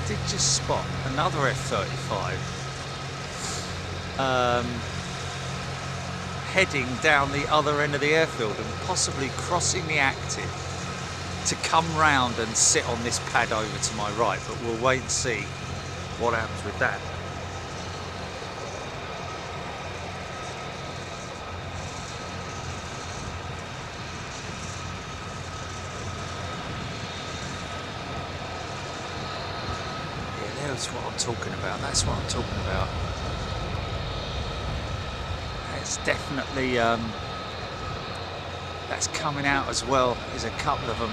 did just spot another F-35 heading down the other end of the airfield and possibly crossing the active to come round and sit on this pad over to my right, but we'll wait and see what happens with that. Yeah, that's what I'm talking about. That's what I'm talking about. It's definitely that's coming out as well. There's a couple of them,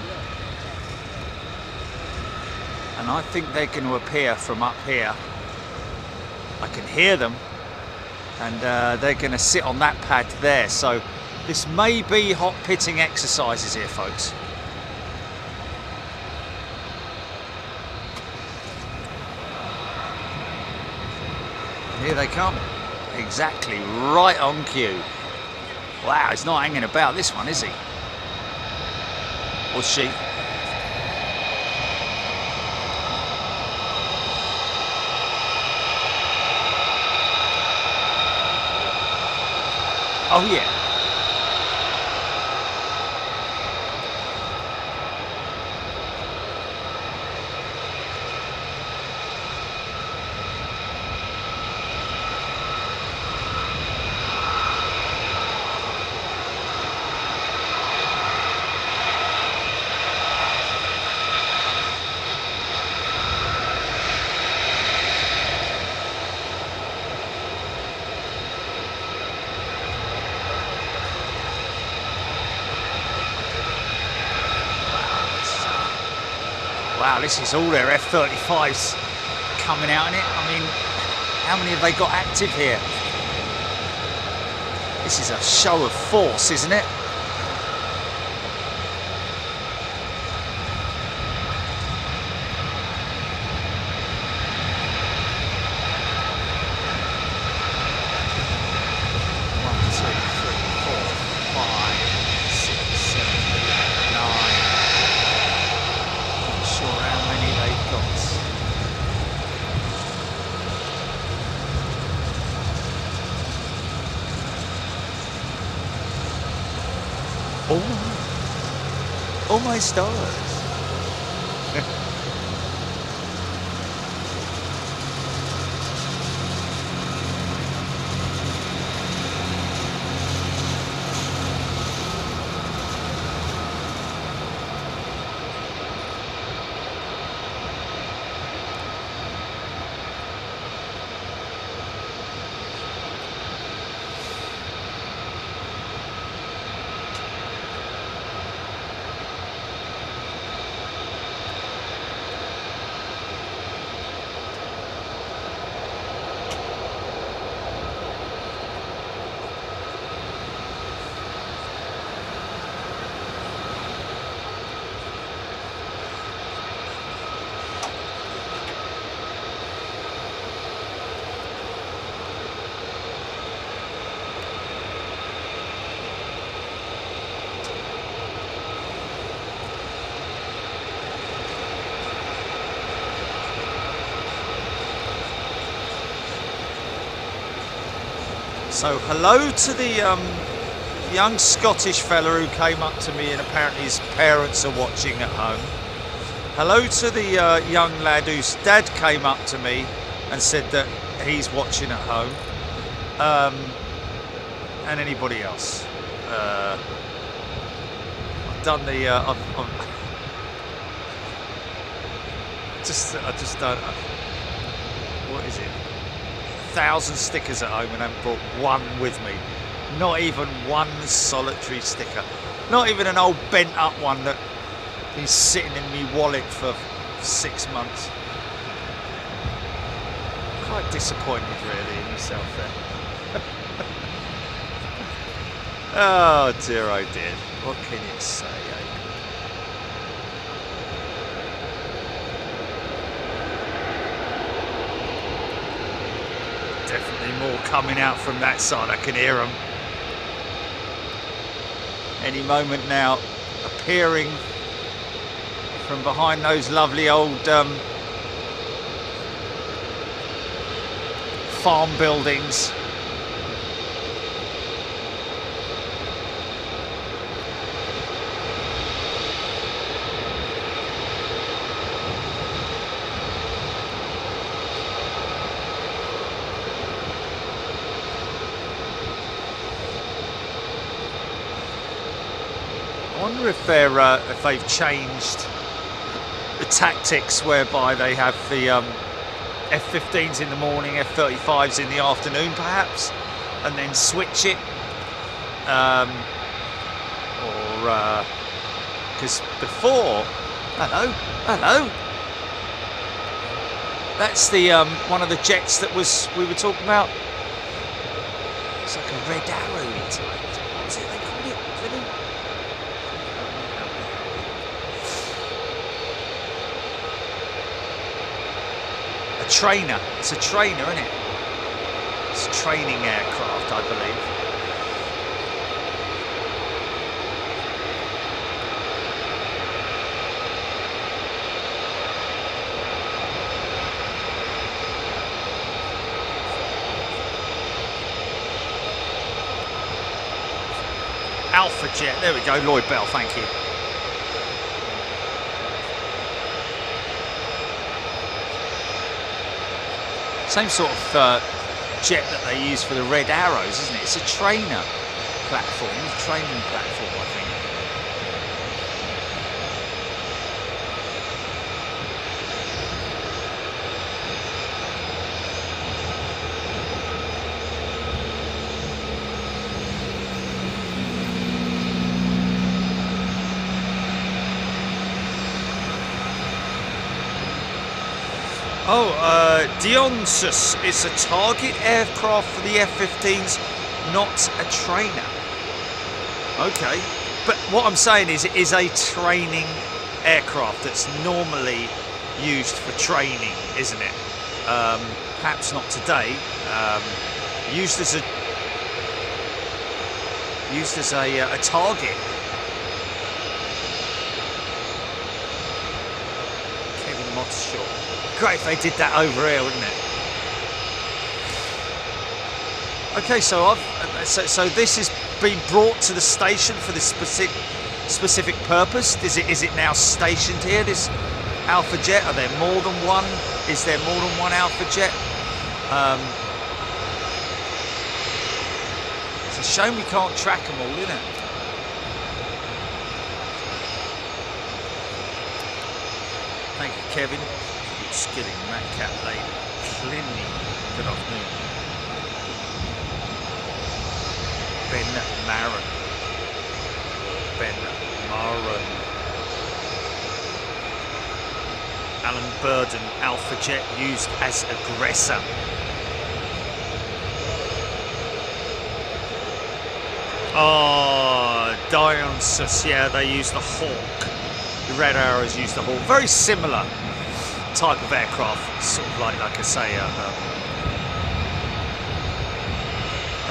and I think they're going to appear from up here. I can hear them, and they're going to sit on that pad there. So this may be hot pitting exercises here, folks. And here they come. Exactly, right on cue. Wow, he's not hanging about this one, is he? Or she? Oh yeah. Wow, this is all their F-35s coming out in it. I mean, how many have they got active here? This is a show of force, isn't it? Oh my stars. So hello to the young Scottish fella who came up to me, and apparently his parents are watching at home. Hello to the young lad whose dad came up to me and said that he's watching at home. And anybody else. I've done the I just don't. What is it? 1,000 stickers at home and haven't brought one with me. Not even one solitary sticker. Not even an old bent up one that is sitting in me wallet for 6 months. Quite disappointed really in myself there. Oh dear, oh dear. What can you say, eh? Definitely more coming out from that side. I can hear them any moment now, appearing from behind those lovely old farm buildings. I wonder if they've changed the tactics whereby they have the F-15s in the morning, F-35s in the afternoon, perhaps, and then switch it, or because before, hello, that's the one of the jets that we were talking about. It's like a red arrow. What's it they call it? A trainer. It's a trainer, isn't it? It's a training aircraft, I believe. Alpha Jet. There we go. Lloyd Bell. Thank you. Same sort of jet that they use for the Red Arrows, isn't it? It's a trainer platform, a training platform, I think. Oh, Dionysus is a target aircraft for the F-15s, not a trainer. Okay, but what I'm saying is it is a training aircraft that's normally used for training, isn't it? Perhaps not today. Used as a target. Kevin Motteshaw. Great if they did that over here, wouldn't it? Okay, so so this has been brought to the station for this specific purpose. Is it now stationed here? This Alpha Jet? Are there more than one? Is there more than one Alpha Jet? It's a shame we can't track them all, isn't it? Thank you, Kevin. Skilling, Madcap Lady, Clinny, good afternoon. Ben Maron. Alan Burden, Alpha Jet used as aggressor. Oh, Dionysus, yeah, they use the Hawk. The Red Arrows use the Hawk. Very similar type of aircraft, sort of like I say, a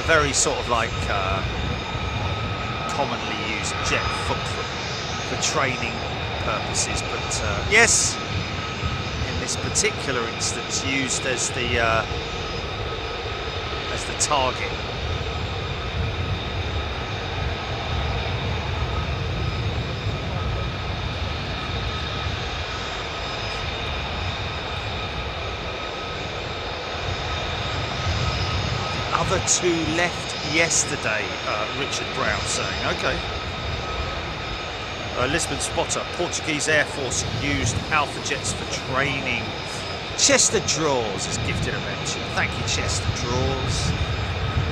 very sort of like commonly used jet for training purposes, but yes, in this particular instance, used as the target. Other two left yesterday, Richard Brown saying, okay. Lisbon Spotter, Portuguese Air Force used Alpha Jets for training. Chester Draws is gifted a mention. Thank you, Chester Draws.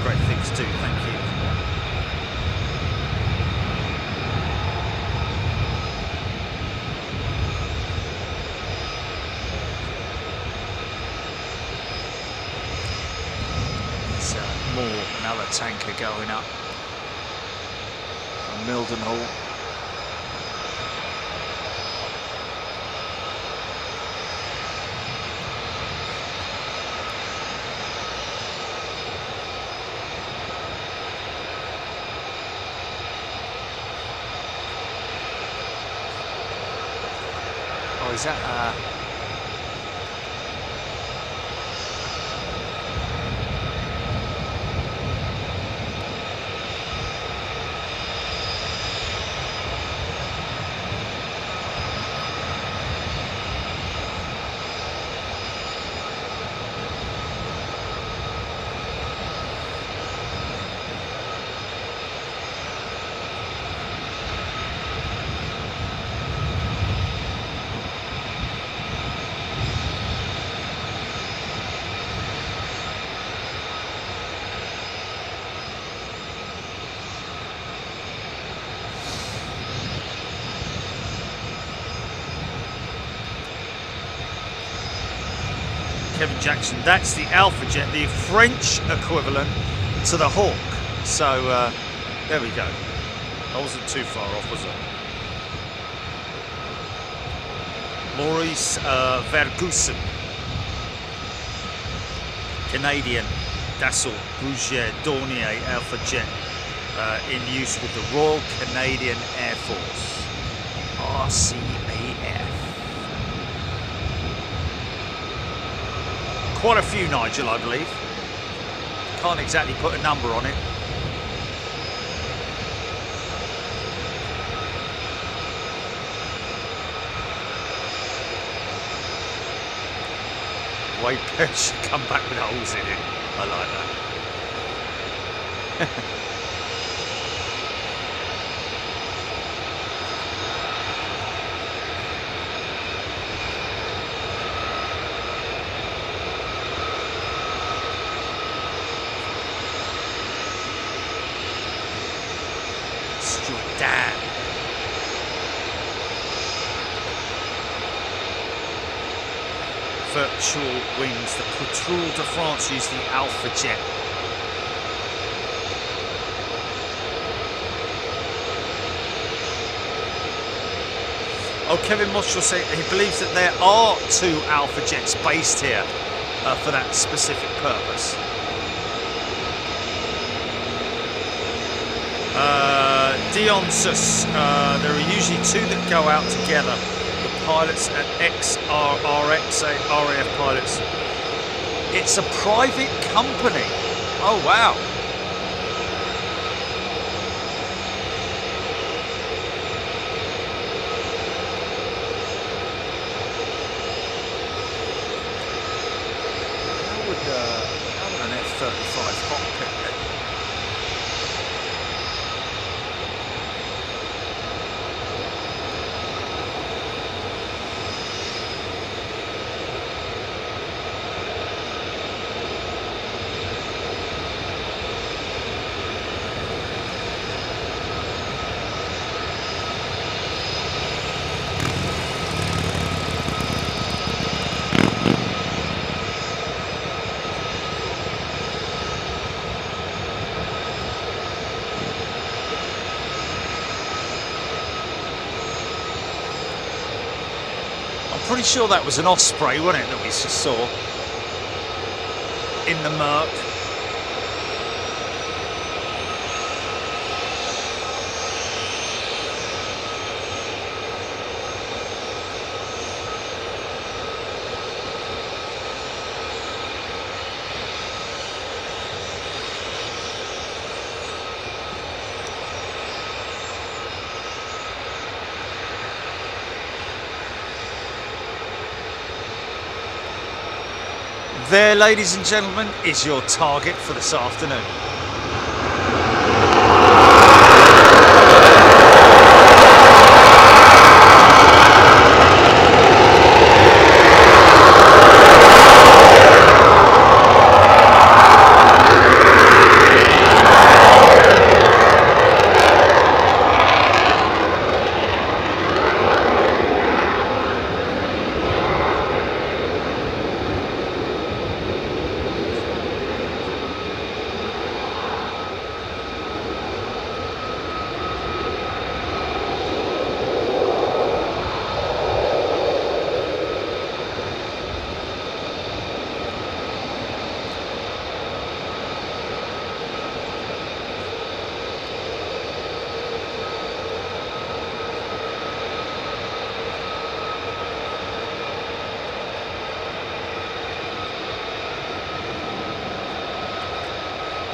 Great things too, thank you. Another tanker going up from Mildenhall. Oh, is that Kevin Jackson. That's the Alpha Jet, the French equivalent to the Hawk. So there we go. I wasn't too far off, was I? Maurice Vergussen, Canadian Dassault Bouguer Dornier Alpha Jet, in use with the Royal Canadian Air Force, RCAF. Quite a few, Nigel, I believe. Can't exactly put a number on it. Wade Perry should come back with holes in it. I like that. Jordan. Virtual wings. The Patrouille de France used the Alpha Jet. Oh, Kevin Moss will say he believes that there are 2 Alpha Jets based here for that specific purpose. Dionsus, there are usually 2 that go out together. The pilots and ex-RAF pilots. It's a private company. Oh, wow. How would an F-35 cockpit be? Pretty sure that was an Osprey, wasn't it, that we just saw in the murk. There, ladies and gentlemen, is your target for this afternoon.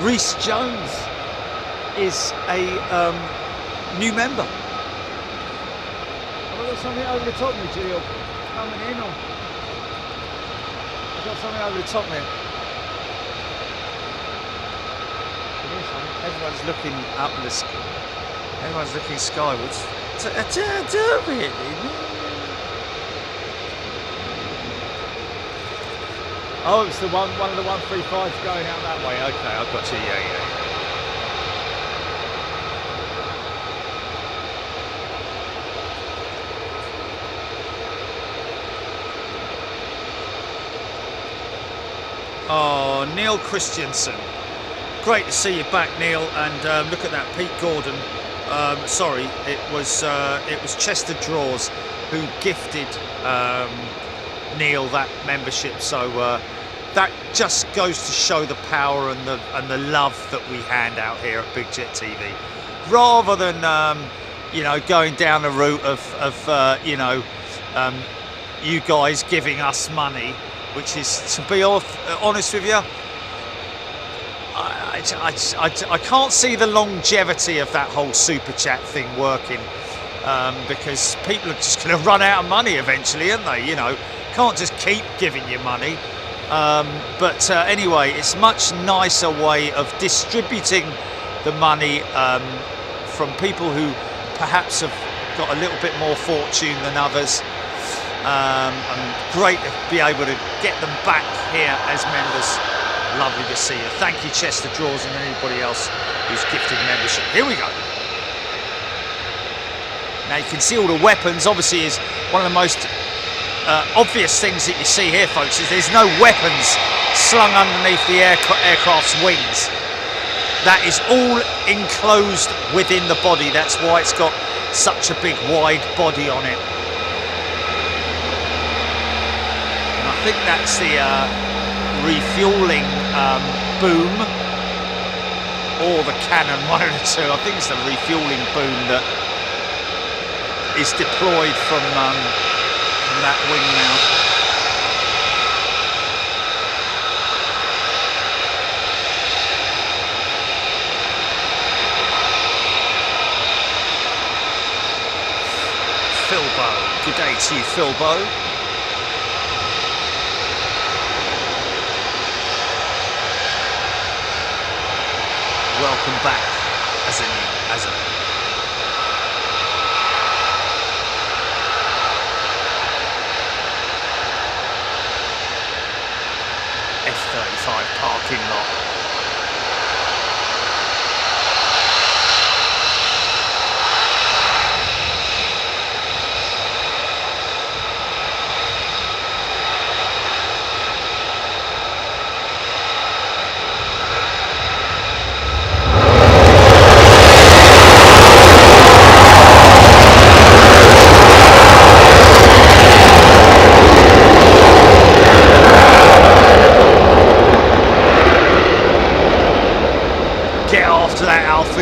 Reese Jones is a new member. Have I got something over the top of me, Gilly? Coming in, or I've got something over the top of me. Everyone's looking up the sky. Everyone's looking skywards. Really? Oh, it's the one of the 135s going out that way. Okay, I've got you. Yeah. Oh, Neil Christensen. Great to see you back, Neil. And look at that, Pete Gordon. Sorry, it was Chester Draws who gifted Neil that membership. So that just goes to show the power and the love that we hand out here at Big Jet TV, rather than you know, going down the route of you know, you guys giving us money, which is, to be honest with you, I can't see the longevity of that whole super chat thing working, because people are just going to run out of money eventually, aren't they? You know, can't just keep giving you money. But anyway, it's a much nicer way of distributing the money from people who perhaps have got a little bit more fortune than others. And great to be able to get them back here as members. Lovely to see you. Thank you, Chester Draws, and anybody else who's gifted membership. Here we go. Now you can see all the weapons. Obviously, is one of the most obvious things that you see here, folks, is there's no weapons slung underneath the aircraft's wings. That is all enclosed within the body. That's why it's got such a big wide body on it. And I think that's the refueling boom, or the cannon, one of the two. I think it's the refueling boom that is deployed from that wing mount. Philbo, good day to you, Philbo. Welcome back as a F-35 parking lot.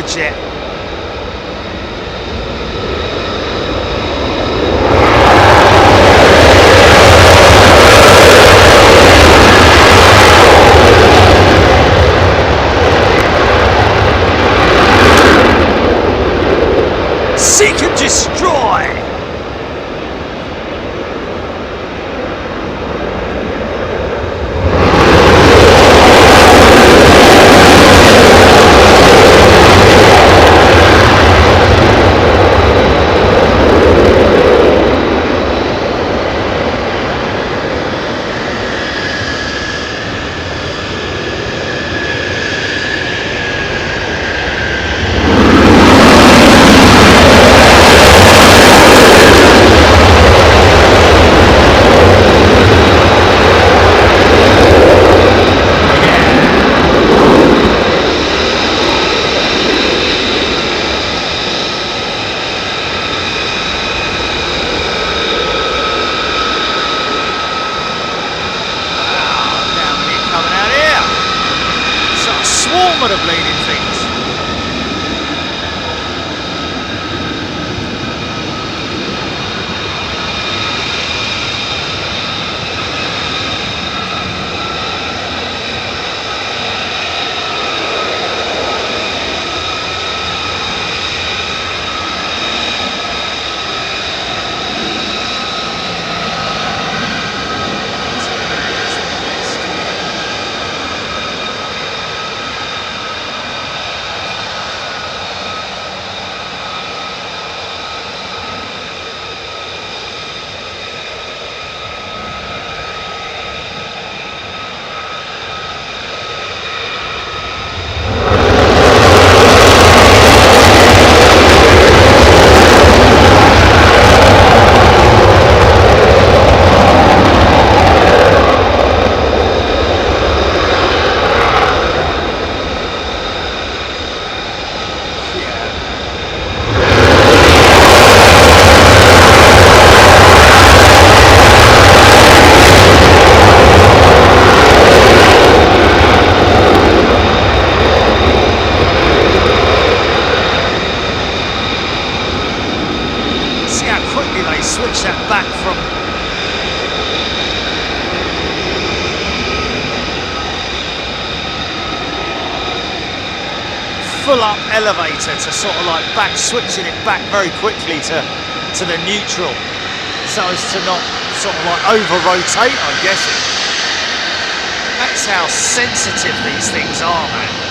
Jet. Seek and destroy. What a bleeding things. switch that back from full up elevator to sort of like back, switching it back very quickly to the neutral, so as to not sort of like over rotate, I'm guessing. That's how sensitive these things are, man.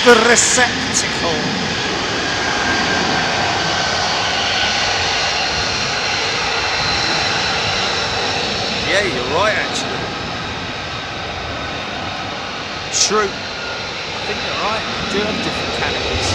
The receptacle. Yeah, you're right, actually. True. I think you're right. You do have different canopies.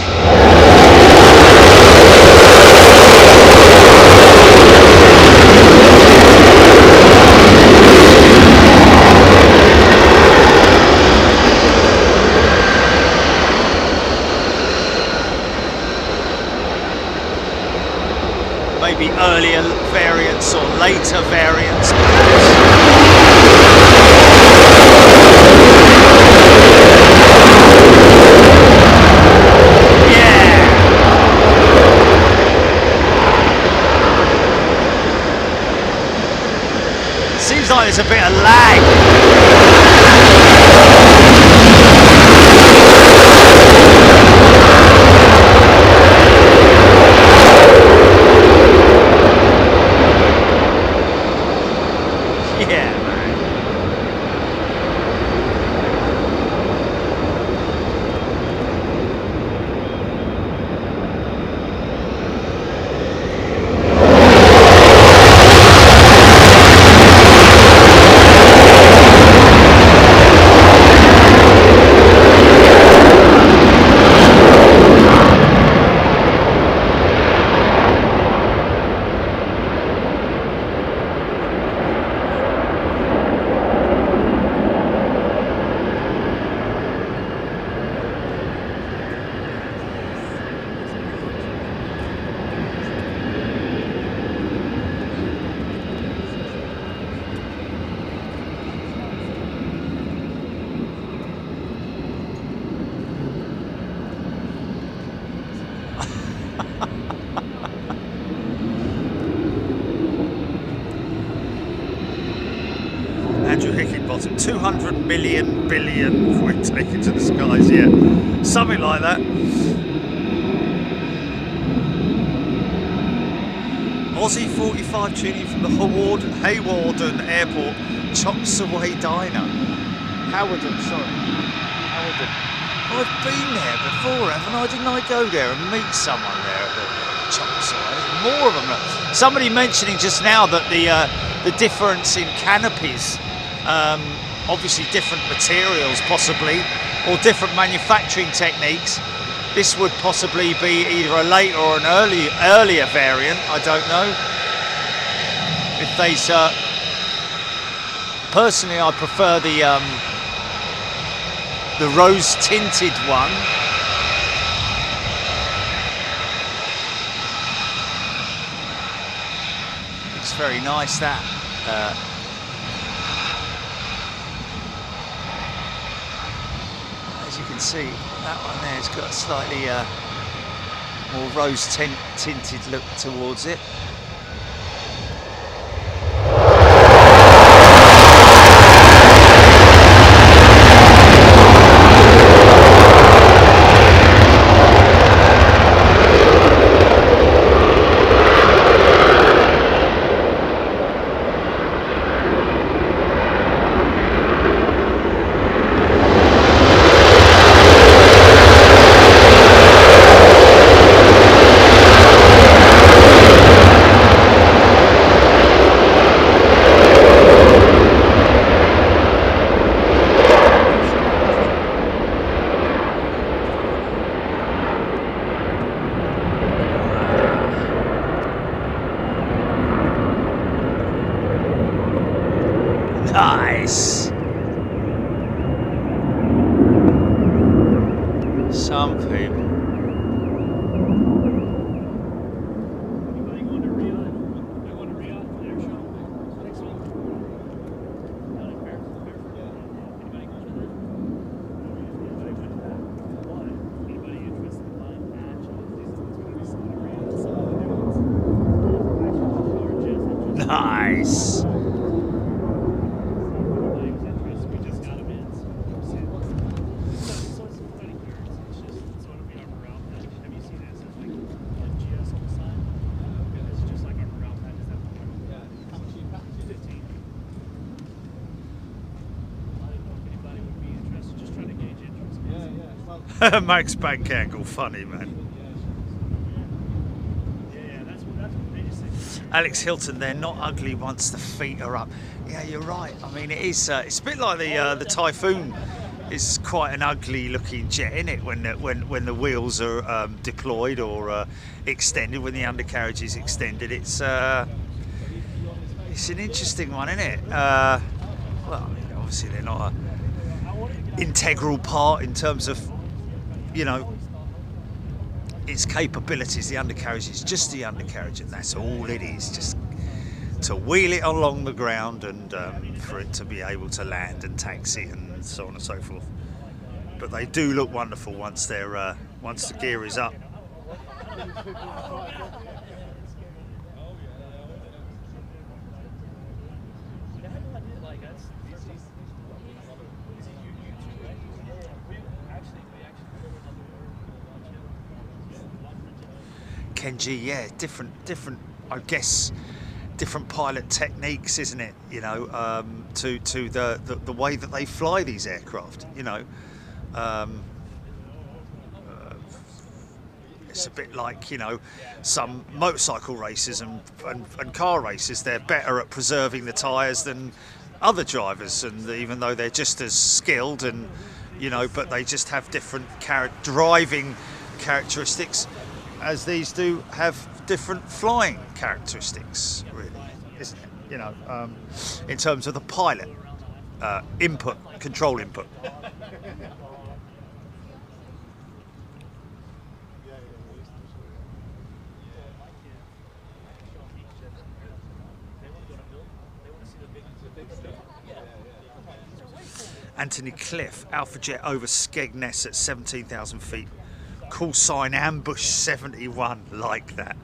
Maybe earlier variants or later variants. Yeah. Seems like there's a bit of lag. Andrew Hickenbottom, 200 million billion quid taken to the skies, yeah. Something like that. Aussie 45 tuning from the Hawarden Airport, Chops Away Dino. Hawarden, sorry. Hawarden. I've been there before, haven't I? Didn't I go there and meet someone there at the Chops Away? More of them. Somebody mentioning just now that the difference in canopies, obviously different materials possibly, or different manufacturing techniques. This would possibly be either a later or an earlier variant. I don't know. If they's personally, I prefer the rose tinted one. Looks very nice, that. As you can see, that one there has got a slightly more rose tinted look towards it. Some people. Anybody going to Riyadh? I going to Riyadh for the Airshow next week. Down in Paris. Anybody going to that? Anybody went to that? Why? Anybody interested in buying patch? It's going to be some of the Riyadh, some of the new ones. Nice. Anybody who's interested, we just got them in. So it's funny here. It's just sort of the armor route patch. Have you seen it? It says like GS on the side. It's just like armor route patch. Is that the one? Yeah. How much are you packing? 15. I didn't know if anybody would be interested. Just trying to gauge interest. Well, Max bank angle, funny man. Yeah, that's what they just say. Alex Hilton, they're not ugly once the feet are up. Yeah, you're right. I mean, it is. It's a bit like the Typhoon. Is quite an ugly looking jet, isn't it? When the wheels are deployed or extended, when the undercarriage is extended, it's an interesting one, isn't it? Well, I mean, obviously they're not an integral part in terms of, you know, its capabilities. The undercarriage is just the undercarriage, and that's all it is. Just to wheel it along the ground and for it to be able to land and taxi and so on and so forth. But they do look wonderful once they're once the gear is up. Kenji, yeah, different, I guess, different pilot techniques, isn't it? You know, to the way that they fly these aircraft. You know, it's a bit like, you know, some motorcycle races and car races. They're better at preserving the tyres than other drivers, and even though they're just as skilled, and you know, but they just have different driving characteristics, as these do have different flying characteristics, really, isn't it? You know, in terms of the pilot input, control input. Anthony Cliff, Alpha Jet over Skegness at 17,000 feet. Call sign ambush 71, like that.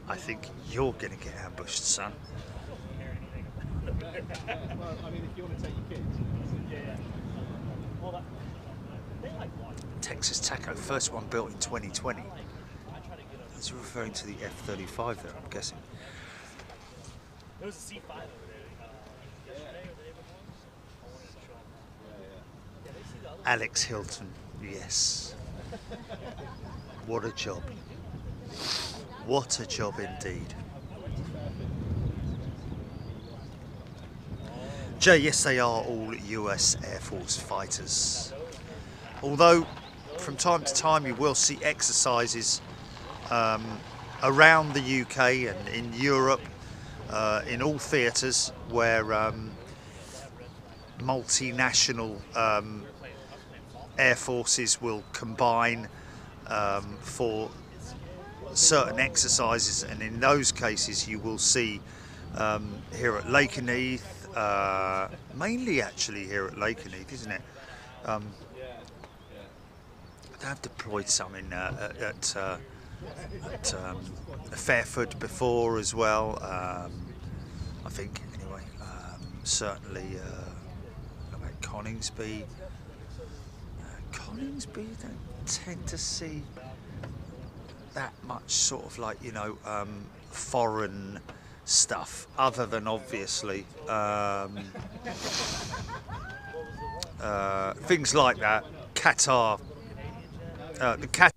I think you're going to get ambushed, son. well, I mean, if you want to take your kids. Texas Taco, first one built in 2020. He's referring to the F-35 there, I'm guessing. There was a C5 over there yesterday or the day before. Alex Hilton, yes. What a job. What a job indeed. Jay, yes, they are all US Air Force fighters. Although, from time to time, you will see exercises around the UK and in Europe, in all theatres, where multinational air forces will combine for certain exercises, and in those cases you will see here at Lakenheath, mainly actually here at Lakenheath, isn't it? They've deployed some in at Fairford before as well, I think, anyway. Certainly about Coningsby. Coningsby don't tend to see that much sort of, like, you know, foreign stuff, other than obviously things like that. Qatar, the Qatar.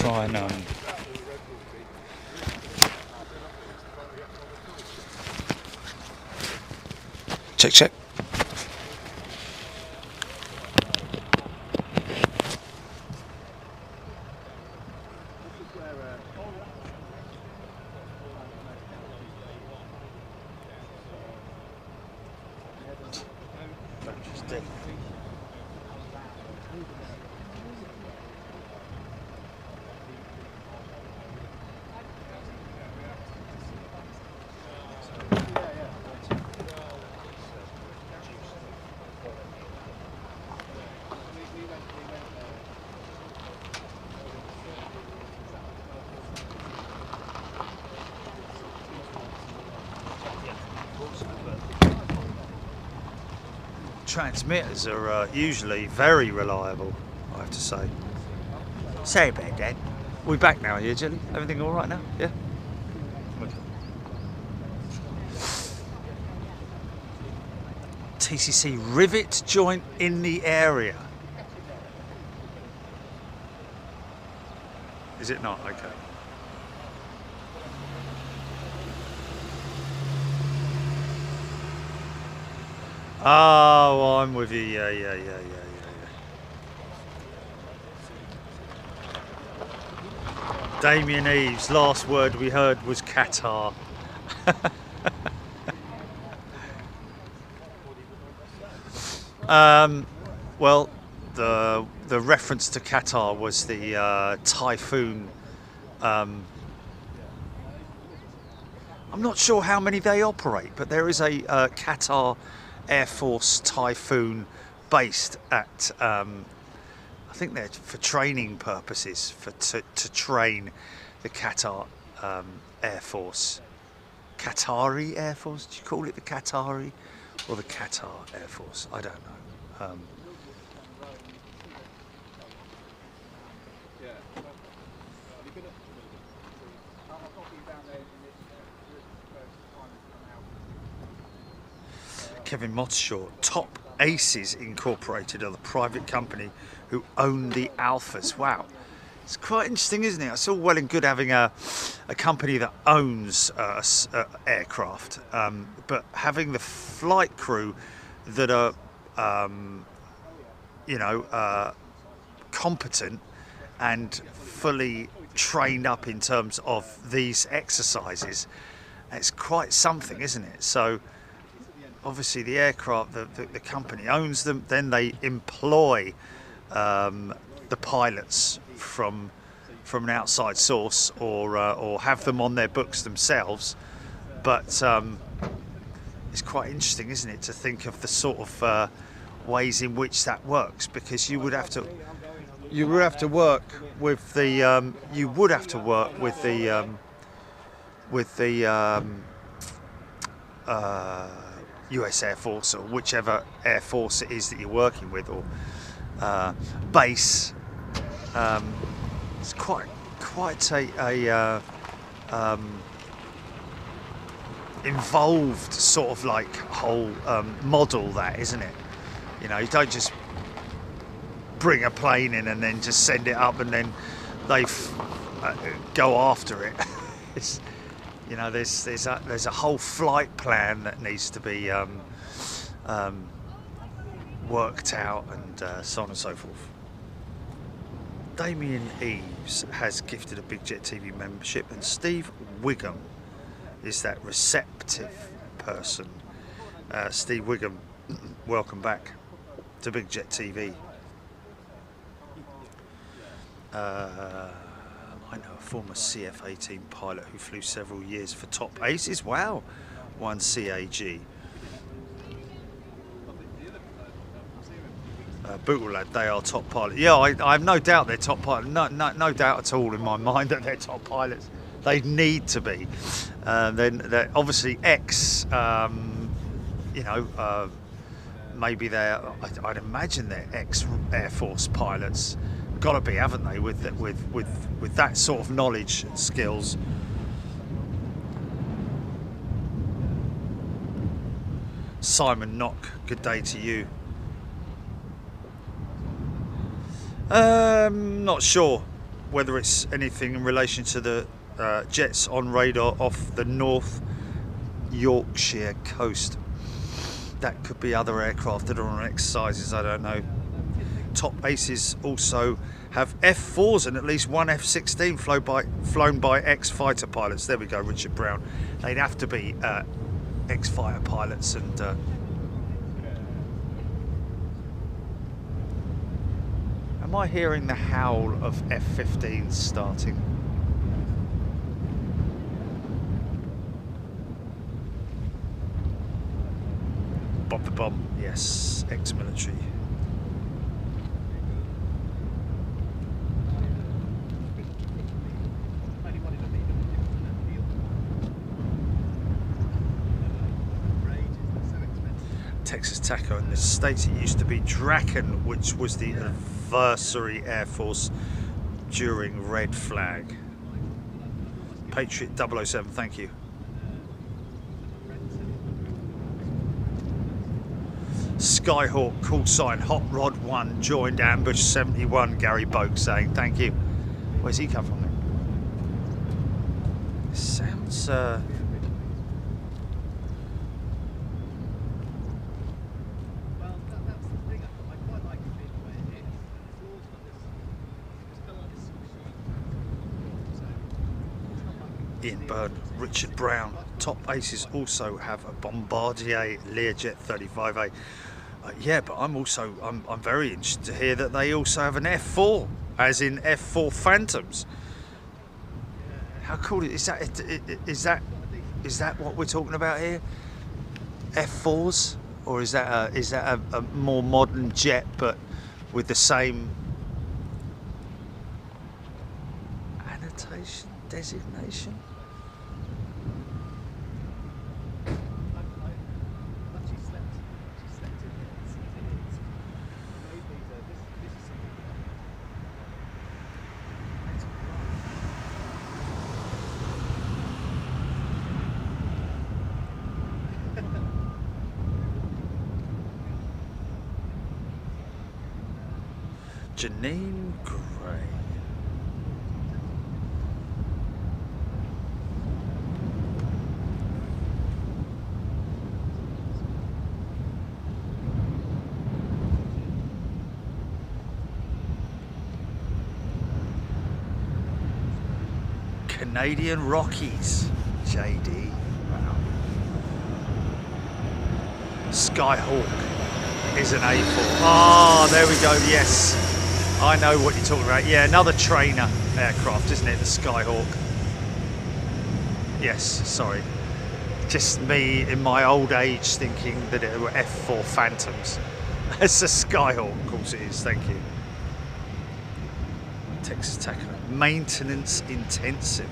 try and check. Transmitters are usually very reliable, I have to say. Sorry about that. We back now, here, Jelly? Everything all right now? Yeah. Okay. TCC rivet joint in the area. Is it not? Okay. Oh, I'm with you. Yeah. Damien Eves, last word we heard was Qatar. Well, the reference to Qatar was the Typhoon. I'm not sure how many they operate, but there is a Qatar Air Force Typhoon based at, I think they're for training purposes, to train the Qatar Air Force. Qatari Air Force? Do you call it the Qatari or the Qatar Air Force? I don't know. Kevin Mottshaw, Top Aces Incorporated are the private company who own the Alphas. Wow, it's quite interesting, isn't it? It's all well and good having a company that owns aircraft, but having the flight crew that are, competent and fully trained up in terms of these exercises, it's quite something, isn't it? So obviously the aircraft, the company owns them, then they employ the pilots from an outside source, or have them on their books themselves. But it's quite interesting, isn't it, to think of the sort of ways in which that works, because you would have to work with the US Air Force, or whichever Air Force it is that you're working with, or base. It's quite a involved sort of like whole model, that, isn't it? You know, you don't just bring a plane in and then just send it up and then they go after it. It's, you know, there's a whole flight plan that needs to be worked out, and so on and so forth. Damien Eves has gifted a Big Jet TV membership, and Steve Wiggum is that receptive person. Steve Wiggum, welcome back to Big Jet TV. I know a former CF-18 pilot who flew several years for Top Aces. Wow, one CAG. Bootle lad, they are top pilots. Yeah, I have no doubt they're top pilots. No doubt at all in my mind that they're top pilots. They need to be. Then they're obviously maybe I'd imagine they're ex-Air Force pilots. Got to be, haven't they, with that sort of knowledge and skills. Simon Knock, good day to you. Not sure. whether it's anything in relation to the jets on radar off the North Yorkshire coast. That could be other aircraft that are on exercises, I don't know. Top aces also have F4s and at least one F-16 flown by ex-fighter pilots. There we go, Richard Brown. They'd have to be ex-fighter pilots. And am I hearing the howl of F-15s starting? Bob the Bomb, yes, ex-military. Texas Taco. In the States it used to be Draken, which was the adversary Air Force during Red Flag. Patriot 007, thank you. Skyhawk, call sign Hot Rod 1, joined Ambush 71, Gary Boak saying thank you. Where's he come from then? Sounds Ian Byrne, Richard Brown. Top aces also have a Bombardier Learjet 35A. Yeah, but I'm very interested to hear that they also have an F4, as in F4 Phantoms. How cool is that? Is that what we're talking about here? F4s, or is that a more modern jet but with the same annotation designation? Janine Gray. Canadian Rockies, JD. Wow. Skyhawk is an A4. Ah, there we go, yes. I know what you're talking about. Yeah, another trainer aircraft, isn't it? The Skyhawk. Yes, sorry. Just me in my old age thinking that it were F4 Phantoms. It's a Skyhawk, of course it is. Thank you. Texas Taco. Maintenance intensive.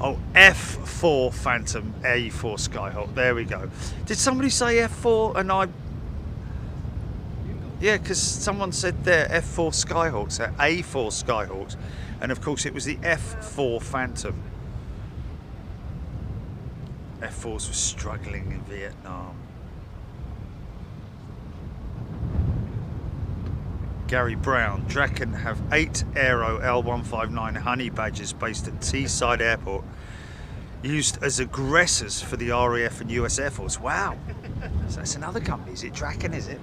Oh, F4 Phantom, A4 Skyhawk. There we go. Did somebody say F4 and I... Yeah, because someone said there F4 Skyhawks, A4 Skyhawks. And of course it was the F4 Phantom. F4s were struggling in Vietnam. Gary Brown. Draken have 8 Aero L159 Honey badges based at Teesside Airport, used as aggressors for the RAF and US Air Force. Wow. So that's another company. Is it Draken, is it?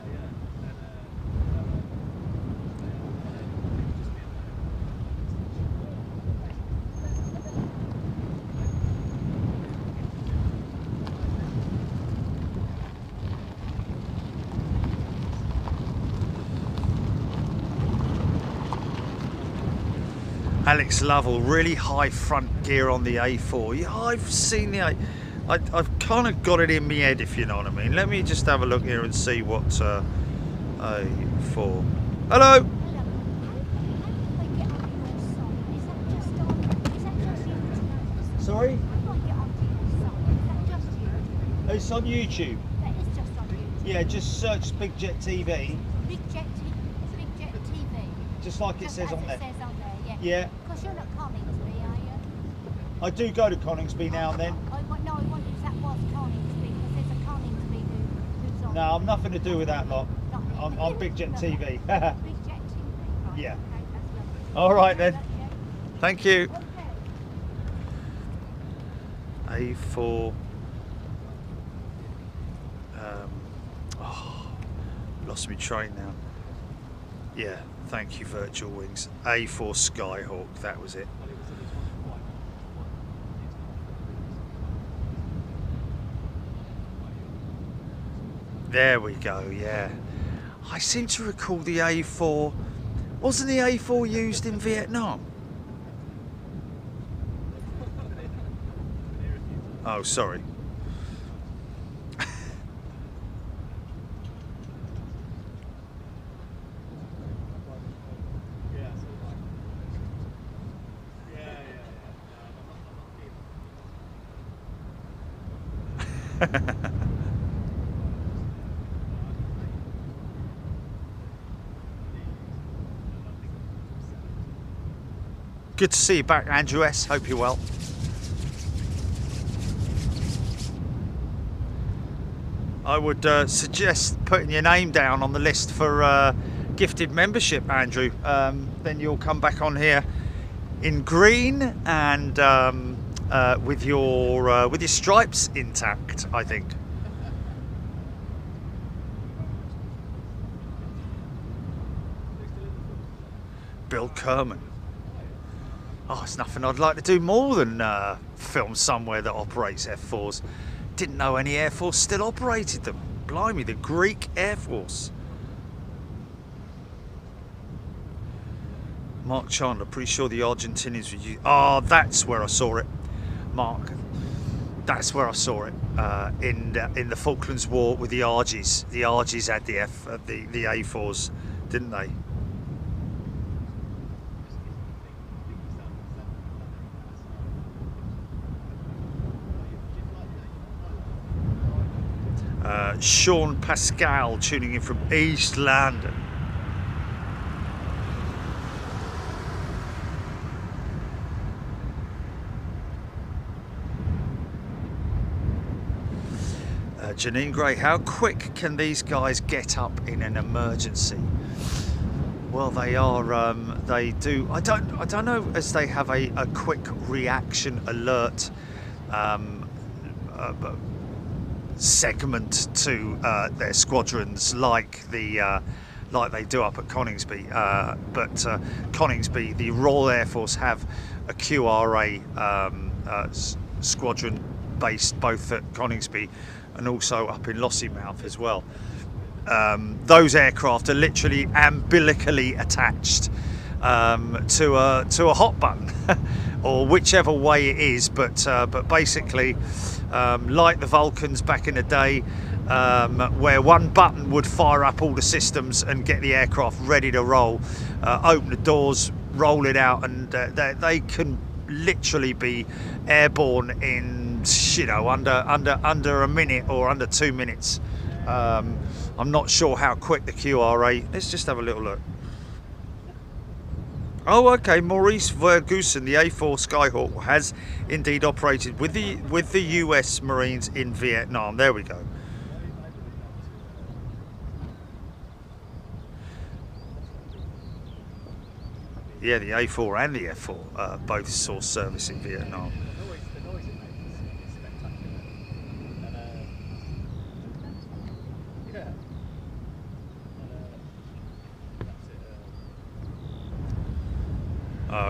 Alex Lovell, really high front gear on the A4. Yeah, I've seen the I've kind of got it in my head, if you know what I mean. Let me just have a look here and see what A4. Hello. Sorry? It's on YouTube. Yeah, just search Big Jet TV. Big Jet TV. Just like it says on there. Yeah. Because you're not Coningsby, are you? I do go to Coningsby now and then. No, I want lot. No, I'm nothing to do with that lot. Nothing. I'm Big Jet TV. Big Jet TV. Right. Yeah. Okay, that's lovely. All right then. Love you. Thank you. Okay. A4. Oh, lost me train now. Yeah, thank you, Virtual Wings. A4 Skyhawk, that was it. There we go, yeah. I seem to recall the A4. Wasn't the A4 used in Vietnam? Oh, sorry. Good to see you back, Andrew S. Hope you're well. I would suggest putting your name down on the list for gifted membership, Andrew. Then you'll come back on here in green and with your stripes intact, I think. Bill Kerman. Oh, it's nothing I'd like to do more than film somewhere that operates F4s. Didn't know any Air Force still operated them. Blimey, the Greek Air Force. Mark Chandler, pretty sure the Argentinians were used. Oh, that's where I saw it, Mark. That's where I saw it in the Falklands War with the Argies. The Argies had the A4s, didn't they? Sean Pascal tuning in from East London. Janine Gray, how quick can these guys get up in an emergency? Well, they are. They do. I don't know as they have a quick reaction alert segment to their squadrons like they do up at Coningsby, but Coningsby, the Royal Air Force have a QRA squadron based both at Coningsby and also up in Lossiemouth as well. Those aircraft are literally umbilically attached to a hot button or whichever way it is, but basically like the Vulcans back in the day, where one button would fire up all the systems and get the aircraft ready to roll, open the doors, roll it out, and they can literally be airborne in under a minute or under 2 minutes. I'm not sure how quick the QRA. Let's just have a little look. Oh, okay. Maurice Vergusen, the A4 Skyhawk, has indeed operated with the US Marines in Vietnam. There we go. Yeah, the A4 and the F4 both saw service in Vietnam. The noise it makes is spectacular. And, yeah.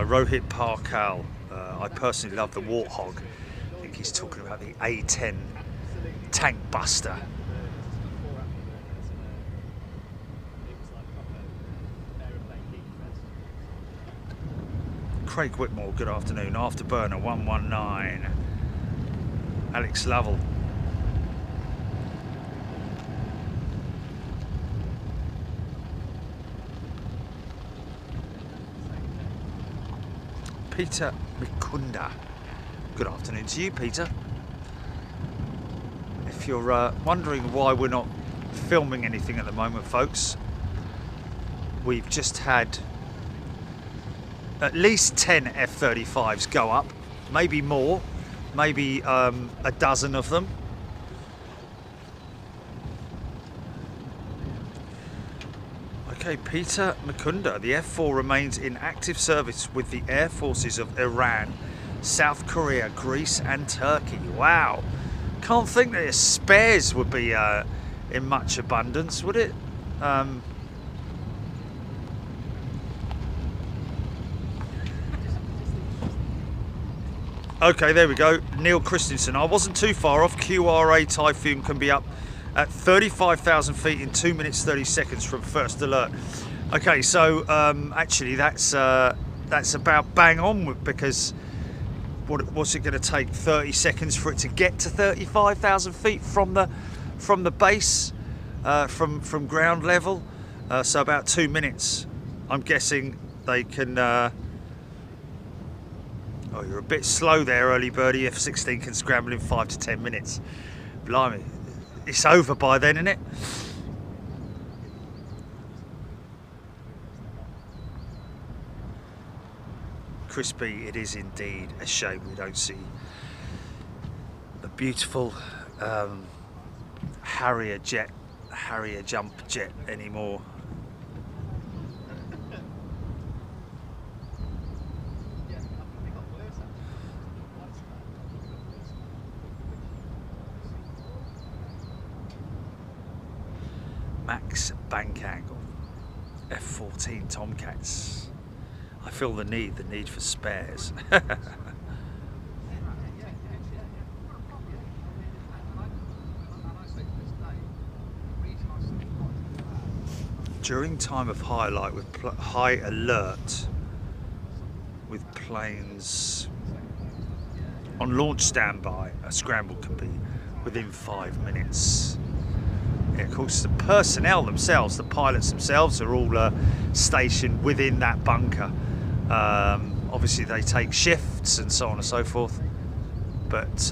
Rohit Parkal, I personally love the Warthog. I think he's talking about the A10 tank buster. Craig Whitmore, good afternoon. Afterburner 119. Alex Lovell. Peter Mikunda. Good afternoon to you, Peter. If you're wondering why we're not filming anything at the moment, folks, we've just had at least 10 F-35s go up, maybe more, maybe a dozen of them. Okay, Peter Mukunda. The F4 remains in active service with the air forces of Iran, South Korea, Greece and Turkey. Wow. Can't think that spares would be in much abundance, would it? Okay, there we go. Neil Christensen. I wasn't too far off. QRA Typhoon can be up at 35,000 feet in 2 minutes 30 seconds from first alert. Okay, so actually that's about bang on, because what's it going to take? 30 seconds for it to get to 35,000 feet from the base, from ground level. So about 2 minutes. I'm guessing they can. Oh, you're a bit slow there, early birdie. F-16 can scramble in 5 to 10 minutes. Blimey, it's over by then, isn't it? Crispy, it is indeed a shame we don't see the beautiful Harrier jump jet anymore. Max bank angle, F-14 Tomcats. I feel the need for spares. During time of highlight with high alert with planes on launch standby, a scramble can be within 5 minutes. Yeah, of course, the personnel themselves, the pilots themselves, are all stationed within that bunker. Obviously, they take shifts and so on and so forth. But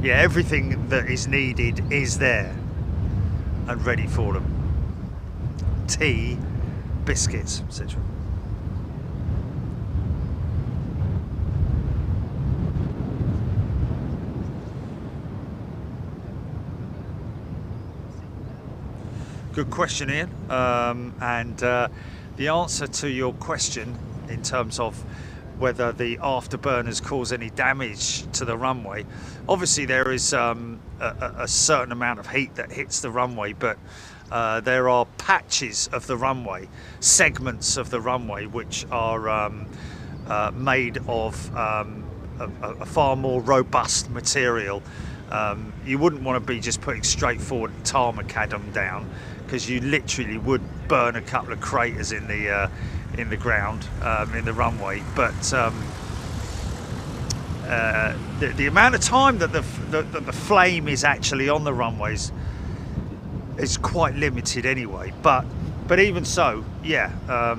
yeah, everything that is needed is there and ready for them. Tea, biscuits, etc. Good question, Ian. And the answer to your question in terms of whether the afterburners cause any damage to the runway, obviously there is a certain amount of heat that hits the runway, but there are patches of the runway, segments of the runway, which are made of a far more robust material. You wouldn't want to be just putting straightforward tar macadam down, because you literally would burn a couple of craters in the ground, in the runway. But the amount of time that the flame is actually on the runways is quite limited anyway. But even so, yeah, I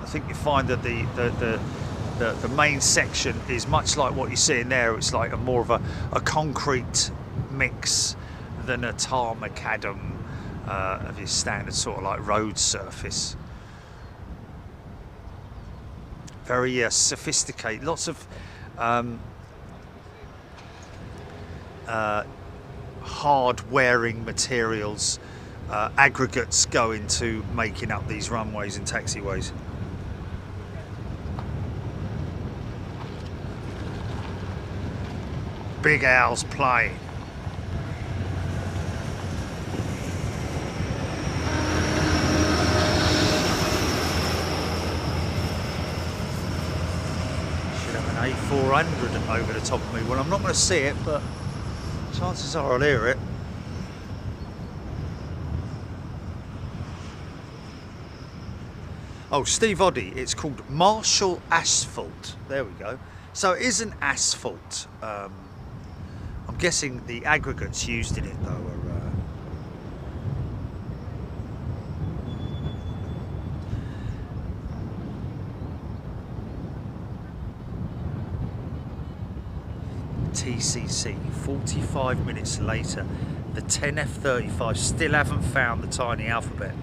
think you find that the main section is much like what you're seeing there. It's like more of a concrete mix than a tar macadam of your standard sort of like road surface. Very sophisticated, lots of hard wearing materials, aggregates go into making up these runways and taxiways. Big Al's plane. A400 over the top of me. Well, I'm not going to see it, but chances are I'll hear it. Oh, Steve Oddy, it's called Marshall Asphalt. There we go. So it is an asphalt. I'm guessing the aggregates used in it, though, are TCC. 45 minutes later, the 10 F-35 still haven't found the tiny alphabet.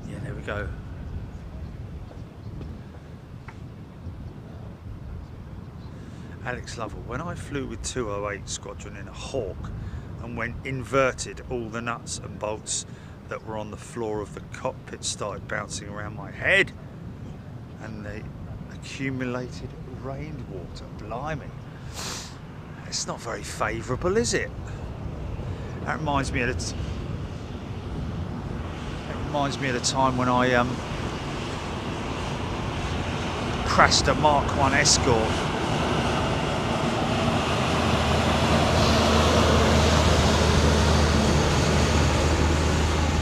Yeah, there we go. Alex Lovell, when I flew with 208 Squadron in a Hawk and went inverted, all the nuts and bolts that were on the floor of the cockpit started bouncing around my head and they accumulated rainwater. Blimey. It's not very favourable, is it? That reminds me of the time when I crashed a Mark 1 Escort.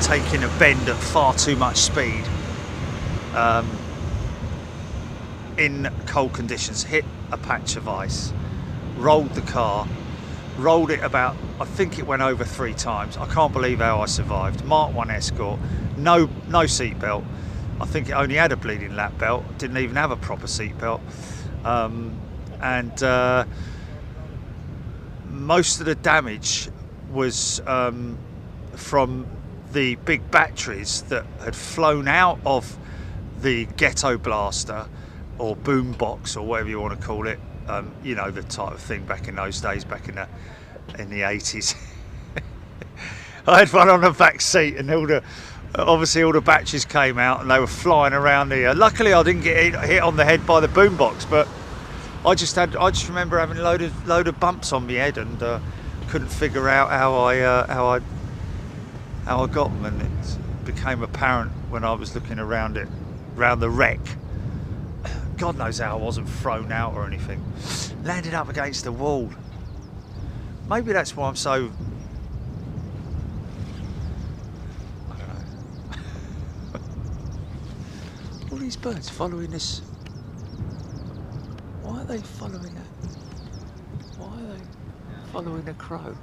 Taking a bend at far too much speed in cold conditions, hit a patch of ice, rolled the car, rolled it about, I think it went over 3 times. I can't believe how I survived. Mark 1 Escort, no seat belt. I think it only had a bleeding lap belt, didn't even have a proper seat belt. And most of the damage was from the big batteries that had flown out of the ghetto blaster or boom box or whatever you want to call it. You know, the type of thing back in those days, back in the 80s. I had one on the back seat, and obviously all the batteries came out, and they were flying around the. Luckily, I didn't get hit on the head by the boom box, but I just remember having a load of bumps on my head, and couldn't figure out how I got them, and it became apparent when I was looking around the wreck. God knows how I wasn't thrown out or anything. Landed up against the wall. Maybe that's why I'm so... I don't know. All these birds following this... Why are they following that? Why are they following a crow?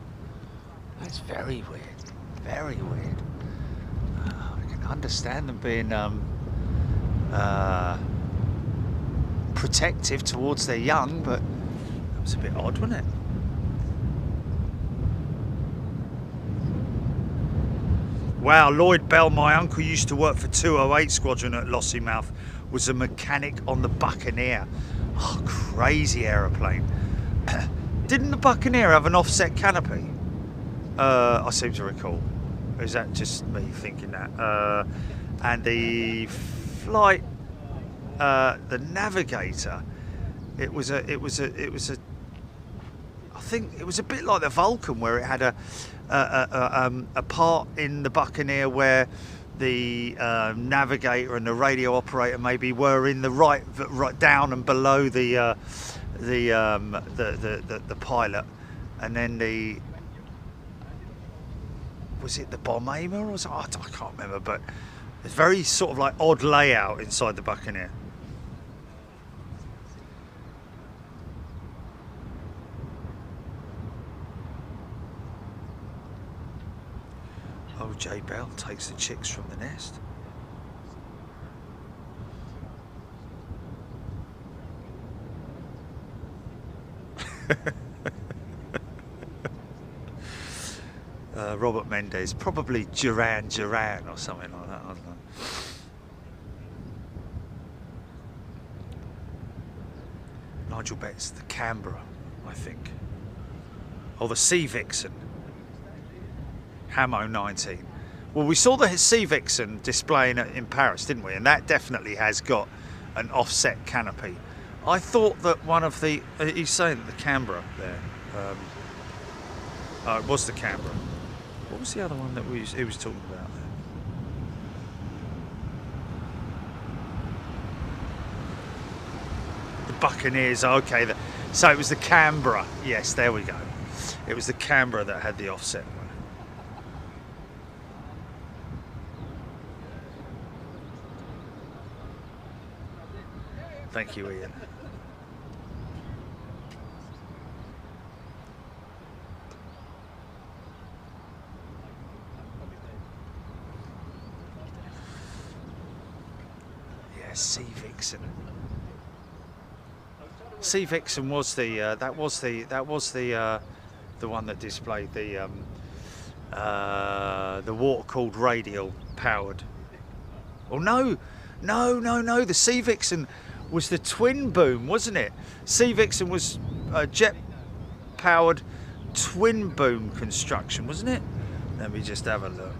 That's very weird. Very weird. I can understand them being... protective towards their young, but that was a bit odd, wasn't it? Wow, Lloyd Bell, my uncle used to work for 208 Squadron at Lossiemouth, was a mechanic on the Buccaneer. Oh, crazy aeroplane. Didn't the Buccaneer have an offset canopy? I seem to recall. Or is that just me thinking that? And the flight, the Navigator, I think it was a bit like the Vulcan, where it had a part in the Buccaneer where the navigator and the radio operator maybe were in the right down and below the pilot, and then was it the bomb aimer or something? I can't remember, but it's very sort of like odd layout inside the Buccaneer. O.J. Bell takes the chicks from the nest. Robert Mendes, probably Duran or something like that, I don't know. Nigel Betts, the Canberra, I think. Or the Sea Vixen. Hamo 19. Well, we saw the Sea Vixen displaying in Paris, didn't we? And that definitely has got an offset canopy. I thought that one of the... he's saying that the Canberra there. Oh, it was the Canberra. What was the other one that he was talking about there? The Buccaneers, okay. So it was the Canberra. Yes, there we go. It was the Canberra that had the offset one. Thank you, Ian. Yeah, Sea Vixen. Sea Vixen was the that was the one that displayed the The water-cooled radial powered. Oh no, no. The Sea Vixen was the twin boom, wasn't it? Sea Vixen was a jet-powered twin boom construction, wasn't it? Let me just have a look.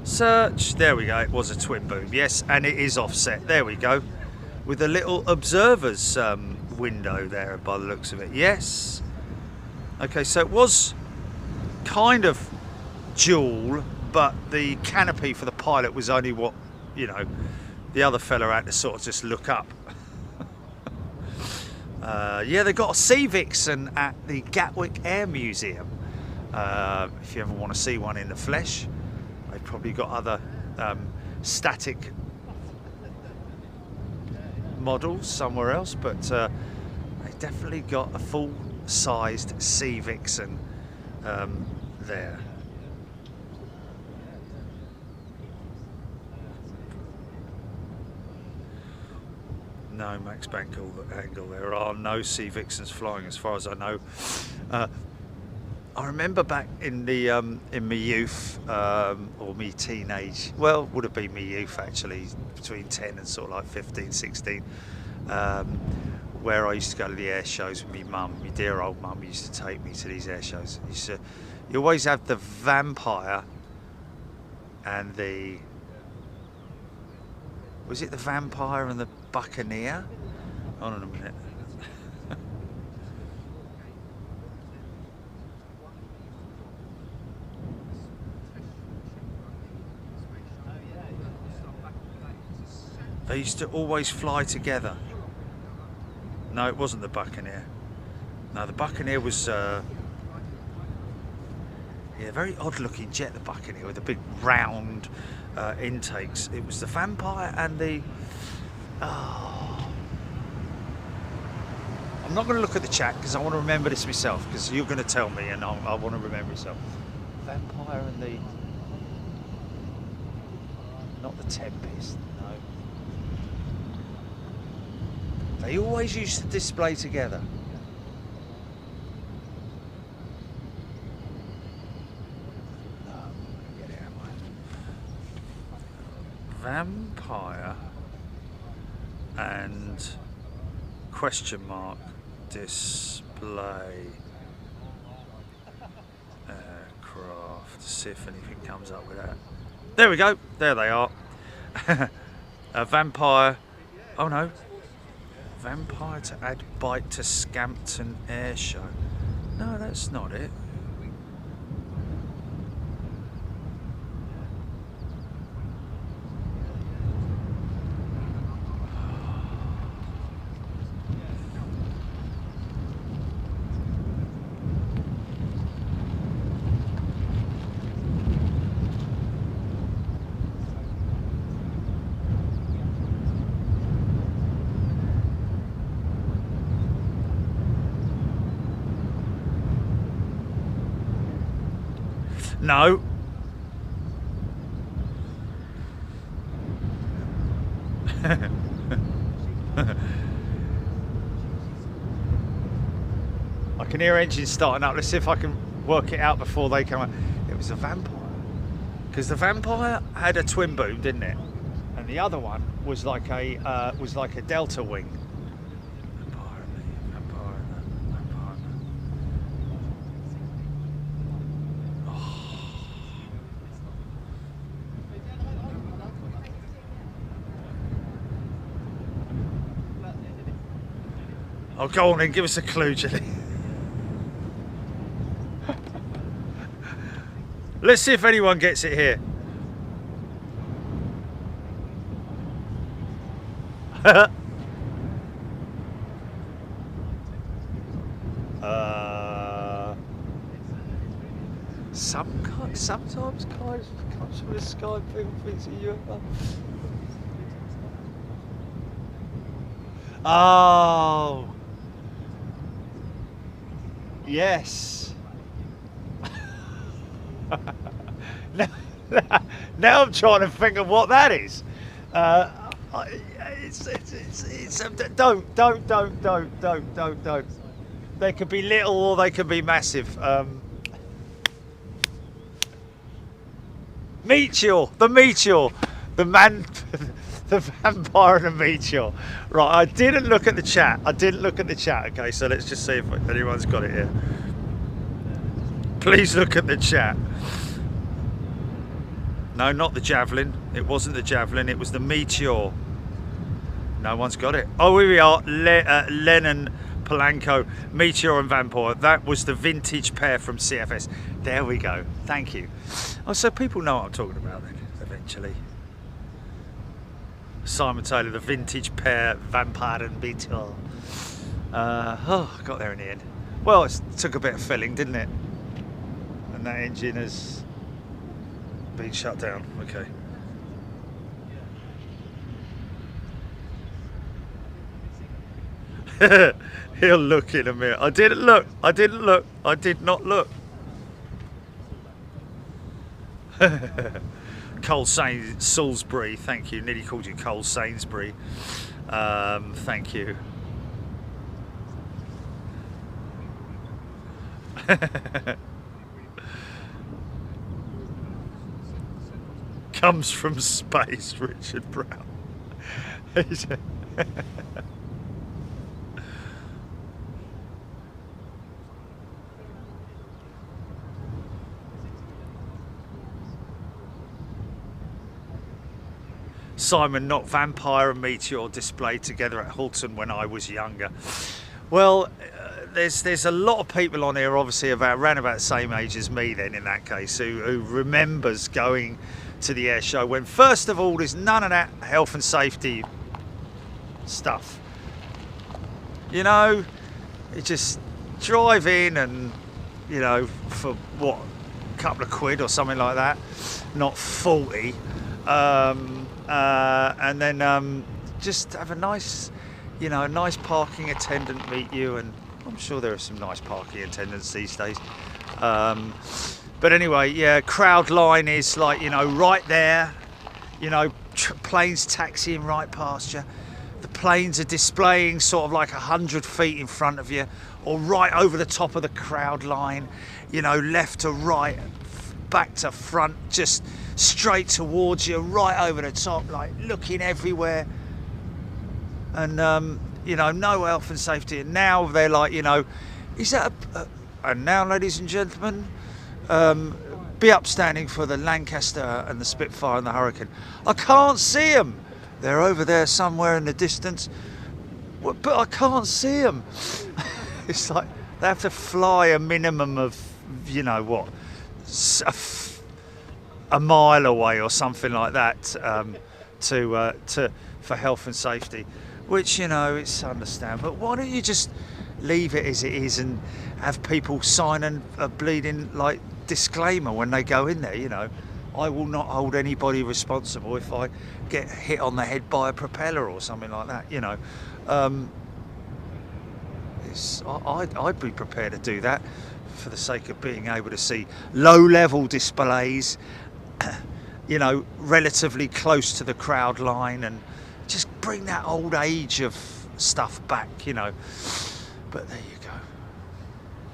Search. There we go. It was a twin boom. Yes, and it is offset. There we go. With a little observer's window there by the looks of it. Yes. Okay, so it was kind of dual, but the canopy for the pilot was only what, you know, the other fella had to sort of just look up. Yeah, they got a Sea Vixen at the Gatwick Air Museum. If you ever want to see one in the flesh, they've probably got other static models somewhere else, but they definitely got a full-sized Sea Vixen there. No Max Bangle angle. There are no Sea Vixens flying, as far as I know. I remember back in the in my youth or me teenage. Well, would have been my youth actually, between 10 and sort of like 15, 16. Where I used to go to the air shows with my mum, my dear old mum used to take me to these air shows. You always have the Vampire and the, was it the Vampire and the Buccaneer? Hold on a minute. They used to always fly together. No, it wasn't the Buccaneer. No, the Buccaneer was yeah, very odd looking jet, the Buccaneer, with the big round intakes. It was the Vampire and the, oh. I'm not going to look at the chat because I want to remember this myself, because you're going to tell me and I want to remember myself. Vampire and the, not the Tempest, no. They always used to display together. Vampire and question mark display aircraft. See if anything comes up with that. There we go. There they are. A Vampire. Oh no. Vampire to add bite to Scampton Airshow. No, that's not it. No. I can hear engines starting up. Let's see if I can work it out before they come out. It was a Vampire. Because the Vampire had a twin boom, didn't it? And the other one was like a delta wing. Oh, go on then, give us a clue, Jenny. Let's see if anyone gets it here. Sometimes comes from the sky, people think it's a UFO. Oh. Yes. Now I'm trying to think of what that is. Don't. They could be little or they could be massive. Meteor, the meteor, the man, the vampire and the meteor. Right, I didn't look at the chat. Okay, so let's just see if anyone's got it here. Please look at the chat. No, not the javelin. It wasn't the javelin. It was the meteor. No one's got it. Oh, here we are. Lennon Polanco, Meteor and Vampire. That was the vintage pair from CFS. There we go. Thank you. Oh, so people know what I'm talking about then, eventually. Simon Taylor, the vintage pair, Vampire and Meteor. Got there in the end. Well, it took a bit of filling, didn't it? And that engine has been shut down. Okay. He'll look in a minute. I did not look. Cole Salisbury, thank you. Nearly called you Cole Sainsbury. Thank you. Comes from space, Richard Brown. Simon, not Vampire and Meteor displayed together at Hulton when I was younger. Well, there's a lot of people on here, obviously around about the same age as me then in that case, who remembers going to the air show when first of all there's none of that health and safety stuff. You know, you just drive in and, you know, for what, a couple of quid or something like that, not 40. And then just have a nice, you know, a nice parking attendant meet you, and I'm sure there are some nice parking attendants these days. But anyway, yeah, crowd line is like, you know, right there, you know, planes taxiing right past you. The planes are displaying sort of like 100 feet in front of you, or right over the top of the crowd line, you know, left to right, back to front, just straight towards you, right over the top, like looking everywhere. And you know, no health and safety. And now they're like, you know, is that and now, ladies and gentlemen, be upstanding for the Lancaster and the Spitfire and the Hurricane. I can't see them. They're over there somewhere in the distance, but I can't see them. It's like they have to fly a minimum of, you know what, a mile away or something like that, for health and safety, which, you know, it's understandable. But why don't you just leave it as it is and have people sign a bleeding like disclaimer when they go in there? You know, I will not hold anybody responsible if I get hit on the head by a propeller or something like that. You know, I'd be prepared to do that for the sake of being able to see low-level displays, you know, relatively close to the crowd line, and just bring that old age of stuff back, you know. But there you go.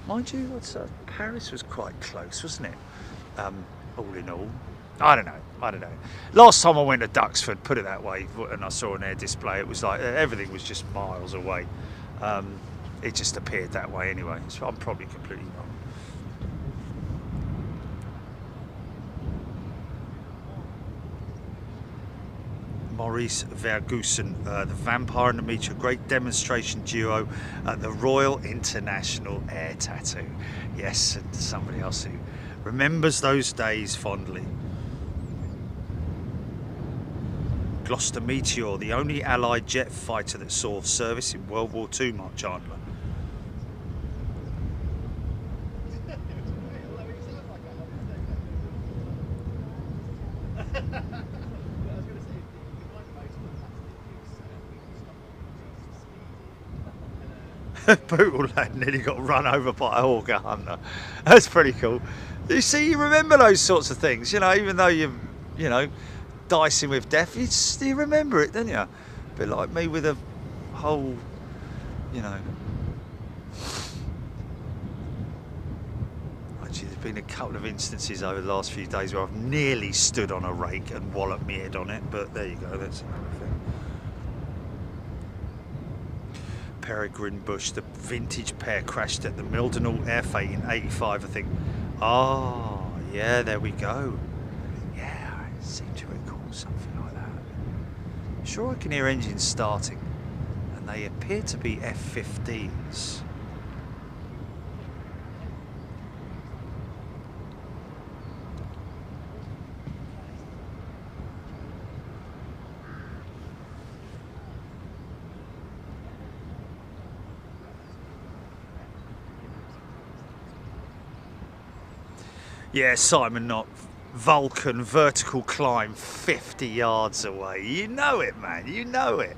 Mind you, Paris was quite close, wasn't it? All in all, I don't know. Last time I went to Duxford, put it that way, and I saw an air display, it was like everything was just miles away. It just appeared that way anyway, so I'm probably completely wrong. Maurice Vergusen, the Vampire and the Meteor, great demonstration duo at the Royal International Air Tattoo. Yes, and somebody else who remembers those days fondly. Gloucester Meteor, the only Allied jet fighter that saw service in World War II, Mark Chandler. Brutal lad nearly got run over by a Hawker Hunter. That's pretty cool. You see, you remember those sorts of things, you know, even though you know, dicing with death, you remember it, don't you? bit like me with a whole, you know. Actually, there's been a couple of instances over the last few days where I've nearly stood on a rake and walloped my head on it, but there you go, that's another thing. Peregrine Bush, the vintage pair crashed at the Multinational Airfreight in '85, I think. Oh, yeah, there we go. Yeah, I seem to recall something like that. Sure, I can hear engines starting, and they appear to be F-15s. Yeah, Simon, not Vulcan vertical climb 50 yards away. You know it, man. You know it.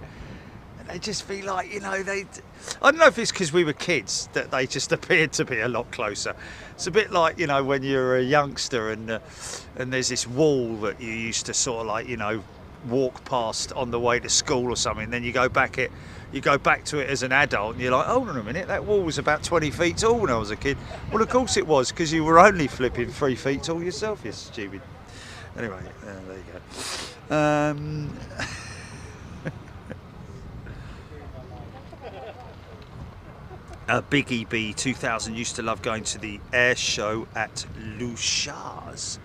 And they just feel like, you know, I don't know if it's because we were kids that they just appeared to be a lot closer. It's a bit like, you know, when you're a youngster and there's this wall that you used to sort of like, you know, walk past on the way to school or something. Then you go back to it as an adult and you're like, hold on a minute, that wall was about 20 feet tall when I was a kid. Well, of course it was, because you were only flipping 3 feet tall yourself, you stupid. Anyway, there you go. Big EB 2000 used to love going to the air show at Luchars.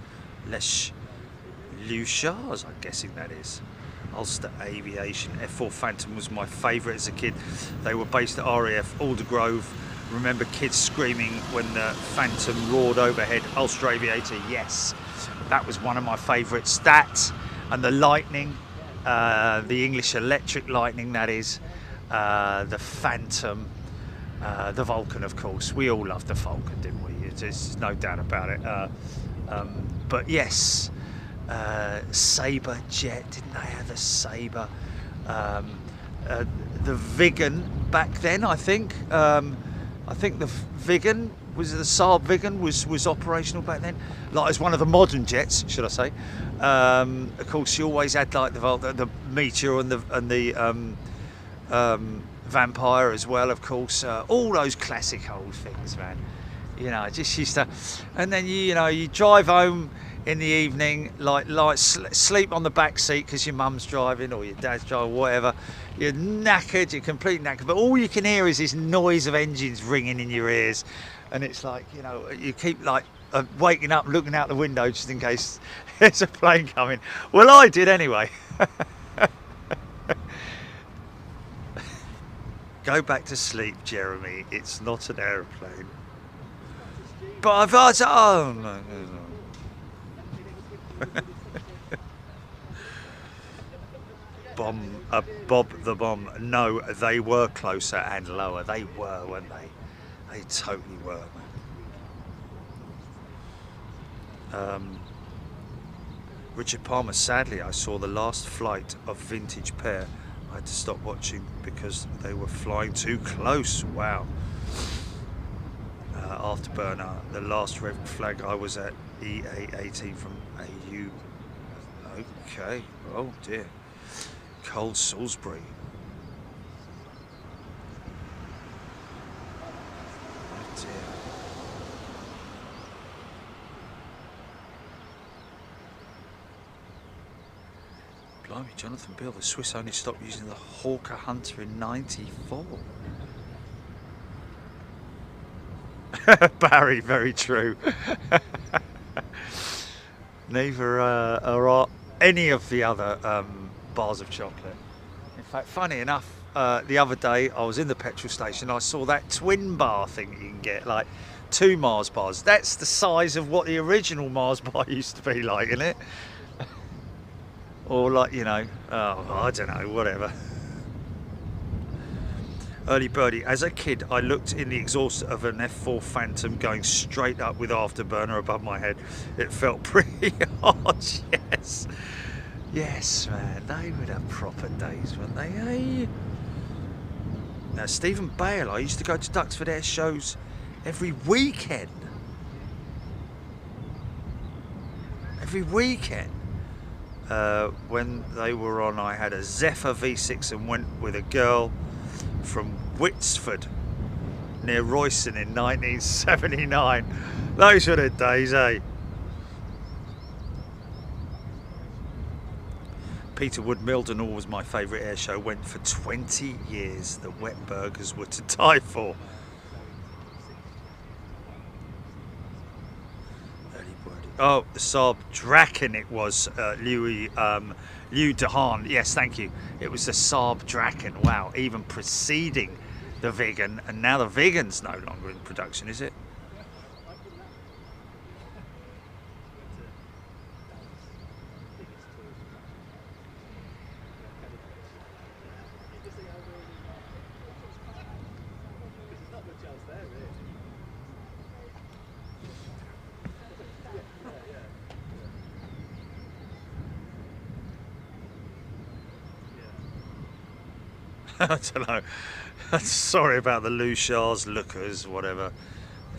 Luchars, I'm guessing that is. Ulster Aviation. F4 Phantom was my favourite as a kid. They were based at RAF Aldergrove. Remember kids screaming when the Phantom roared overhead. Ulster Aviator, yes. That was one of my favourites. That and the Lightning, the English Electric Lightning, that is. The Phantom, the Vulcan, of course. We all loved the Vulcan, didn't we? There's no doubt about it. But yes. Sabre jet, didn't they have a Sabre? The Vigan back then, I think the Vigan was the Saab Vigan was operational back then, like as one of the modern jets, should I say? Of course, you always had like the Meteor and the Vampire as well, of course. All those classic old things, man. You know, just used to, and then you drive home in the evening, sleep on the back seat because your mum's driving or your dad's driving, whatever. You're knackered, you're completely knackered, but all you can hear is this noise of engines ringing in your ears, and it's like, you know, you keep like waking up, looking out the window just in case there's a plane coming. Well, I did anyway. Go back to sleep, Jeremy. It's not an aeroplane. But I've asked, oh no. Bob the Bomb. No, they were closer and lower. They were, weren't they? They totally were, man. Richard Palmer, sadly, I saw the last flight of Vintage Pair. I had to stop watching because they were flying too close. Wow. Afterburner, the last red flag I was at EA18 from AU. Okay, oh dear. Cold Salisbury. Oh dear. Blimey, Jonathan Bill, the Swiss only stopped using the Hawker Hunter in '94. Barry, very true. Neither are any of the other bars of chocolate. In fact, funny enough, the other day I was in the petrol station, I saw that twin bar thing you can get, like 2 Mars bars. That's the size of what the original Mars bar used to be like, isn't it? Or like, you know, oh, I don't know, whatever. Early birdie. As a kid, I looked in the exhaust of an F4 Phantom going straight up with Afterburner above my head. It felt pretty hard, yes. Yes, man, they were the proper days, weren't they, eh? Now, Stephen Bale, I used to go to Duxford Air shows every weekend. Every weekend. When they were on, I had a Zephyr V6 and went with a girl from Witsford near Royston in 1979. Those were the days, eh? Peterwood Mildenhall was my favourite air show. Went for 20 years. The wet burgers were to die for. Oh, the Saab Draken it was, Liu Dehaan. Yes, thank you. It was the Saab Draken. Wow, even preceding the Vegan, and now the Vegan's no longer in production, is it? I don't know. Sorry about the Luchars, lookers, whatever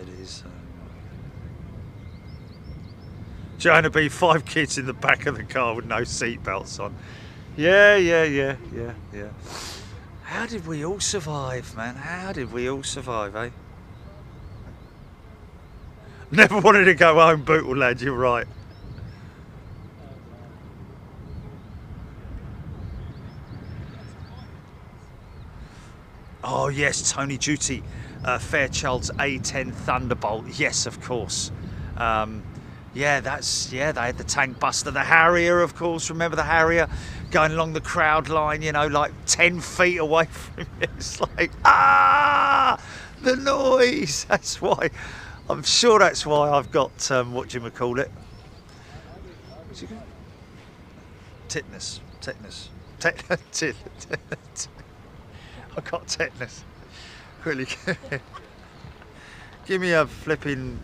it is. Joanna B, 5 kids in the back of the car with no seatbelts on. Yeah. How did we all survive, man? How did we all survive, eh? Never wanted to go home, Bootle lad, you're right. Oh yes, Tony Duty, Fairchild's A10 Thunderbolt. Yes, of course. Yeah, they had the tank buster, the Harrier, of course. Remember the Harrier going along the crowd line, you know, like 10 feet away from you. It's like, the noise. That's why. I'm sure that's why I've got what do you call it? Tetanus. I got tetanus. Quickly, give me a flipping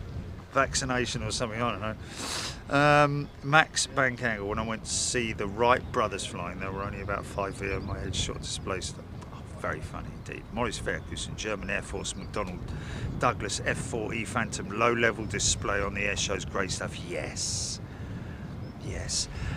vaccination or something. I don't know. Max Bankangle. When I went to see the Wright brothers flying, they were only about 5 feet over my head, shot displaced. Oh, very funny indeed. Maurice Verkusen, German Air Force, McDonnell Douglas F4E Phantom, low-level display on the air shows. Great stuff. Yes.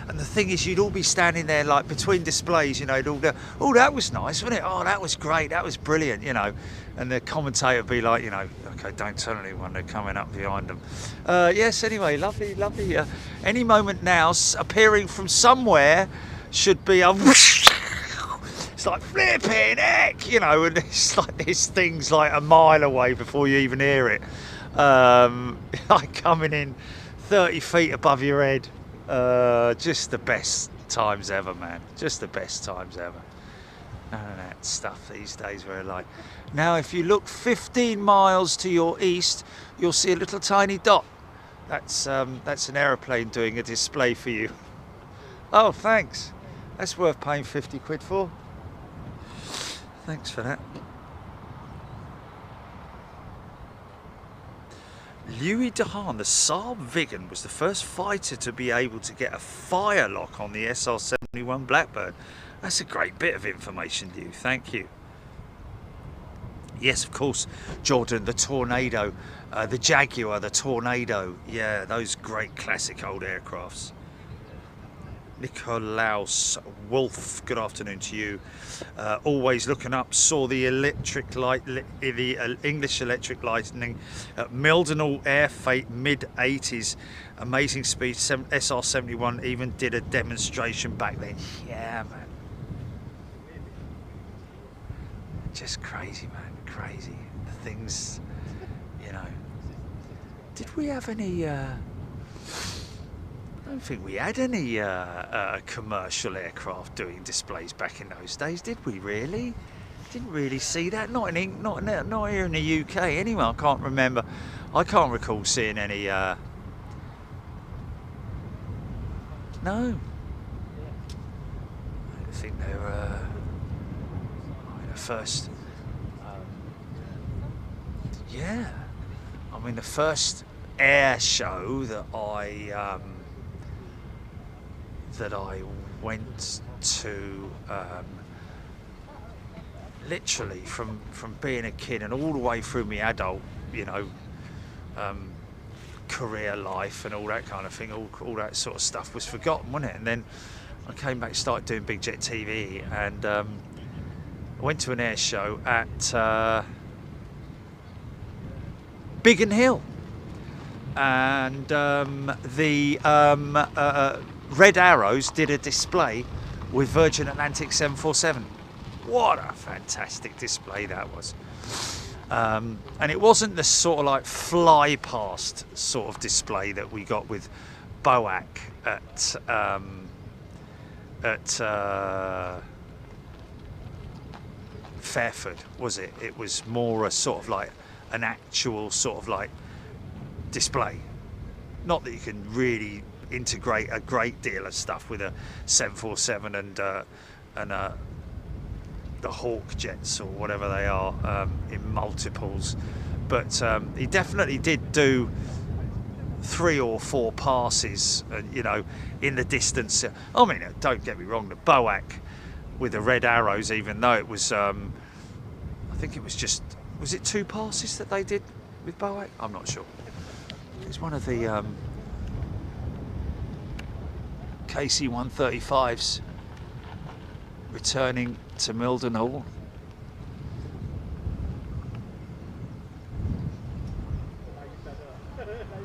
And the thing is, you'd all be standing there like between displays, you know, you'd all go, oh, that was nice, wasn't it? Oh, that was great, that was brilliant, you know. And the commentator would be like, you know, okay, don't tell anyone, they're coming up behind them. Yes, anyway, lovely. Any moment now, appearing from somewhere should be a it's like flipping heck, you know, and it's like this thing's like a mile away before you even hear it. Like coming in 30 feet above your head. Just the best times ever, man. Just the best times ever. None of that stuff these days where like, now if you look 15 miles to your east, you'll see a little tiny dot. That's an aeroplane doing a display for you. Oh, thanks. That's worth paying 50 quid for. Thanks for that. Louis Dehaan, the Saab Viggen, was the first fighter to be able to get a fire lock on the SR-71 Blackbird. That's a great bit of information, Lou. Thank you. Yes, of course, Jordan, the Tornado, the Jaguar, the Tornado. Yeah, those great classic old aircrafts. Nicolaus Wolf, good afternoon to you. Always looking up, saw the electric light, the English electric lightning at Mildenhall Air Fate mid-80s. Amazing speed, SR-71 even did a demonstration back then. Yeah, man. Just crazy, man, crazy. The things, you know. Did we have any... I don't think we had any commercial aircraft doing displays back in those days, did we really? Didn't really see that. Not here in the UK anyway. I can't remember. I can't recall seeing any. No. I think they were the first. Yeah. I mean, the first air show that I went to, literally from being a kid and all the way through my adult, you know, career life and all that kind of thing, all that sort of stuff was forgotten, wasn't it? And then I came back, started doing Big Jet TV, and I went to an air show at Biggin Hill, and the Red Arrows did a display with Virgin Atlantic 747. What a fantastic display that was. And it wasn't the sort of like fly past sort of display that we got with BOAC at Fairford, was it? It was more a sort of like an actual sort of like display. Not that you can really integrate a great deal of stuff with a 747 and the Hawk jets or whatever they are in multiples, but he definitely did do 3 or 4 passes, you know, in the distance. I mean, don't get me wrong, the BOAC with the Red Arrows, even though it was, I think it was just, was it 2 passes that they did with BOAC? I'm not sure. It's one of the KC-135s returning to Mildenhall.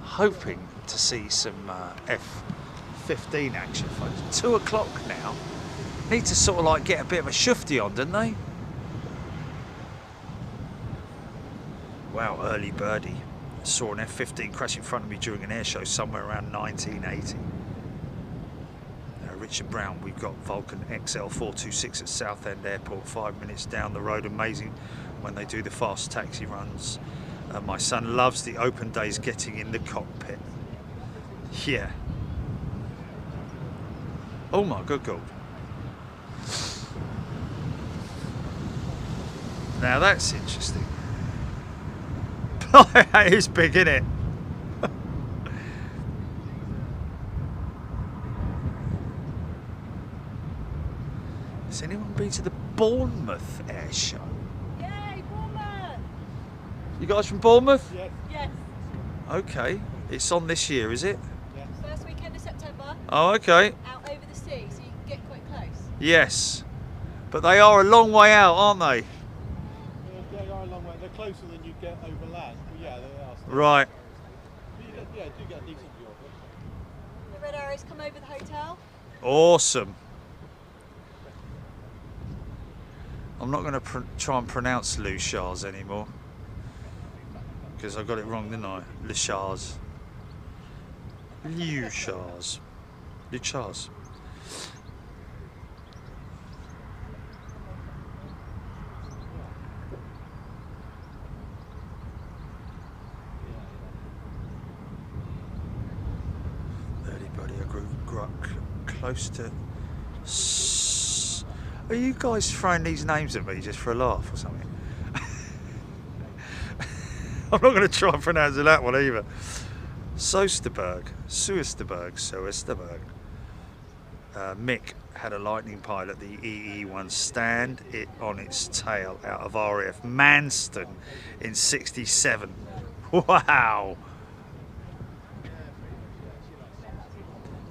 Hoping to see some F-15 action, folks. 2 o'clock now. Need to sort of like get a bit of a shufty on, don't they? Wow, early birdie. Saw an F-15 crash in front of me during an air show somewhere around 1980. Richard Brown, we've got Vulcan XL426 at Southend Airport, 5 minutes down the road. Amazing when they do the fast taxi runs. My son loves the open days getting in the cockpit. Yeah. Oh my good God. Now that's interesting. That is big, isn't it? Has anyone been to the Bournemouth Air Show? Yay, Bournemouth! You guys from Bournemouth? Yes. Yes. Okay. It's on this year, is it? First weekend of September, Oh, okay. out over the sea, so you can get quite close. Yes. But they are a long way out, aren't they? They are a long way. They're closer than you get over land. But yeah, they are. Still. Right. Yeah, do get a decent view of it. The Red Arrows come over the hotel. Awesome. I'm not going to try and pronounce Luchars anymore, because I got it wrong, didn't I? Luchars. Luchars. Luchars. Early buddy, I grew close to... Are you guys throwing these names at me just for a laugh or something? I'm not going to try and pronounce that one either. Soesterberg. Mick had a Lightning pilot, the EE-1, stand it on its tail out of RAF Manston in '67. Wow!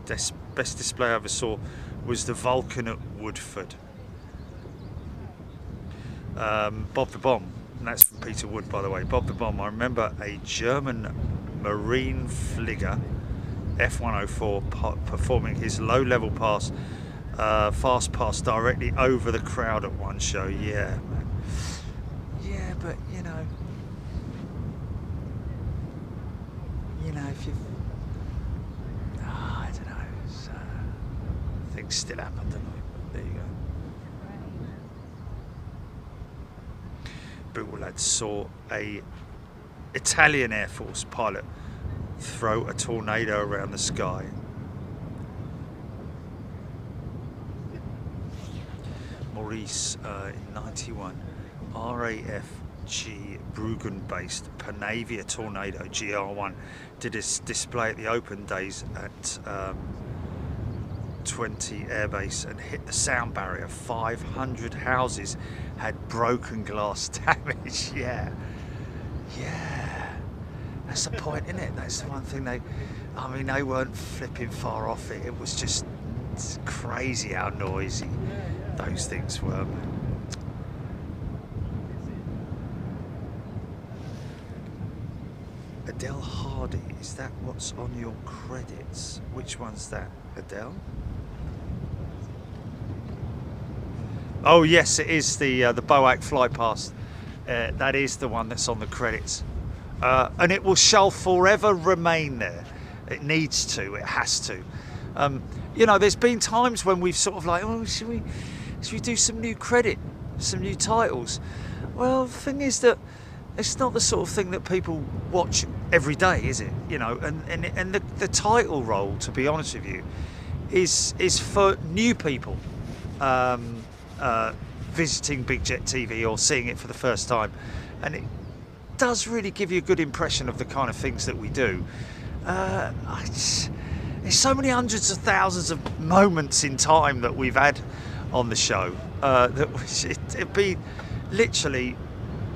Best display I ever saw was the Vulcan at Woodford. Bob the Bomb, and that's from Peter Wood, by the way. Bob the Bomb, I remember a German Marine Flieger F-104 performing his low-level pass, fast pass directly over the crowd at one show. Yeah, man. Yeah, but you know, if you've, I don't know, things still happen, don't they? But there you go. Bootle lads saw a Italian Air Force pilot throw a tornado around the sky. Maurice in '91, RAFG Bruggen-based Panavia Tornado GR1 did its display at the open days at 20 Airbase and hit the sound barrier. 500 houses had broken glass damage. Yeah, that's the point, isn't it? That's the one thing they weren't flipping far off it. It was just It's crazy how noisy those things were, man. Adele Hardy, is that what's on your credits? Which one's that, Adele? Oh yes, it is the BOAC fly past. That is the one that's on the credits, and it shall forever remain there. It needs to. It has to. You know, there's been times when we've sort of like, oh, should we do some new credit, some new titles? Well, the thing is that it's not the sort of thing that people watch every day, is it? You know, and the title role, to be honest with you, is for new people visiting Big Jet TV or seeing it for the first time, and it does really give you a good impression of the kind of things that we do. There's so many hundreds of thousands of moments in time that we've had on the show that it'd be literally,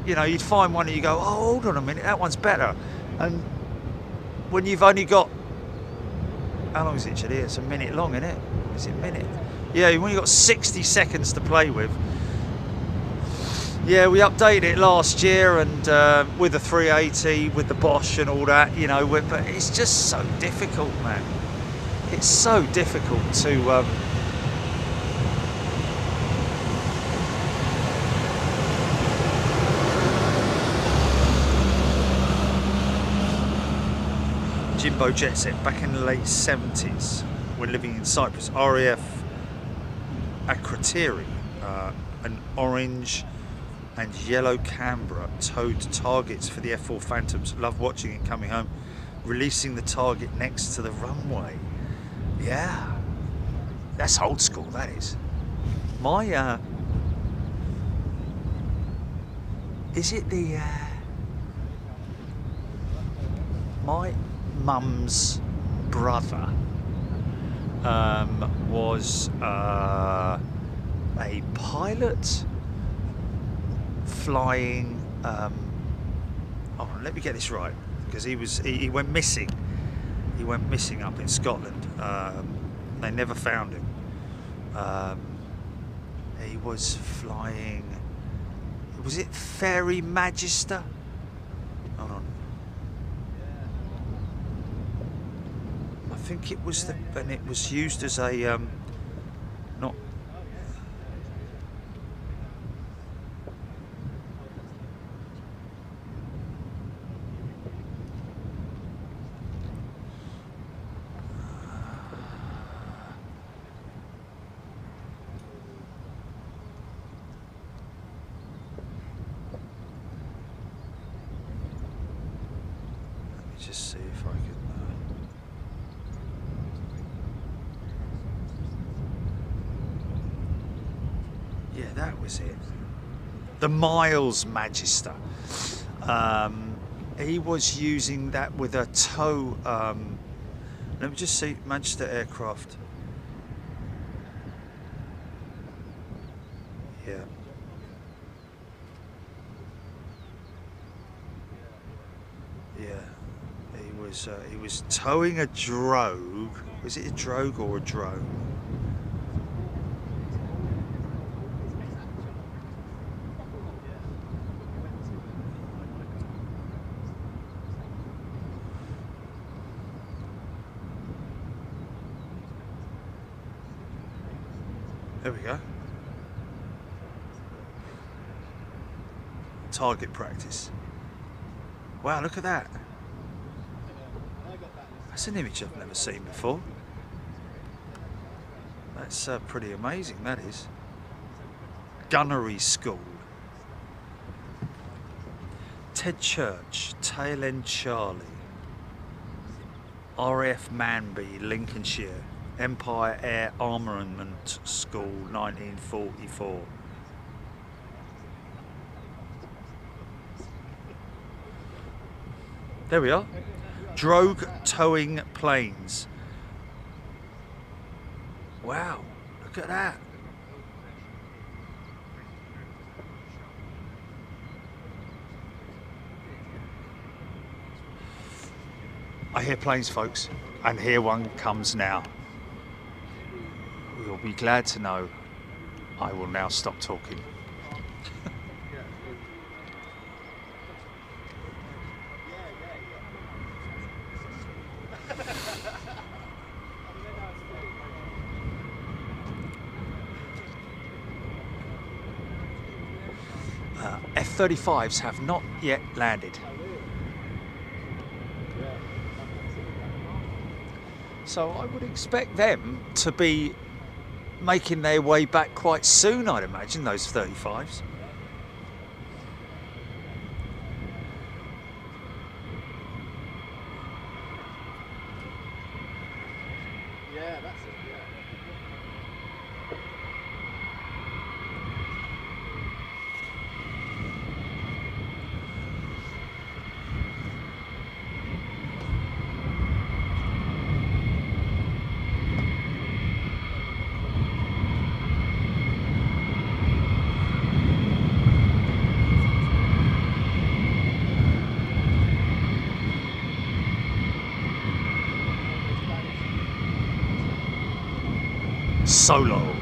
you know, you'd find one and you go, oh, hold on a minute, that one's better. And when you've only got, how long is it actually? It's a minute long, isn't it? Is it a minute? Yeah, when you've got 60 seconds to play with. Yeah, we updated it last year, and with the 380, with the Bosch and all that, you know, but it's just so difficult, man. It's so difficult to Jimbo Jet Set, back in the late 70s, when living in Cyprus, RAF Qatari, an orange and yellow Canberra towed targets for the F4 Phantoms. Love watching it coming home, releasing the target next to the runway. Yeah, that's old school, that is. My, is it the, my mum's brother was a pilot flying, hold on, let me get this right, because he went missing. He went missing up in Scotland. They never found him. He was flying, was it Fairy Magister? Hold on. I think it was and it was used as a, not, just see if I can. Yeah, that was it. The Miles Magister. He was using that with a tow. Let me just see, Manchester Aircraft. Yeah. Yeah. He was towing a drogue. Was it a drogue or a drone? There we go. Target practice. Wow, look at that. That's an image I've never seen before. That's pretty amazing, that is. Gunnery School. Ted Church, Tail End Charlie. RAF Manby, Lincolnshire. Empire Air Armament School, 1944. There we are. Drogue towing planes. Wow, look at that. I hear planes, folks, and here one comes now. be glad to know I will now stop talking. F-35s have not yet landed. So I would expect them to be making their way back quite soon, I'd imagine, those 35s. Yeah, that's it, yeah. Solo.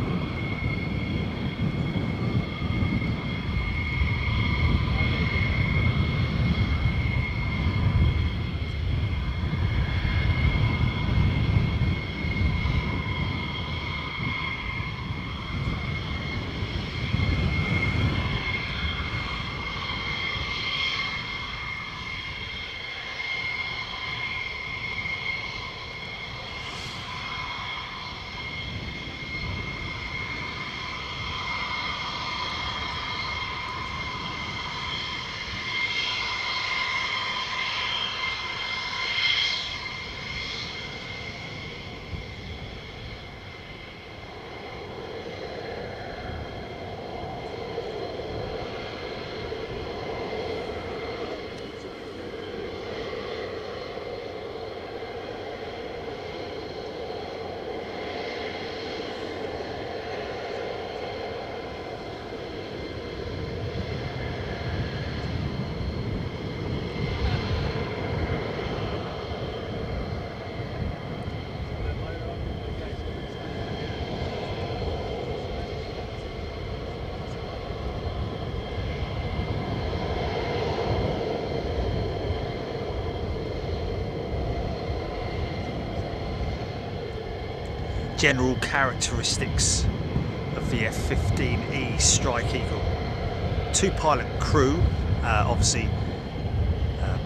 General characteristics of the F-15E Strike Eagle. 2 pilot crew, obviously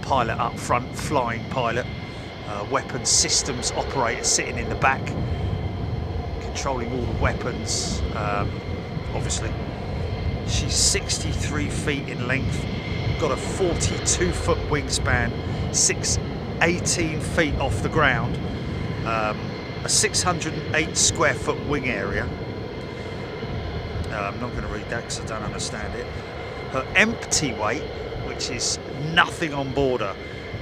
pilot up front, flying pilot, weapons systems operator sitting in the back, controlling all the weapons, obviously. She's 63 feet in length, got a 42-foot wingspan, 18 feet off the ground, a 608 square foot wing area. I'm not going to read that because I don't understand it. Her empty weight, which is nothing on board her,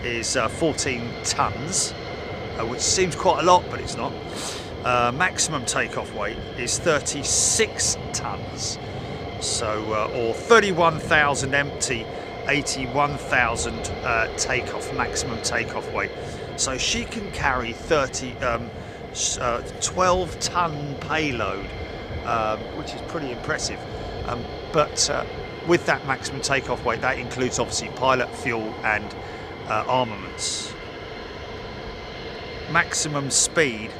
is 14 tons, which seems quite a lot, but it's not. Maximum takeoff weight is 36 tons, so or 31,000 empty, 81,000 maximum takeoff weight. So she can carry 12-ton payload, which is pretty impressive. But with that maximum takeoff weight, that includes obviously pilot, fuel, and armaments. Maximum speed,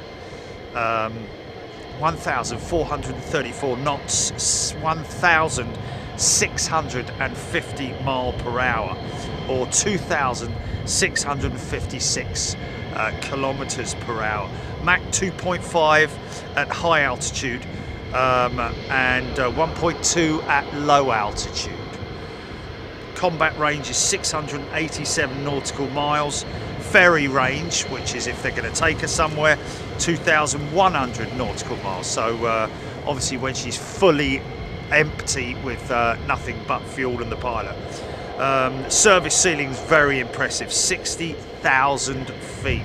1,434 knots, 1,650 mile per hour, or 2,656 kilometers per hour. Mach 2.5 at high altitude, and 1.2 at low altitude. Combat range is 687 nautical miles. Ferry range, which is if they're going to take her somewhere, 2,100 nautical miles. So obviously when she's fully empty with nothing but fuel and the pilot. Service ceiling is very impressive, 60,000 feet.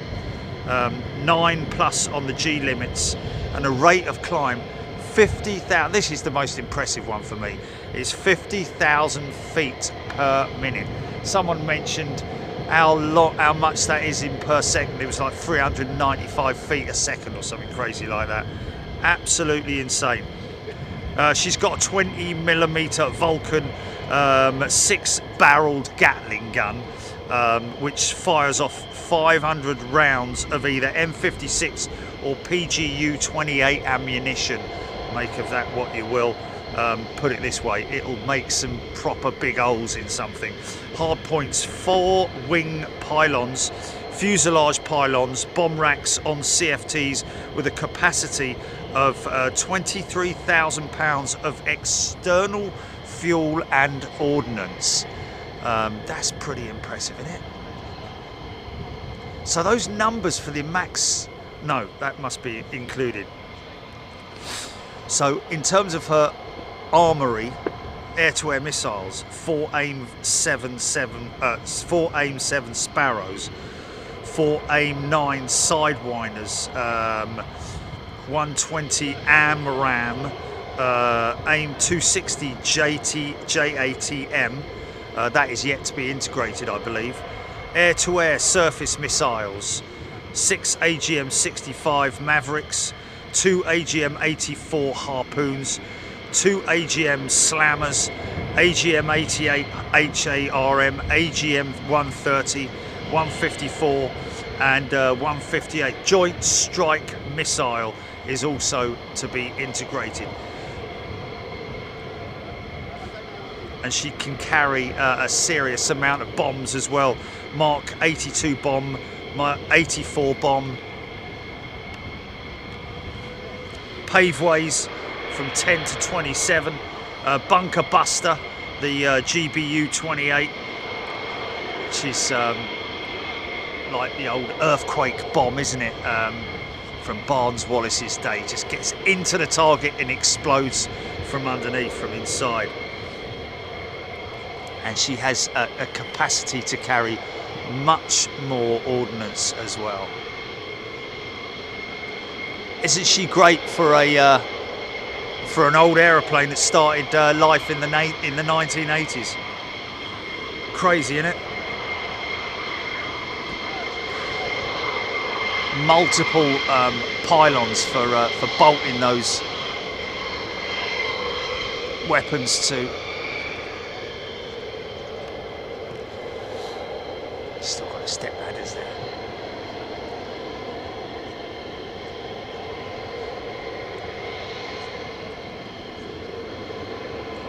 9+ on the G limits, and a rate of climb 50,000. This is the most impressive one for me. Is 50,000 feet per minute. Someone mentioned how much that is in per second. It was like 395 feet a second or something crazy like that. Absolutely insane. She's got a 20mm Vulcan 6-barreled Gatling gun, which fires off 500 rounds of either M56 or PGU-28 ammunition. Make of that what you will. Put it this way, it'll make some proper big holes in something. Hard points, 4 wing pylons, fuselage pylons, bomb racks on CFTs with a capacity of 23,000 pounds of external fuel and ordnance. That's pretty impressive, isn't it? So those numbers for the max, no, that must be included. So in terms of her armory, air-to-air missiles, 4 AIM-7 Sparrows, 4 AIM-9 Sidewinders, 120 AMRAAM, AIM-260 JATM, that is yet to be integrated, I believe. Air-to-air surface missiles, 6 AGM-65 Mavericks, 2 AGM-84 Harpoons, 2 AGM Slammers, AGM-88 HARM, AGM-130, 154 and 158. Joint Strike Missile is also to be integrated. And she can carry a serious amount of bombs as well. Mark 82 bomb, Mark 84 bomb. Paveways from 10 to 27. Bunker Buster, the GBU-28, which is like the old earthquake bomb, isn't it? From Barnes Wallace's day. Just gets into the target and explodes from underneath, from inside. And she has a capacity to carry much more ordnance as well. Isn't she great for a for an old aeroplane that started life in the 1980s? Crazy, isn't it? Multiple pylons for bolting those weapons to. Still got a step ladders there.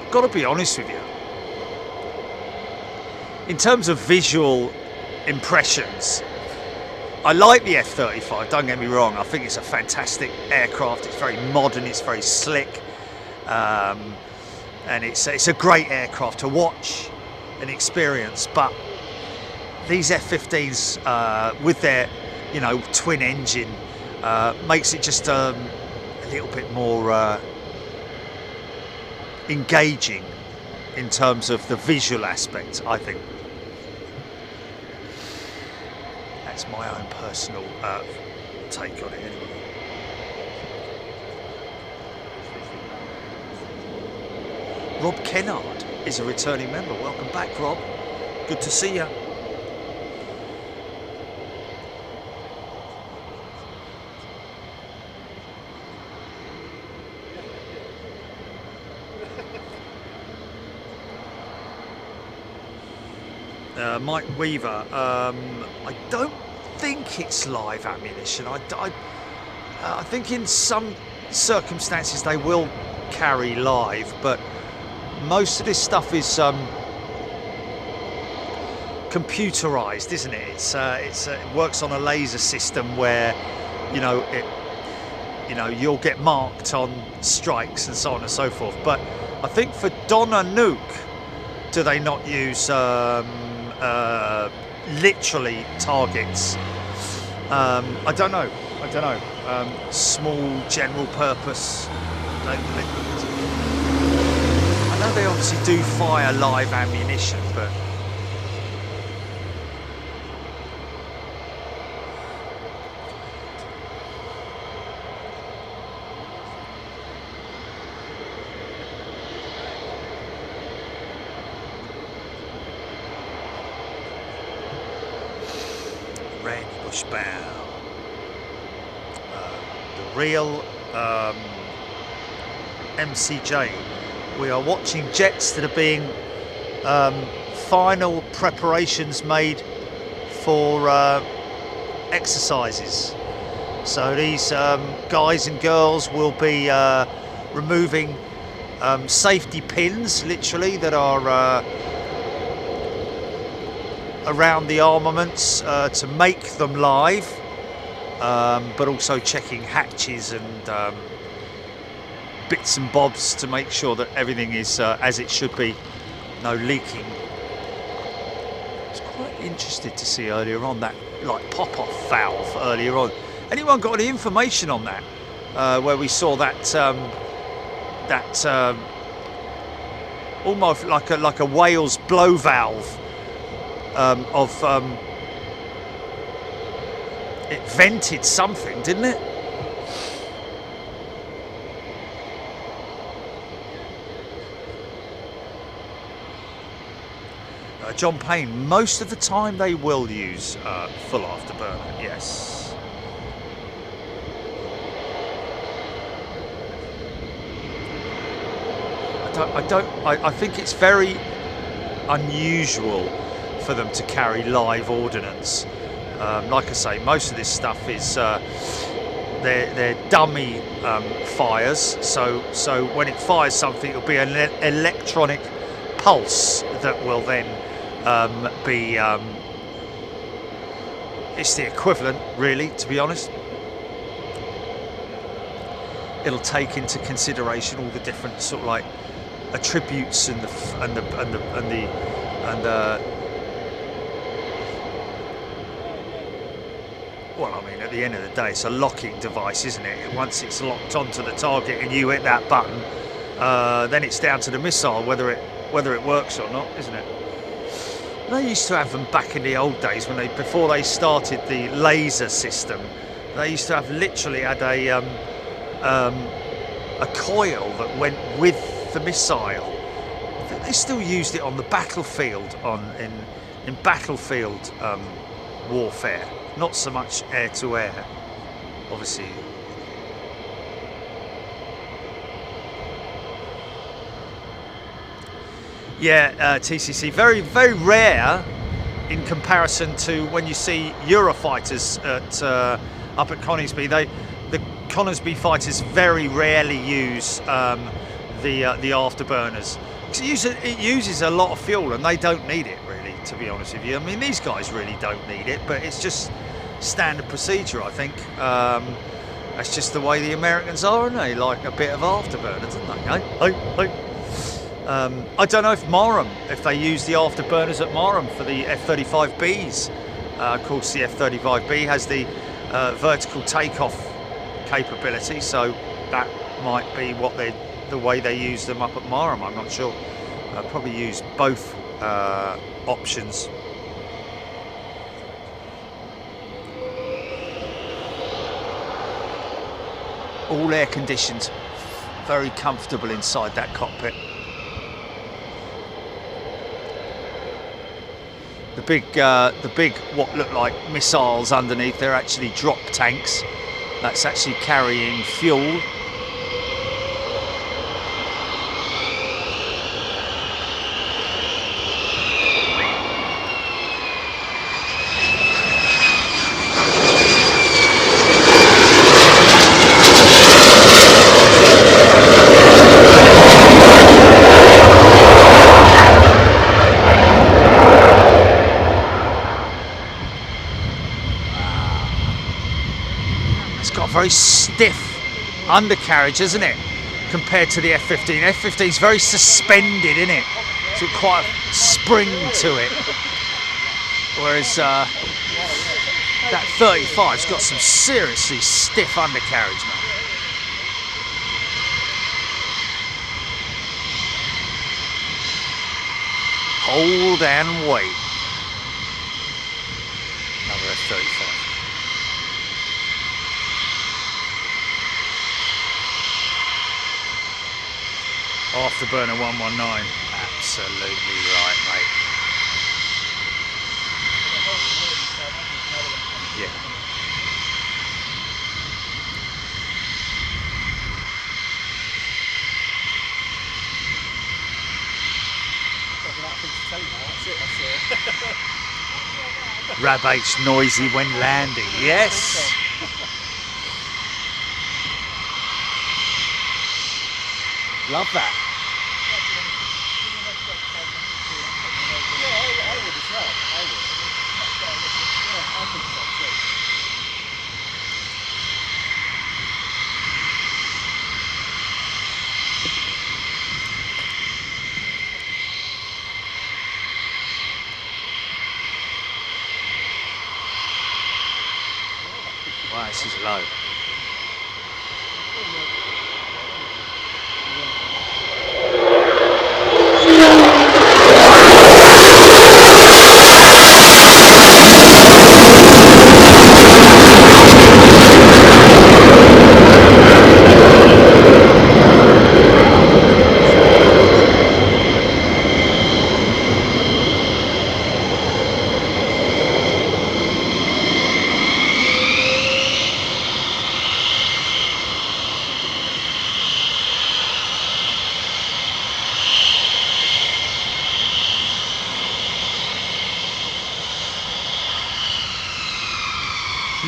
I've got to be honest with you. In terms of visual impressions, I like the F-35, don't get me wrong. I think it's a fantastic aircraft. It's very modern, it's very slick. And it's a great aircraft to watch and experience. But these F-15s with their, you know, twin engine makes it just a little bit more engaging in terms of the visual aspect, I think. That's my own personal take on it anyway. Rob Kennard is a returning member. Welcome back, Rob. Good to see you. Mike Weaver, I don't think it's live ammunition. I think in some circumstances they will carry live, but most of this stuff is computerized, isn't it? It works on a laser system where, you know, you'll get marked on strikes and so on and so forth. But I think for Donna Nuke, do they not use literally targets? I don't know. Small general purpose. I know they obviously do fire live ammunition, but Bushbow. The real MCJ. We are watching jets that are being final preparations made for exercises. So these guys and girls will be removing safety pins, literally, that are around the armaments to make them live, but also checking hatches and bits and bobs to make sure that everything is as it should be, no leaking. I was quite interested to see earlier on that like pop-off valve earlier on. Anyone got any information on that? Where we saw that almost like a whale's blow valve it vented something, didn't it? John Payne, most of the time they will use full afterburner, yes. I think it's very unusual for them to carry live ordnance. Like I say, most of this stuff is they're dummy fires. So when it fires something, it'll be an electronic pulse that will then be. It's the equivalent, really, to be honest. It'll take into consideration all the different sort of like attributes and well, I mean, at the end of the day, it's a locking device, isn't it? Once it's locked onto the target and you hit that button, then it's down to the missile whether it works or not, isn't it? They used to have them back in the old days when before they started the laser system. They used to have literally had a coil that went with the missile. I think they still used it on the battlefield in battlefield warfare, not so much air to air, obviously. Yeah, TCC, very, very rare in comparison to when you see Eurofighters up at Coningsby. The Coningsby fighters very rarely use the afterburners. It uses a lot of fuel and they don't need it, really, to be honest with you. I mean, these guys really don't need it, but it's just standard procedure, I think. That's just the way the Americans are, aren't they? Like a bit of afterburner, don't they? I don't know if Marham, if they use the afterburners at Marham for the F-35Bs. Of course, the F-35B has the vertical takeoff capability, so that might be the way they use them up at Marham. I'm not sure. Probably use both options. All air conditioned, very comfortable inside that cockpit. The big what look like missiles underneath, they're actually drop tanks. That's actually carrying fuel. Very stiff undercarriage, isn't it, compared to the F-15. F-15 is very suspended, isn't it? It's got quite a spring to it. Whereas that 35's got some seriously stiff undercarriage, man. Hold and wait. Another F-35. Afterburner 119, absolutely right, mate. Yeah. Rabate's noisy when landing. Yes. Love that. Yeah, I would as well. I would. Yeah, I think so too. Wow, this is low.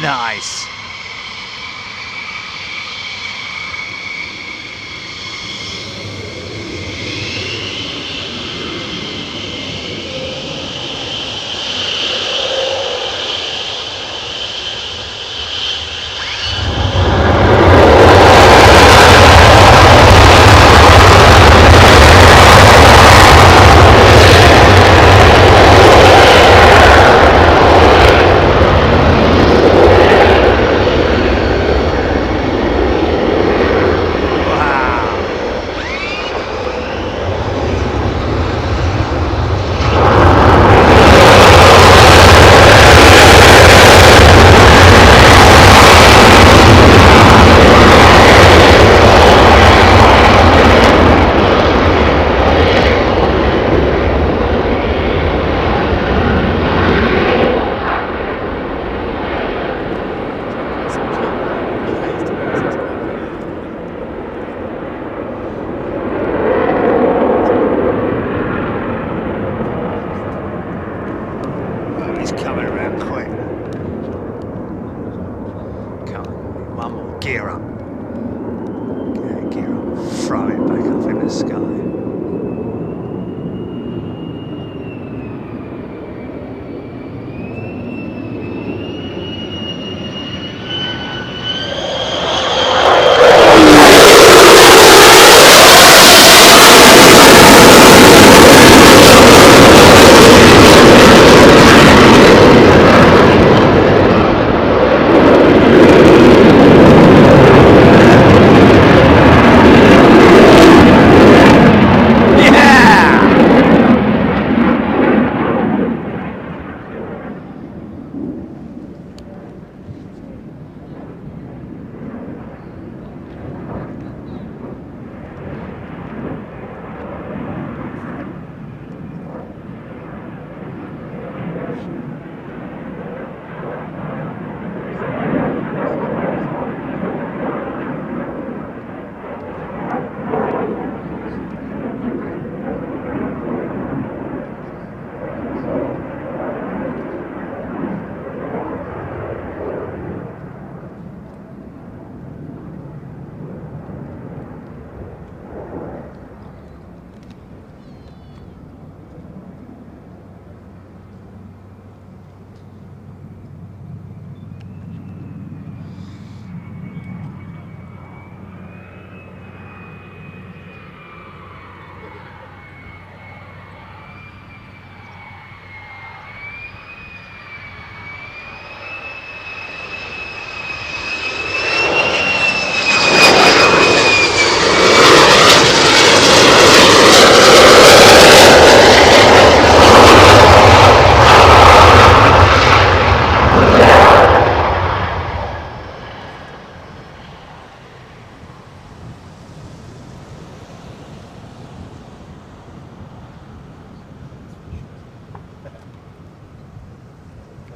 Nice.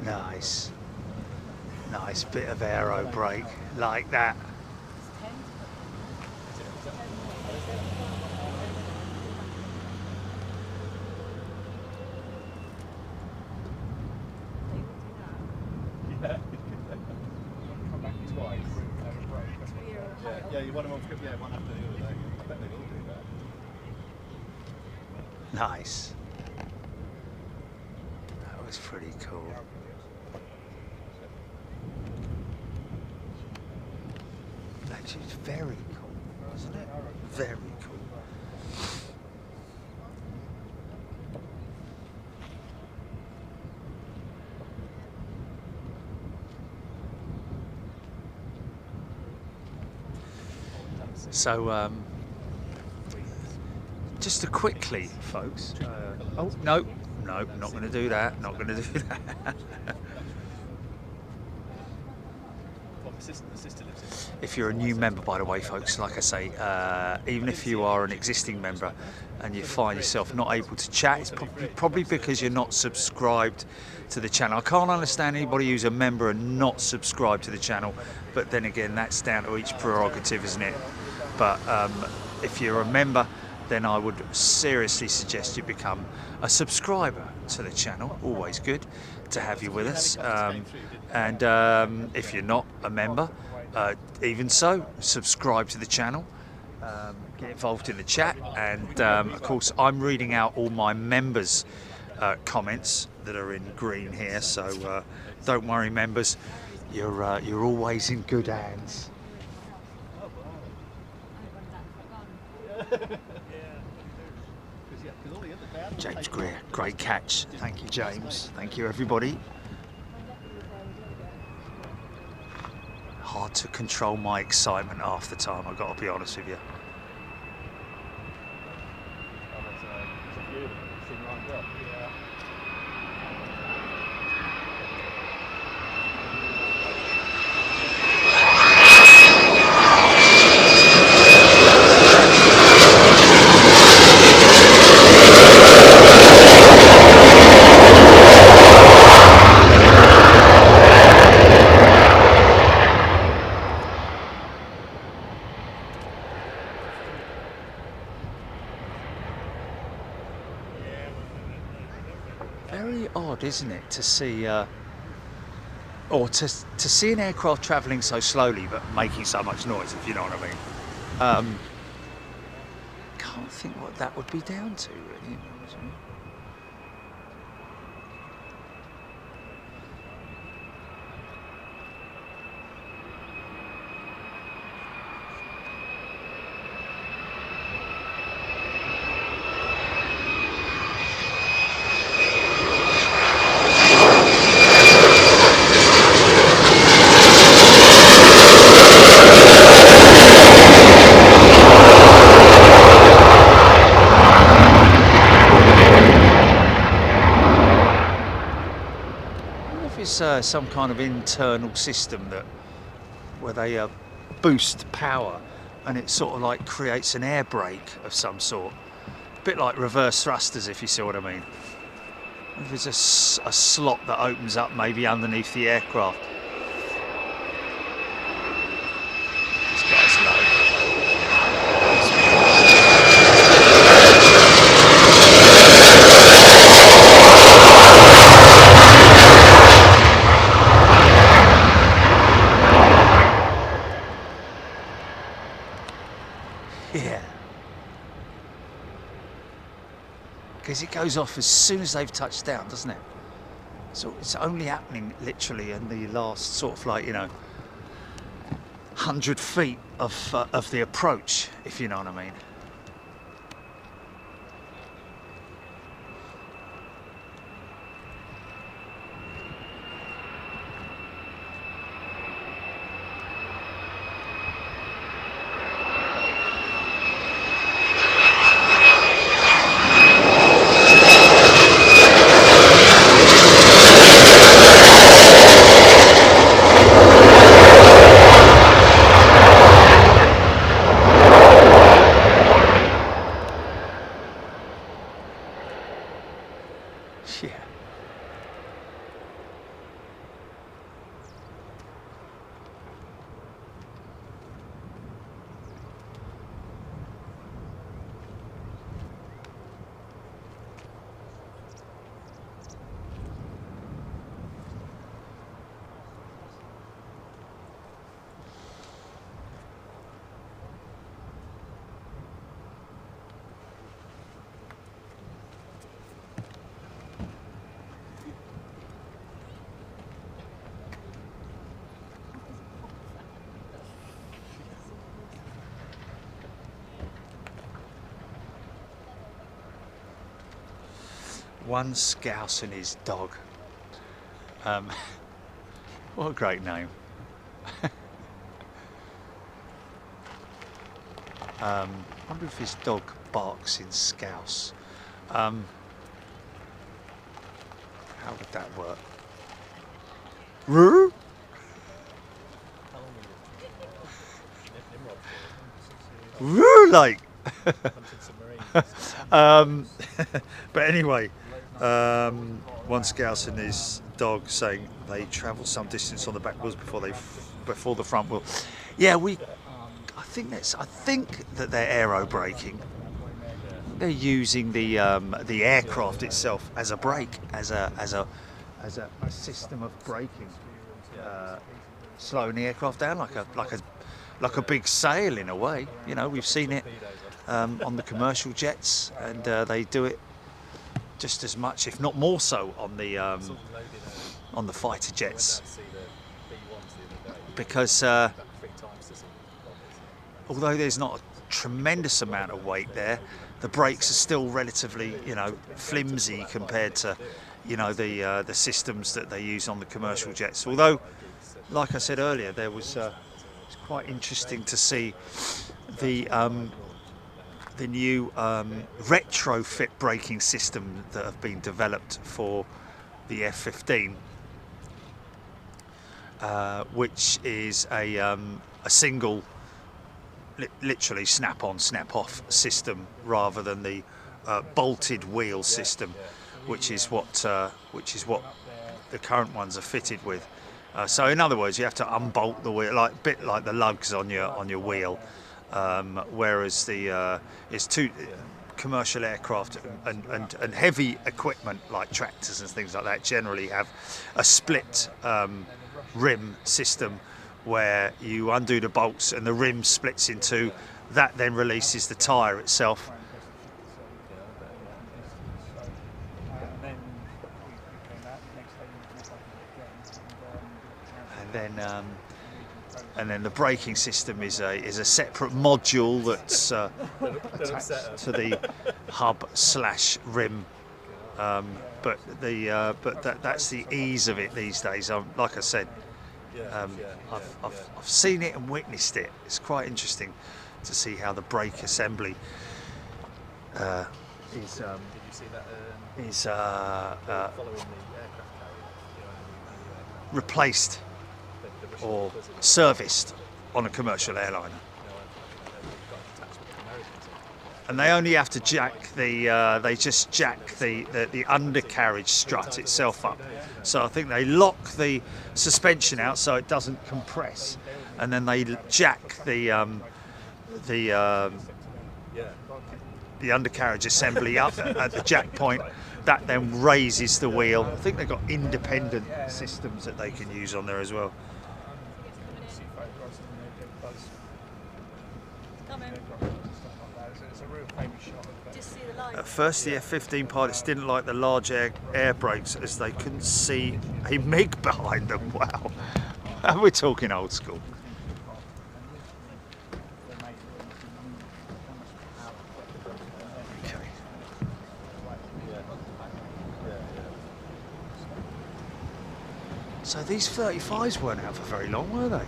Nice. Nice bit of aero brake like that. one of them, yeah, one after the other day. I bet they all do that. Nice. That was pretty cool. Actually, it's very cool, isn't it? Very cool. So, just to quickly, folks. Oh no, no, not going to do that. Not going to do that. Well, the sister lives in. If you're a new member, by the way, folks, like I say, even if you are an existing member and you find yourself not able to chat, it's probably because you're not subscribed to the channel. I can't understand anybody who's a member and not subscribed to the channel, but then again, that's down to each prerogative, isn't it? But if you're a member, then I would seriously suggest you become a subscriber to the channel. Always good to have you with us. And if you're not a member, even so, subscribe to the channel, get involved in the chat, and of course I'm reading out all my members' comments that are in green here, so don't worry, members, you're always in good hands. James Greer, great catch. Thank you, James. Thank you, everybody. Hard to control my excitement half the time, I've got to be honest with you. Very odd, isn't it, to see, or to see an aircraft travelling so slowly but making so much noise, if you know what I mean. Can't think what that would be down to, really. Some kind of internal system that where they boost power and it sort of like creates an air brake of some sort, a bit like reverse thrusters, if you see what I mean. There's a slot that opens up maybe underneath the aircraft. This guy's low. Because it goes off as soon as they've touched down, doesn't it? So it's only happening literally in the last sort of like, 100 feet of the approach, if you know what I mean. One Scouse and his dog. What a great name. I wonder if his dog barks in Scouse. How would that work? Roo? Roo, like. But anyway, one Scouse and his dog saying they travel some distance on the back wheels before the front wheel. Yeah, I think that they're aerobraking. They're using the aircraft itself as a brake, as a system of braking, slowing the aircraft down like a big sail in a way. You know, we've seen it on the commercial jets, and they do it just as much, if not more so, on the fighter jets, because although there's not a tremendous amount of weight there, the brakes are still relatively, you know, flimsy compared to, you know, the systems that they use on the commercial jets. Although, like I said earlier, there was it's quite interesting to see the new retrofit braking system that have been developed for the F-15, which is a single, literally snap-on, snap-off system rather than the bolted wheel system, which is what the current ones are fitted with. So in other words, you have to unbolt the wheel, like a bit like the lugs on your wheel. Whereas it's two commercial aircraft and heavy equipment like tractors and things like that generally have a split rim system where you undo the bolts and the rim splits in two. That then releases the tyre itself. And then the braking system is a separate module that's attached to the hub/rim. But that's the ease of it these days. Like I said, I've seen it and witnessed it. It's quite interesting to see how the brake assembly is replaced or serviced on a commercial airliner. And they only have to jack they just jack the undercarriage strut itself up. So I think they lock the suspension out so it doesn't compress, and then they jack the undercarriage assembly up at the jack point. That then raises the wheel. I think they've got independent systems that they can use on there as well. At first, the F-15 pilots didn't like the large air brakes as they couldn't see a MiG behind them. Wow, we're talking old school. Okay. So these 35s weren't out for very long, were they?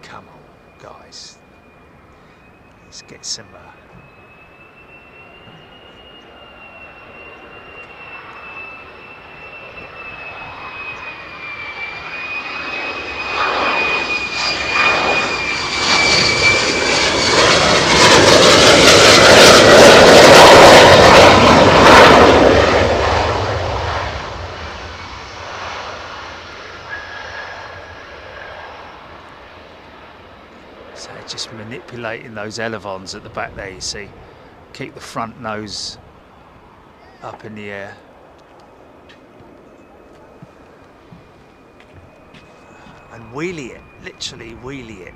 Come on, guys. Let's get some. So just manipulating those elevons at the back there, you see. Keep the front nose up in the air. And wheelie it, literally wheelie it.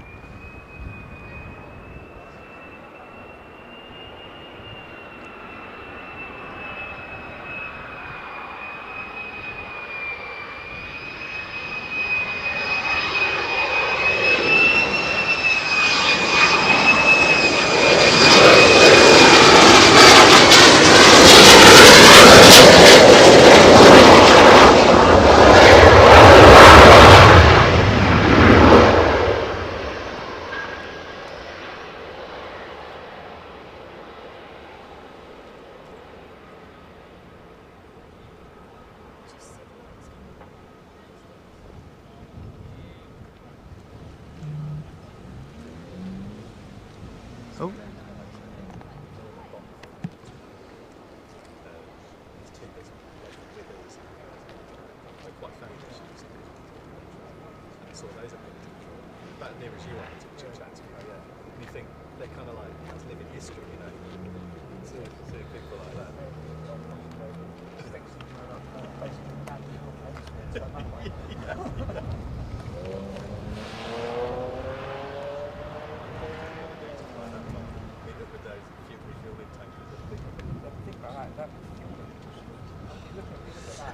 Oh. They're quite famous. I saw those about near as you are to chit chat to you, yeah. And you think they're kind of like living history, you know. Seeing people like that.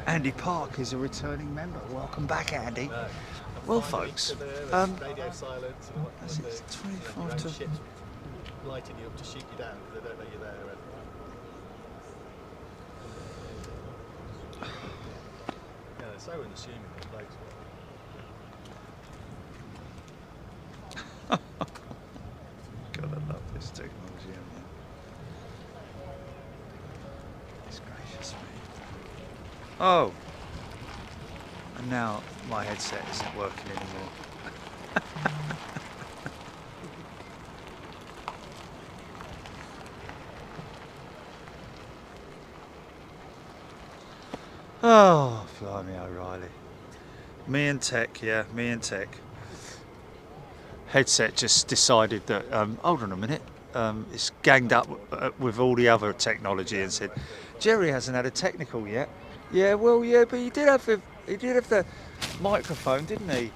Andy Park is a returning member. Welcome back, Andy. No. Well, folks, radio silence and that's it, 25 to... ships lighting you up to shoot you down because they don't know you're there. Yeah, they're so unassuming, the blokes. God, I love this technology, haven't you? It's gracious me. Oh! And now my headset isn't working anymore. Oh, blimey O'Reilly. Me and tech, yeah, me and tech. Headset just decided that, hold on a minute, it's ganged up with all the other technology and said, Jerry hasn't had a technical yet. Yeah, well, yeah, but he did have the microphone, didn't he?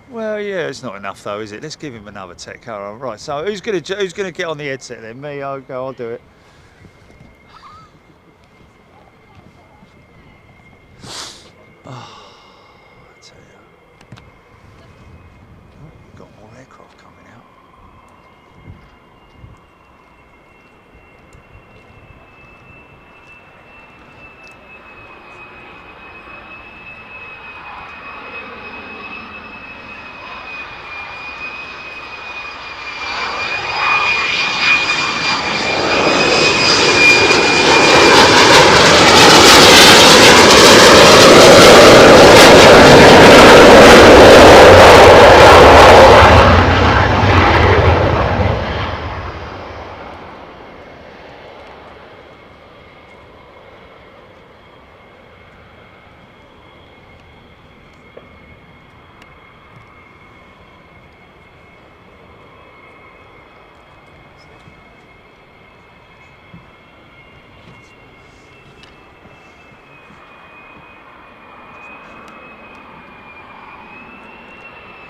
Well, yeah, it's not enough though, is it? Let's give him another tech. All right, so who's gonna get on the headset then? Me, I'll do it. Oh, I tell you. Oh, we've got more aircraft coming out.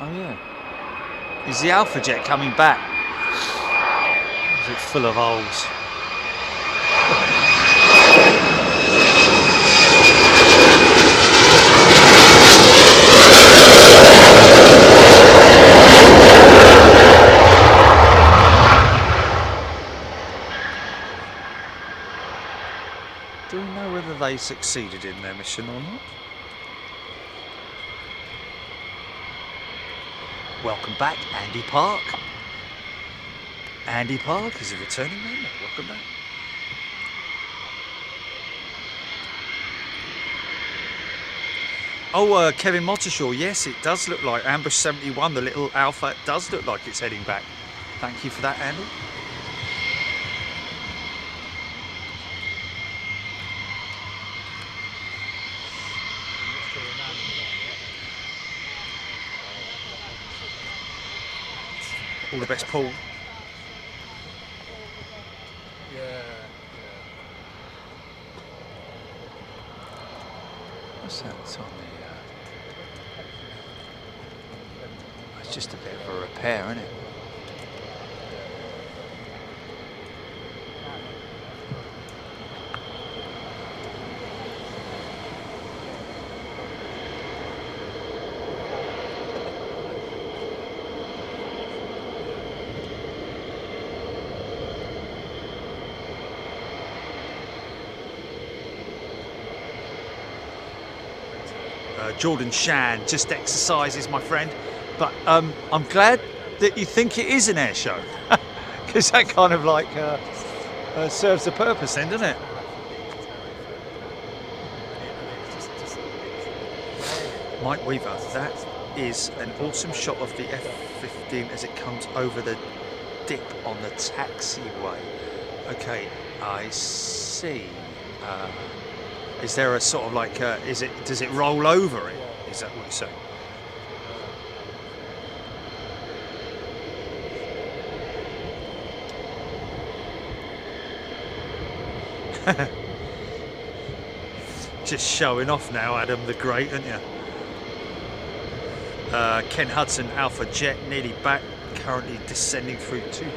Oh yeah. Is the Alpha Jet coming back? Is it full of holes? Do we know whether they succeeded in their mission or not? Welcome back, Andy Park. Andy Park is a returning member. Welcome back. Oh, Kevin Mottershaw, yes, it does look like Ambush 71, the little Alpha, it does look like it's heading back. Thank you for that, Andy. All the best, Paul. Yeah. What's that? It's on the... it's just a bit of a repair, isn't it? Jordan Shan, just exercises, my friend. But I'm glad that you think it is an air show, because that kind of like serves a purpose then, doesn't it? Mike Weaver, that is an awesome shot of the F-15 as it comes over the dip on the taxiway. Okay, I see. Is there a sort of like, does it roll over it? Is that what you're saying? Just showing off now, Adam the Great, aren't you? Ken Hudson, Alpha Jet, nearly back, currently descending through 2,000.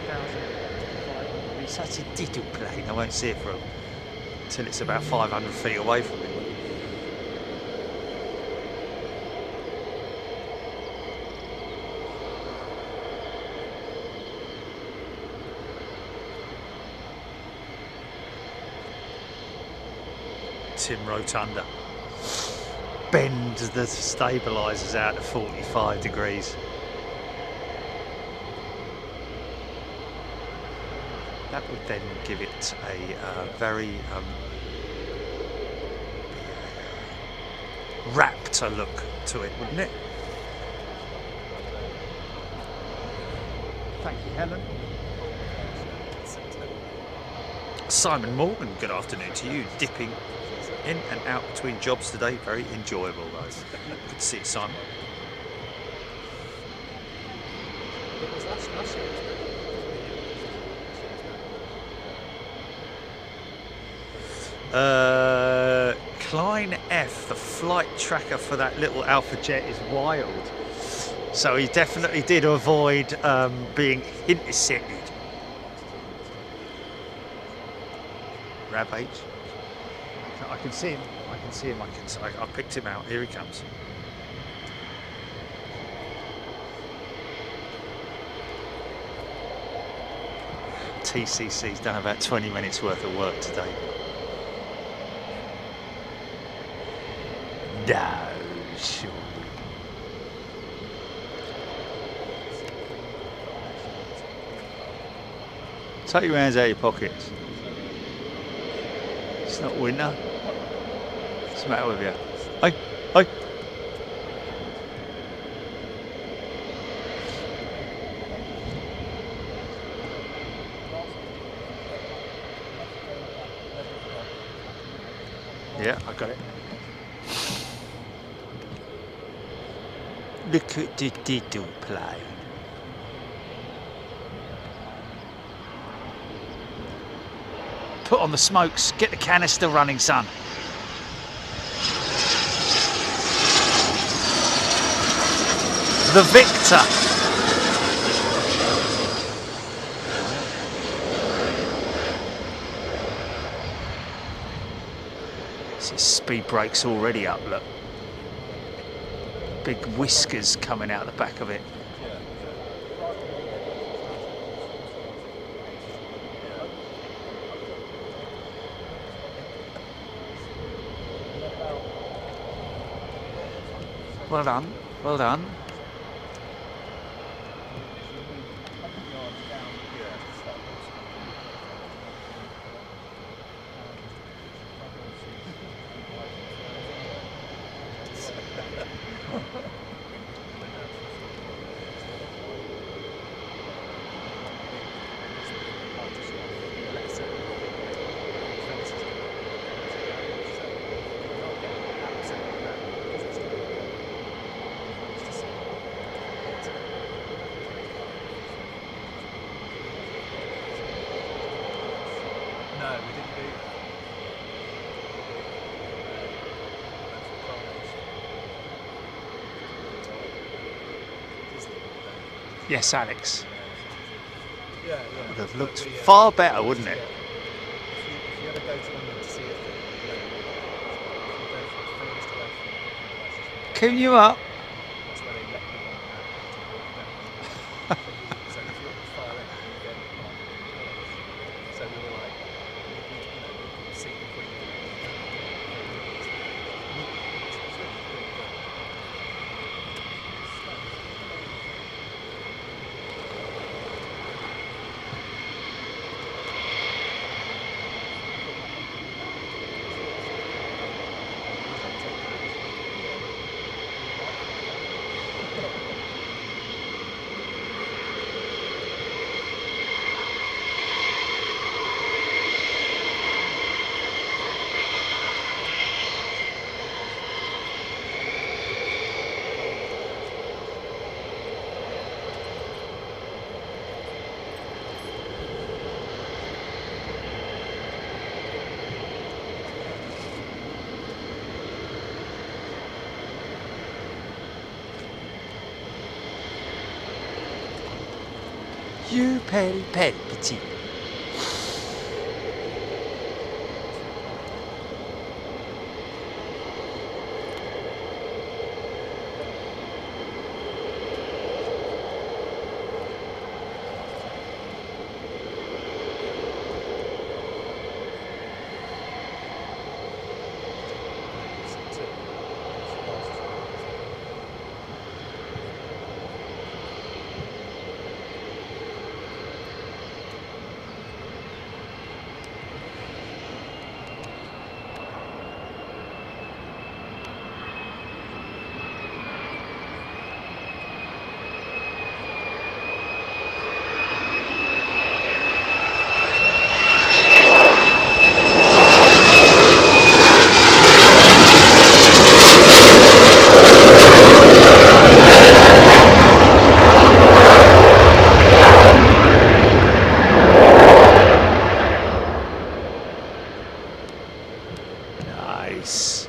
It's such a little plane, I won't see it for until it's about 500 feet away from me. Tim Rotunda. Bend the stabilisers out to 45 degrees. That would then give it a very Raptor look to it, wouldn't it? Thank you, Helen. Simon Morgan, good afternoon to you. Dipping in and out between jobs today, very enjoyable, guys. Good to see you, Simon. It was last year. Klein F, the flight tracker for that little Alpha Jet is wild. So he definitely did avoid being intercepted. Rab H. I can see him. I can see him. I picked him out. Here he comes. TCC's done about 20 minutes worth of work today. No, sure. Take your hands out of your pockets. It's not winter. What's the matter with you? Hey, hey. Yeah, I got it. Look at the little plane. Put on the smokes, get the canister running, son. The Victor. His speed brake's already up, look. Big whiskers coming out the back of it. Well done, well done. Yes, Alex. Yeah. Would have looked far better, wouldn't it? If you ever go to London to see it, Queuing you up. that's where they let people out. So if you're far in, you get so we were like, you see the Queen. You petty, petty, petite. Nice.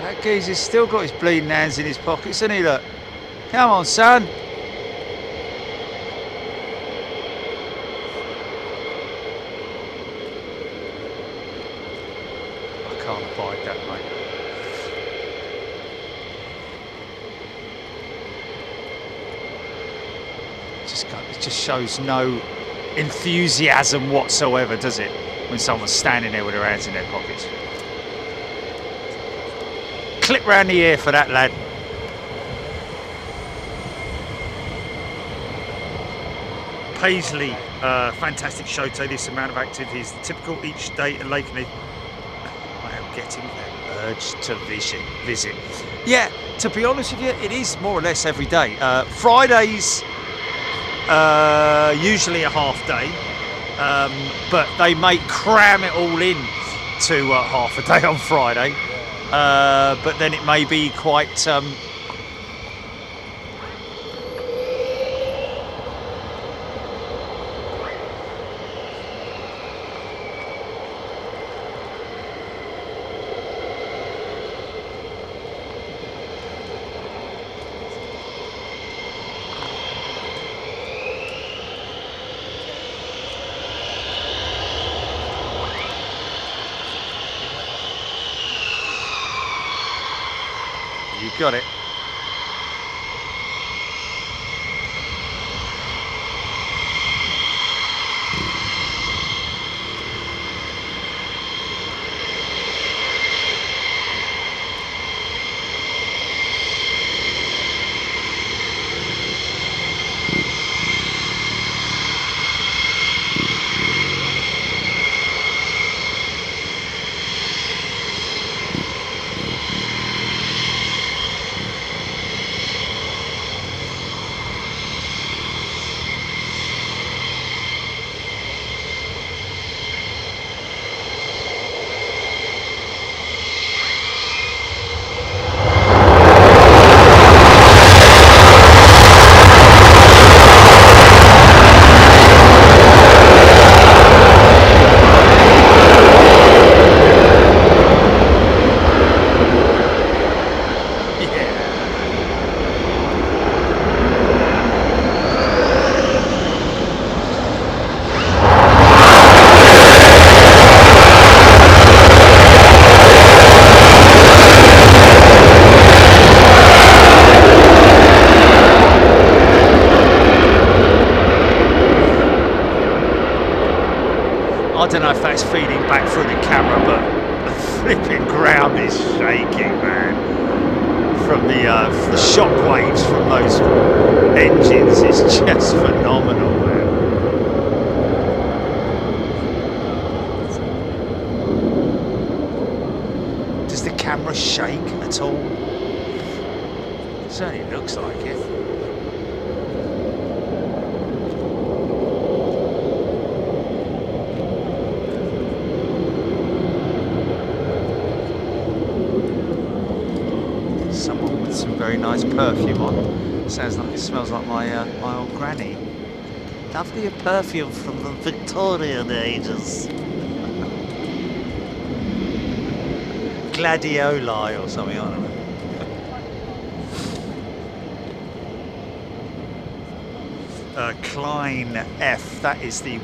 That geezer's still got his bleeding hands in his pockets, hasn't he? Look. Come on, son. I can't abide that, mate. It just shows no enthusiasm whatsoever, does it? When someone's standing there with their hands in their pockets. Clip round the ear for that lad. Paisley, fantastic show today. This amount of activities, typical each day at Lakenheath. I am getting an urge to visit. Yeah, to be honest with you, it is more or less every day. Fridays, usually a half day, but they may cram it all in to half a day on Friday. But then it may be quite you got it. I don't know if that's feeding back through the camera, but the flipping ground is shaking, man. From the shock waves from those engines is just phenomenal, man. Does the camera shake at all? It certainly looks like it. Someone with some very nice perfume on. Sounds like it smells like my old granny. Lovely perfume from the Victorian ages. Gladioli or something, I don't know. Klein F, that is the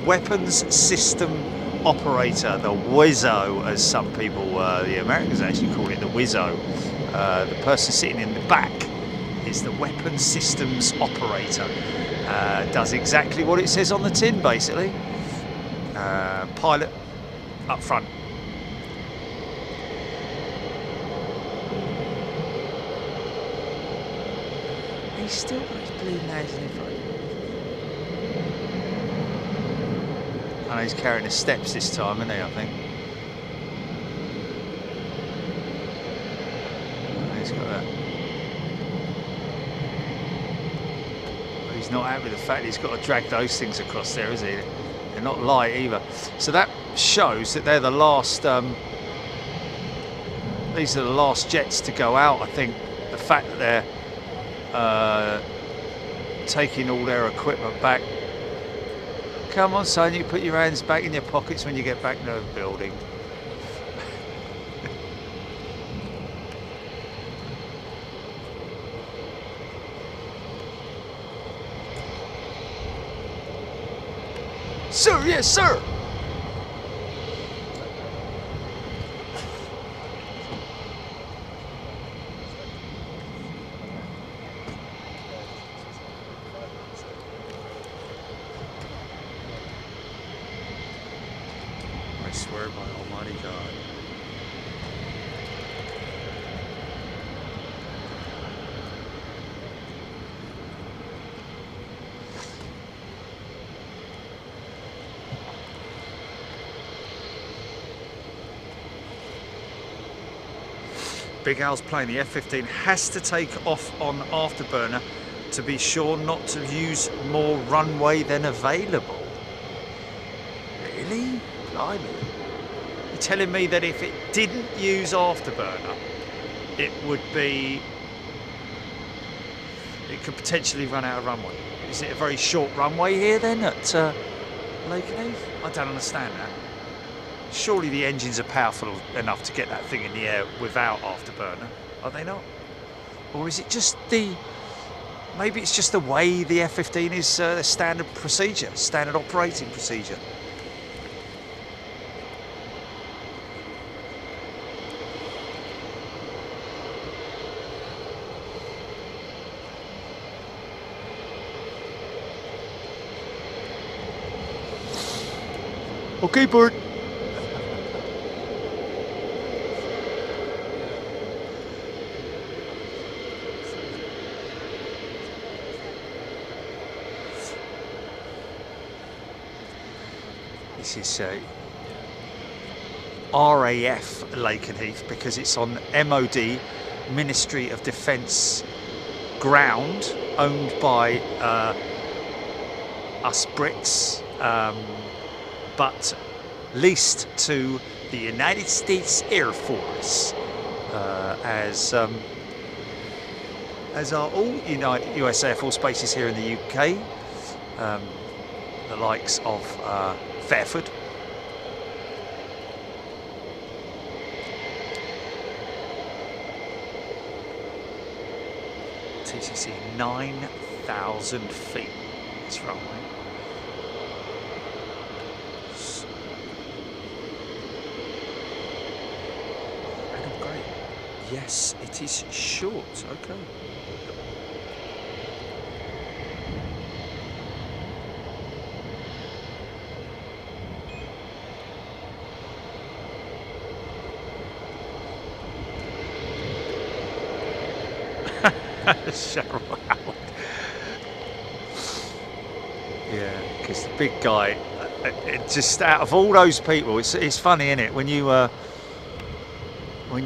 weapons system operator, the Wizzo, as some people, the Americans actually call it the Wizzo. The person sitting in the back is the weapons systems operator. Does exactly what it says on the tin, basically. Pilot up front. He's still got his blue nose in front. I know he's carrying the steps this time, isn't he, I think? He's got that. But he's not happy with the fact he's got to drag those things across there, is he? They're not light either. So that shows that they're the last, these are the last jets to go out, I think. The fact that they're taking all their equipment back. Come on, son, you put your hands back in your pockets when you get back to the building. Sir, yes, sir. I swear by Almighty God. Big Al's plane, the F-15, has to take off on Afterburner to be sure not to use more runway than available. Really? Blimey. You're telling me that if it didn't use Afterburner, it could potentially run out of runway. Is it a very short runway here then at Lakenheath? I don't understand that. Surely the engines are powerful enough to get that thing in the air without Afterburner, are they not? Or is it just maybe it's just the way the F-15 is the standard procedure, standard operating procedure. Okay, Bert. This is RAF Lakenheath because it's on MOD, Ministry of Defence ground, owned by us Brits, but leased to the United States Air Force, as are all US Air Force bases here in the UK, the likes of Fairford, TCC 9,000 feet. This runway. Adam Gray. Yes, it is short. Okay. Cheryl Howard. Yeah, because the big guy, it just out of all those people, it's funny, isn't it? When you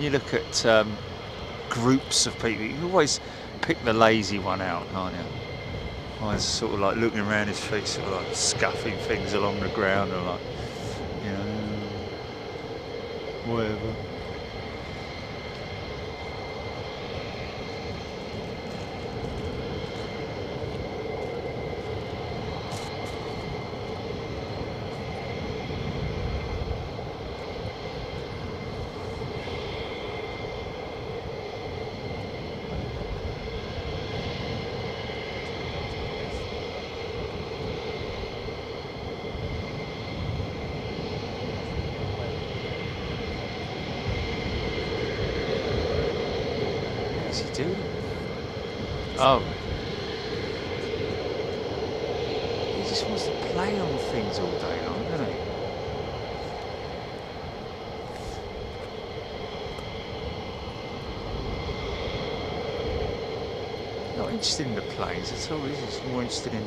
look at groups of people, you always pick the lazy one out, can't you? Always sort of like looking around his feet, sort of like scuffing things along the ground, or like, you know, whatever. Oh. He just wants to play on things all day long, doesn't he? Not interested in the planes at all, he's just more interested in...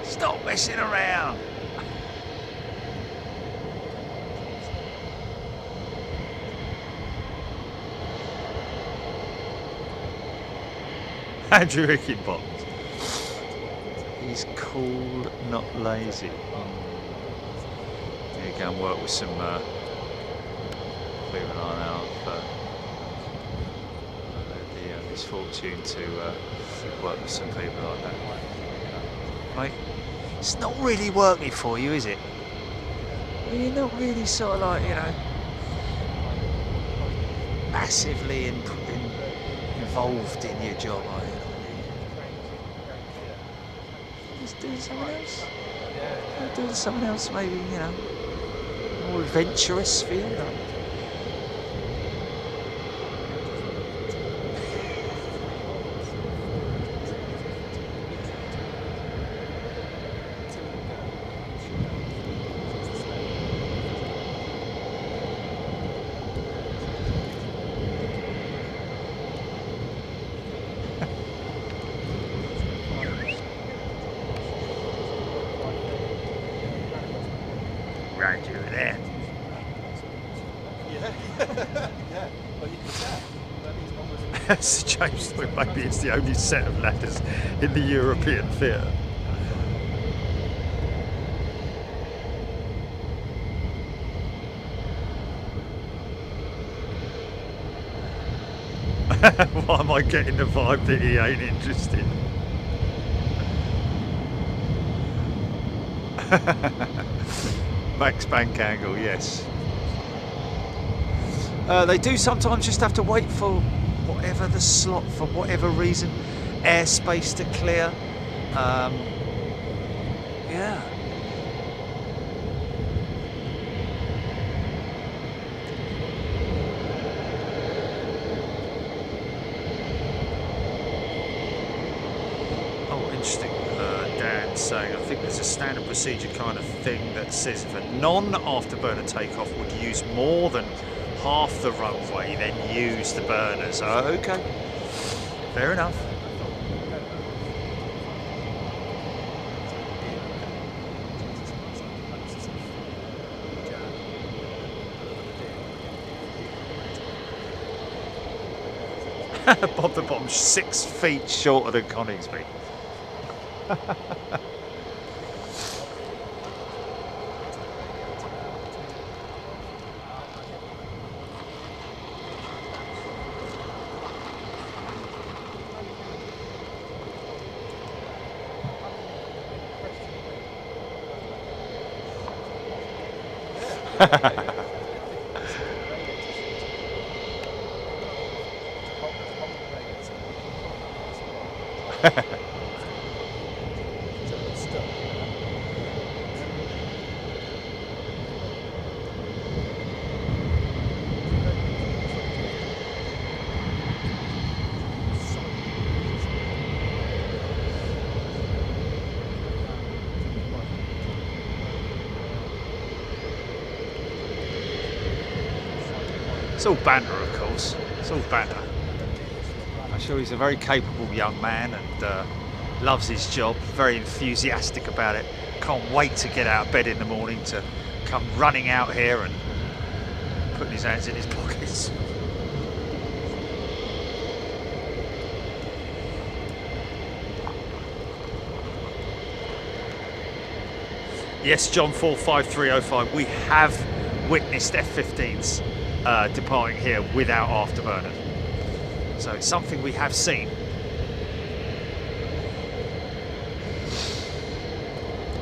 Stop messing around! Andrew Hickenbox. He's cool, not lazy. Yeah, go and work with some people like that. The misfortune to work with some people like that. Right? It's not really working for you, is it? Well, you're not really sort of like, you know, massively involved in your job, are you? Just doing something else. Doing something else, maybe, you know, more adventurous for you. Like. Sir James, maybe it's the only set of ladders in the European theatre. Why am I getting the vibe that he ain't interested? Max bank angle, yes. They do sometimes just have to wait for whatever the slot, for whatever reason, airspace to clear. Yeah. Oh, interesting. Dan saying, I think there's a standard procedure kind of thing that says if a non-afterburner takeoff would use more than half the runway, then use the burners. Oh, okay, fair enough. Bob the Bomb's 6 feet shorter than Coningsby. It's all banter, of course. It's all banter. I'm sure he's a very capable young man and loves his job, very enthusiastic about it. Can't wait to get out of bed in the morning to come running out here and putting his hands in his pockets. Yes, John 45305, we have witnessed F-15s departing here without afterburner. So it's something we have seen.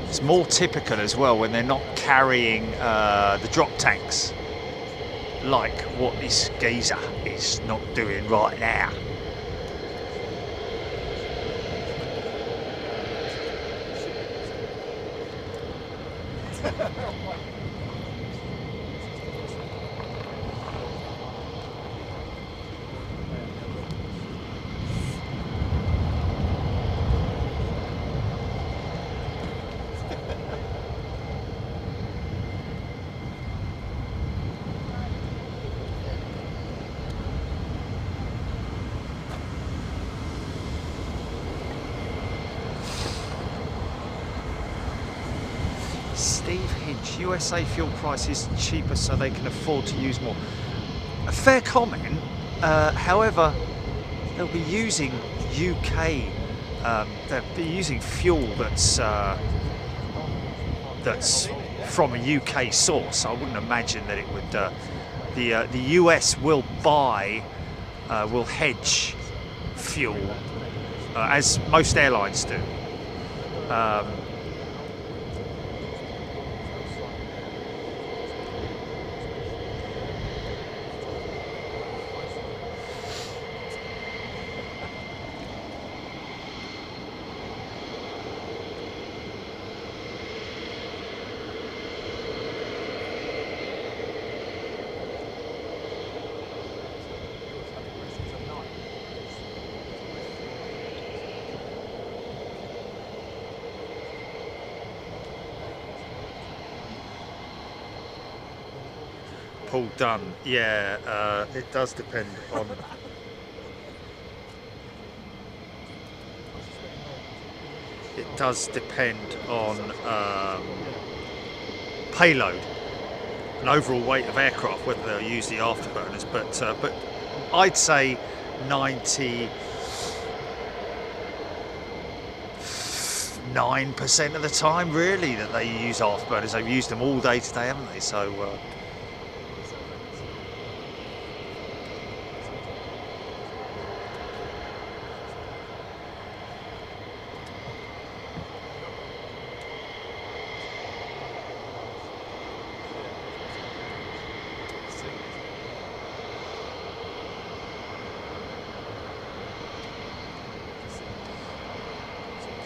It's more typical as well when they're not carrying the drop tanks, like what this geezer is not doing right now. Steve Hinch, USA fuel prices cheaper so they can afford to use more. A fair comment, however, they'll be using UK, they'll be using fuel that's from a UK source. I wouldn't imagine that it would, the US will buy, will hedge fuel, as most airlines do. Paul Dunn, yeah, it does depend on. It does depend on payload and overall weight of aircraft, whether they'll use the afterburners. But I'd say 99% of the time, really, that they use afterburners. They've used them all day today, haven't they? So.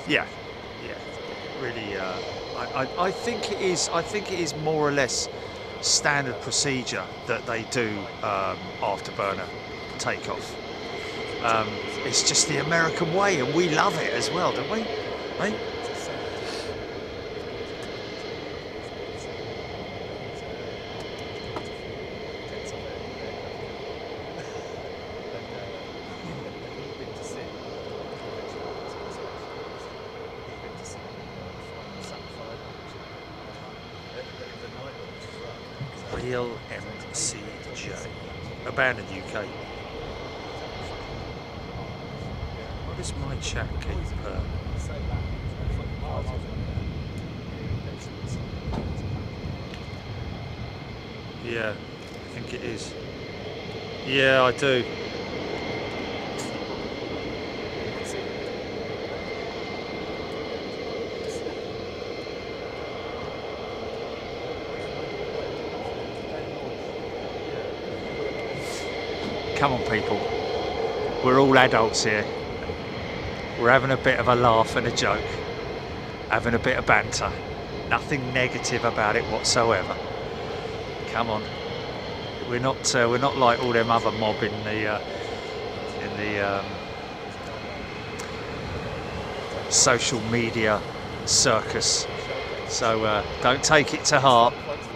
Yeah, really. I think it is. I think it is more or less standard procedure that they do afterburner takeoff. It's just the American way, and we love it as well, don't we? Right? Real MCJ, abandoned UK. What does my chat keep? Yeah, I think it is. Yeah, I do. Come on, people. We're all adults here. We're having a bit of a laugh and a joke, having a bit of banter. Nothing negative about it whatsoever. Come on. We're not like all them other mob in the social media circus. So don't take it to heart.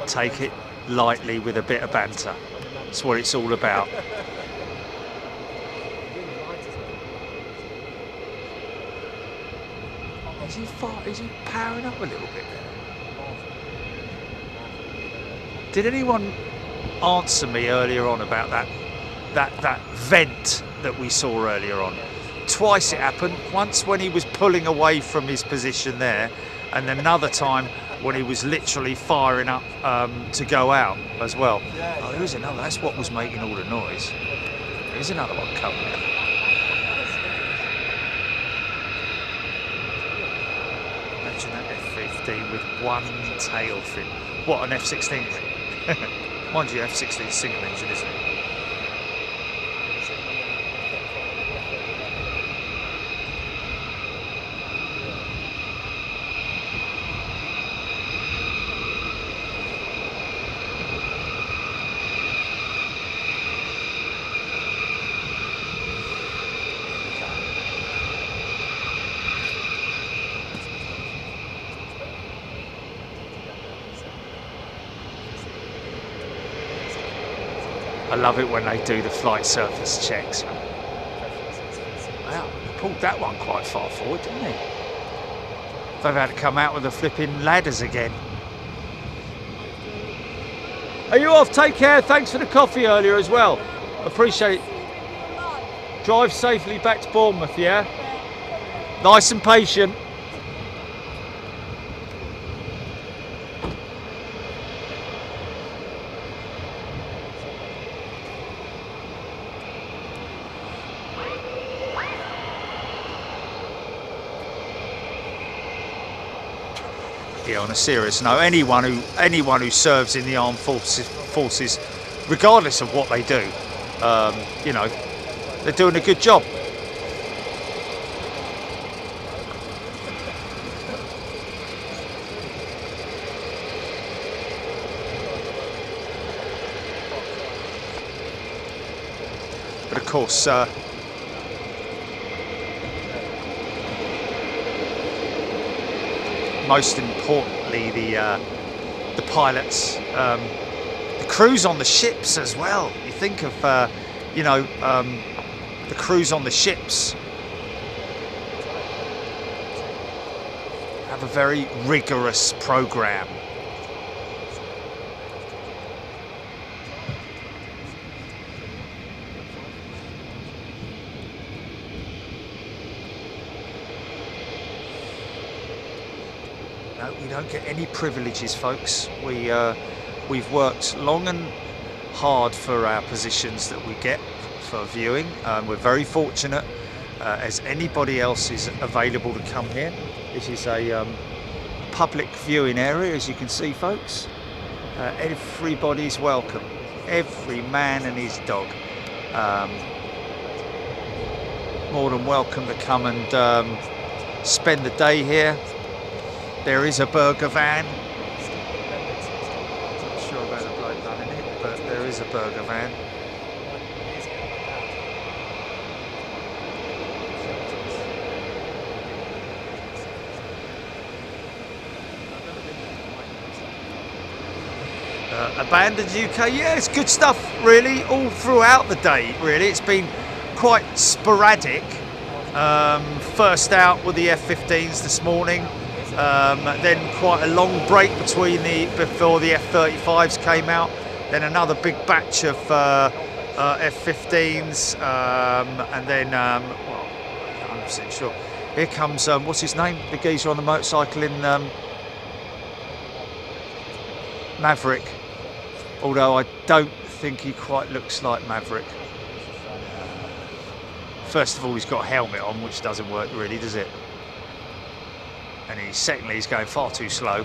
Take it lightly with a bit of banter. That's what it's all about. Is he powering up a little bit there? Did anyone answer me earlier on about that vent that we saw earlier on? Twice it happened. Once when he was pulling away from his position there, and then another time when he was literally firing up to go out as well. Oh, there is another. That's what was making all the noise. There's another one coming in. Imagine that F-15 with one tail fin. What, an F-16? Mind you, F-16 is single engine, isn't it? I love it when they do the flight surface checks. Wow, they pulled that one quite far forward, didn't they? They've had to come out with the flipping ladders again. Are you off? Take care. Thanks for the coffee earlier as well. Appreciate it. Drive safely back to Bournemouth, yeah? Nice and patient. Yeah, on a serious note, anyone who serves in the armed forces, regardless of what they do, you know, they're doing a good job. But of course, most importantly, the pilots, the crews on the ships as well. You think of, you know, the crews on the ships have a very rigorous program. No, we don't get any privileges, folks. We've worked long and hard for our positions that we get for viewing. We're very fortunate, as anybody else is available to come here. This is a public viewing area, as you can see, folks. Everybody's welcome. Every man and his dog. More than welcome to come and spend the day here. There is a burger van. Not sure about the bloke running it, but there is a burger van. Abandoned UK, yeah, it's good stuff really, all throughout the day really. It's been quite sporadic. First out with the F-15s this morning. Then quite a long break before the F-35s came out. Then another big batch of F-15s, and then, well, I'm 100% sure. Here comes, what's his name? The geezer on the motorcycle in Maverick. Although I don't think he quite looks like Maverick. First of all, he's got a helmet on, which doesn't work really, does it? And secondly, he's going far too slow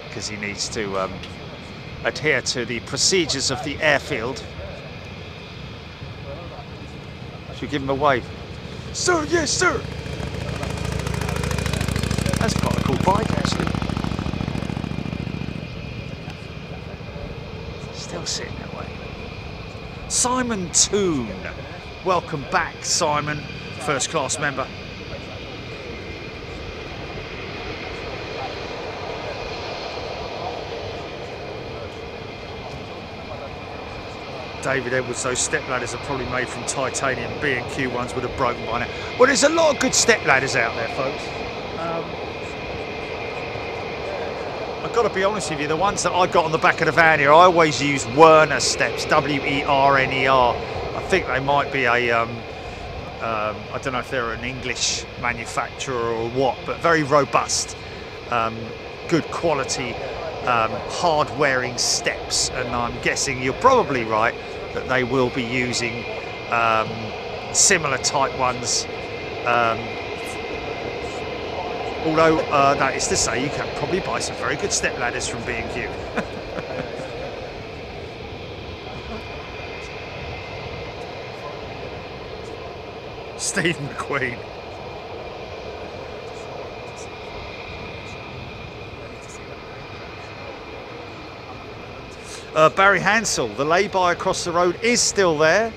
because he needs to adhere to the procedures of the airfield. Should we give him a wave? Sir, yes, sir. That's quite a cool bike, actually. Still sitting that way. Simon Toon. Welcome back, Simon, first class member. David Edwards, those step ladders are probably made from titanium. B&Q ones would have broken by now. Well, there's a lot of good step ladders out there, folks. I've got to be honest with you, the ones that I got on the back of the van here, I always use Werner steps, W-E-R-N-E-R. I think they might be a, I don't know if they're an English manufacturer or what, but very robust, good quality, hard-wearing steps. And I'm guessing you're probably right that they will be using similar type ones. Although that is to say, you can probably buy some very good step ladders from B&Q. Steve McQueen. Barry Hansel, the lay-by across the road is still there,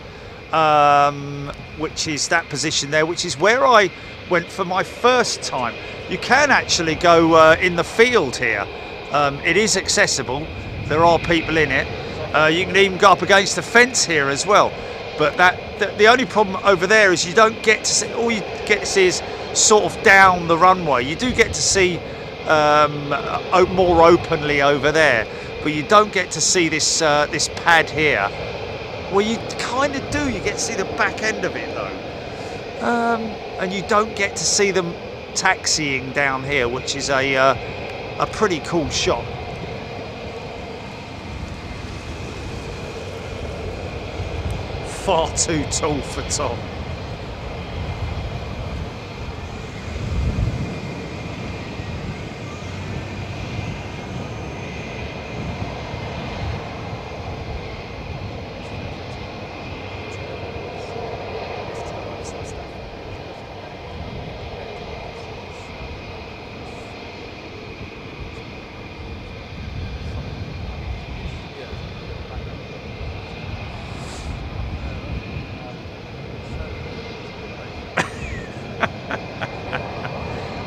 which is that position there, which is where I went for my first time. You can actually go in the field here. It is accessible. There are people in it. You can even go up against the fence here as well. But the only problem over there is you don't get to see. All you get to see is sort of down the runway. You do get to see more openly over there, but you don't get to see this this pad here. Well, you kind of do. You get to see the back end of it though, and you don't get to see them taxiing down here, which is a pretty cool shot. Far too tall for Tom.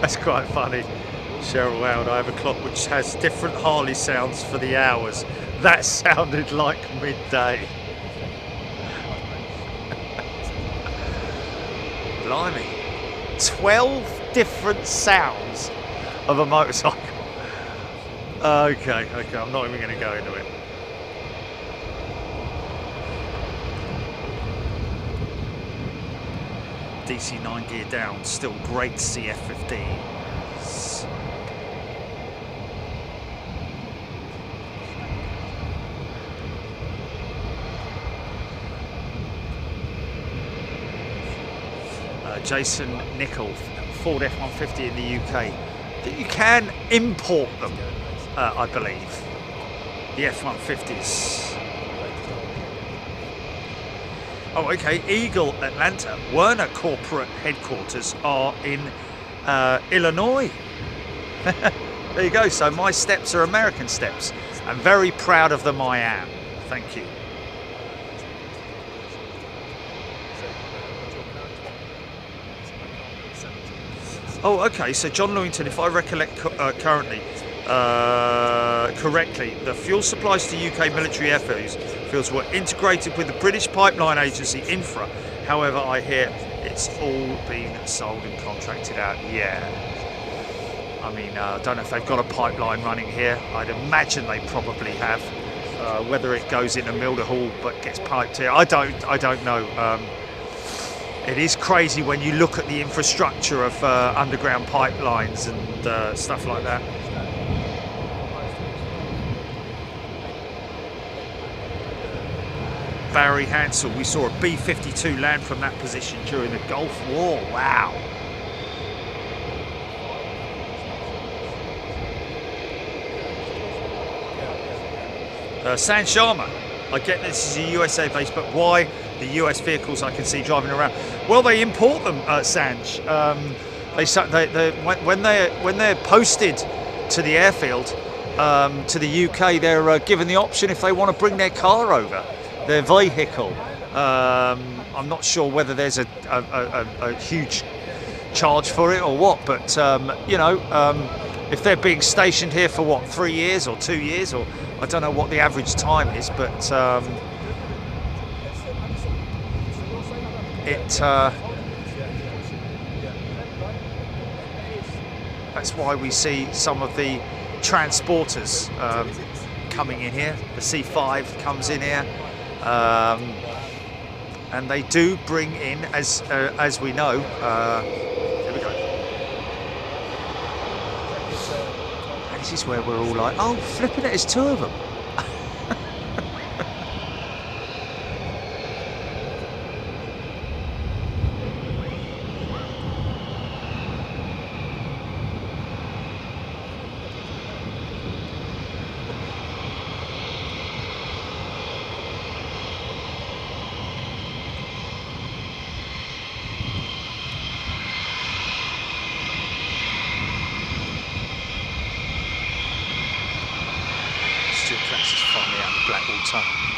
That's quite funny. Cheryl Loud, I have a clock which has different Harley sounds for the hours. That sounded like midday. Blimey. 12 different sounds of a motorcycle. Okay, I'm not even going to go into it. DC 9 gear down, still great to see F-15s. Jason Nichol, Ford F-150 in the UK. You can import them, I believe, the F-150s. Oh, okay, Eagle Atlanta, Werner corporate headquarters are in Illinois. There you go, so my steps are American steps. I'm very proud of them, I am. Thank you. Oh, okay, so John Lewington, if I recollect correctly, the fuel supplies to UK military airfields were integrated with the British Pipeline Agency Infra. However, I hear it's all been sold and contracted out. Yeah. I mean, I don't know if they've got a pipeline running here. I'd imagine they probably have. Whether it goes into Milderhall but gets piped here, I don't know. It is crazy when you look at the infrastructure of underground pipelines and stuff like that. Barry Hansel, we saw a B-52 land from that position during the Gulf War. Wow. San Sharma, I get this is a USA base, but why the US vehicles I can see driving around? Well, they import them, Sanj. When they're posted to the airfield, to the UK, they're given the option if they want to bring their car over, their vehicle. I'm not sure whether there's a huge charge for it or what, but you know, if they're being stationed here for what, 3 years or 2 years, or I don't know what the average time is, but that's why we see some of the transporters coming in here. The C5 comes in here, and they do bring in, as we know. Here we go. And this is where we're all like, oh, flipping it, there's two of them.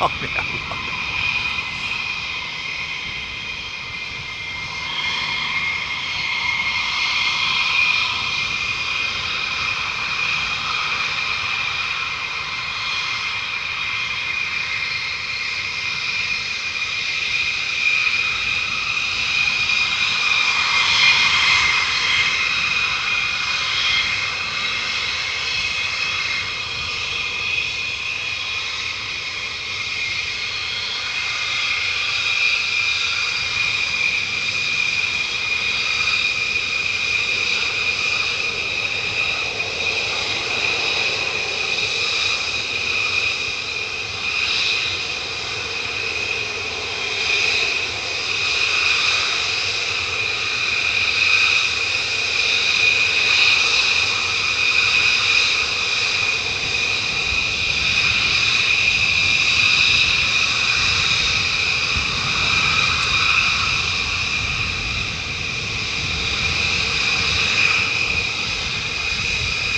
Oh, yeah.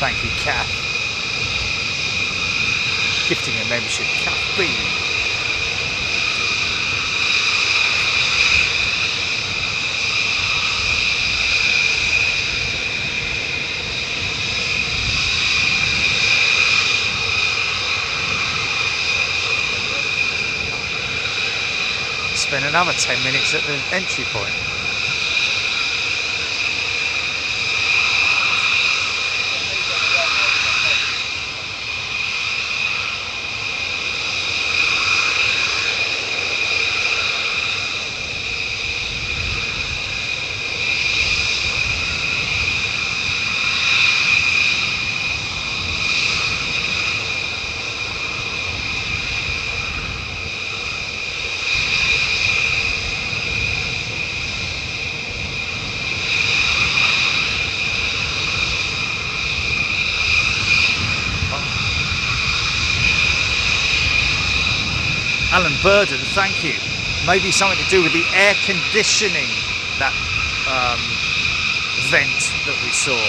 Thank you, Kath. Gifting a membership, Kath B. Spend another 10 minutes at the entry point. Alan Burden, thank you. Maybe something to do with the air conditioning, that vent that we saw.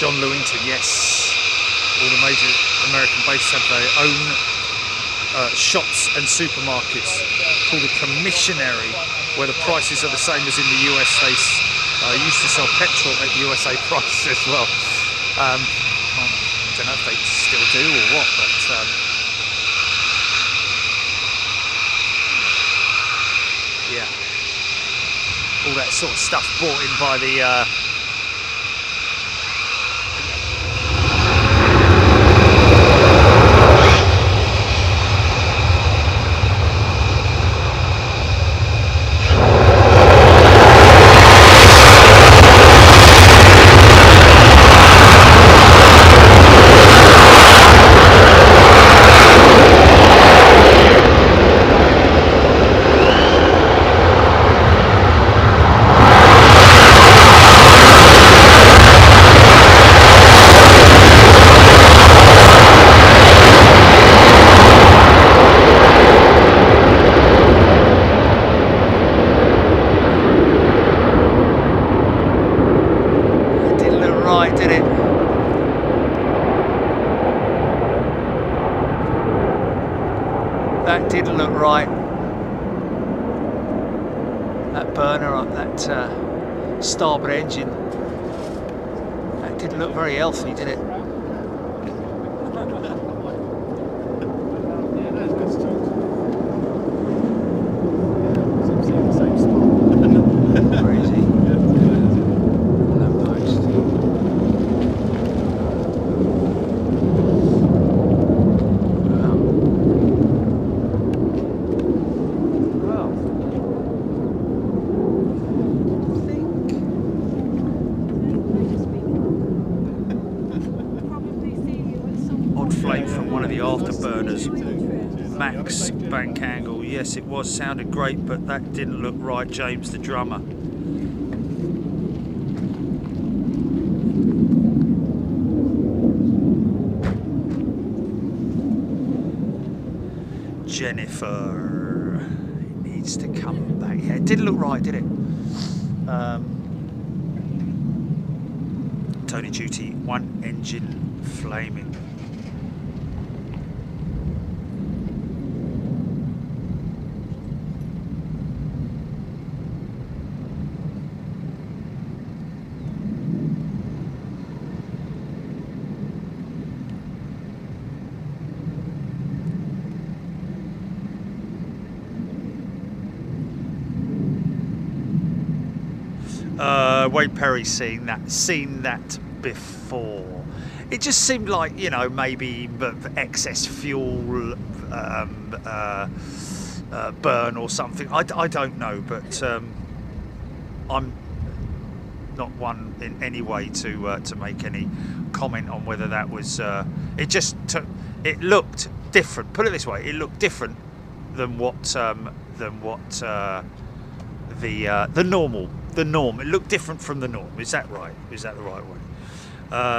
John Lewington, yes. All the major American bases have their own shops and supermarkets called a commissionary, where the prices are the same as in the US. They used to sell petrol at USA prices as well. I don't know if they still do or what, but yeah, all that sort of stuff brought in by the that didn't look right. That burner up, that starboard engine, that didn't look very healthy, did it? Max bank angle, yes it was, sounded great, but that didn't look right, James the drummer. Jennifer, it needs to come back. Yeah, it didn't look right, did it? Tony Duty, one engine flaming. Wade Perry's seen that before. It just seemed like, you know, maybe excess fuel burn or something. I don't know, but I'm not one in any way to make any comment on whether that was. It looked different. Put it this way, it looked different than what the normal. The norm. It looked different from the norm. Is that right? Is that the right way?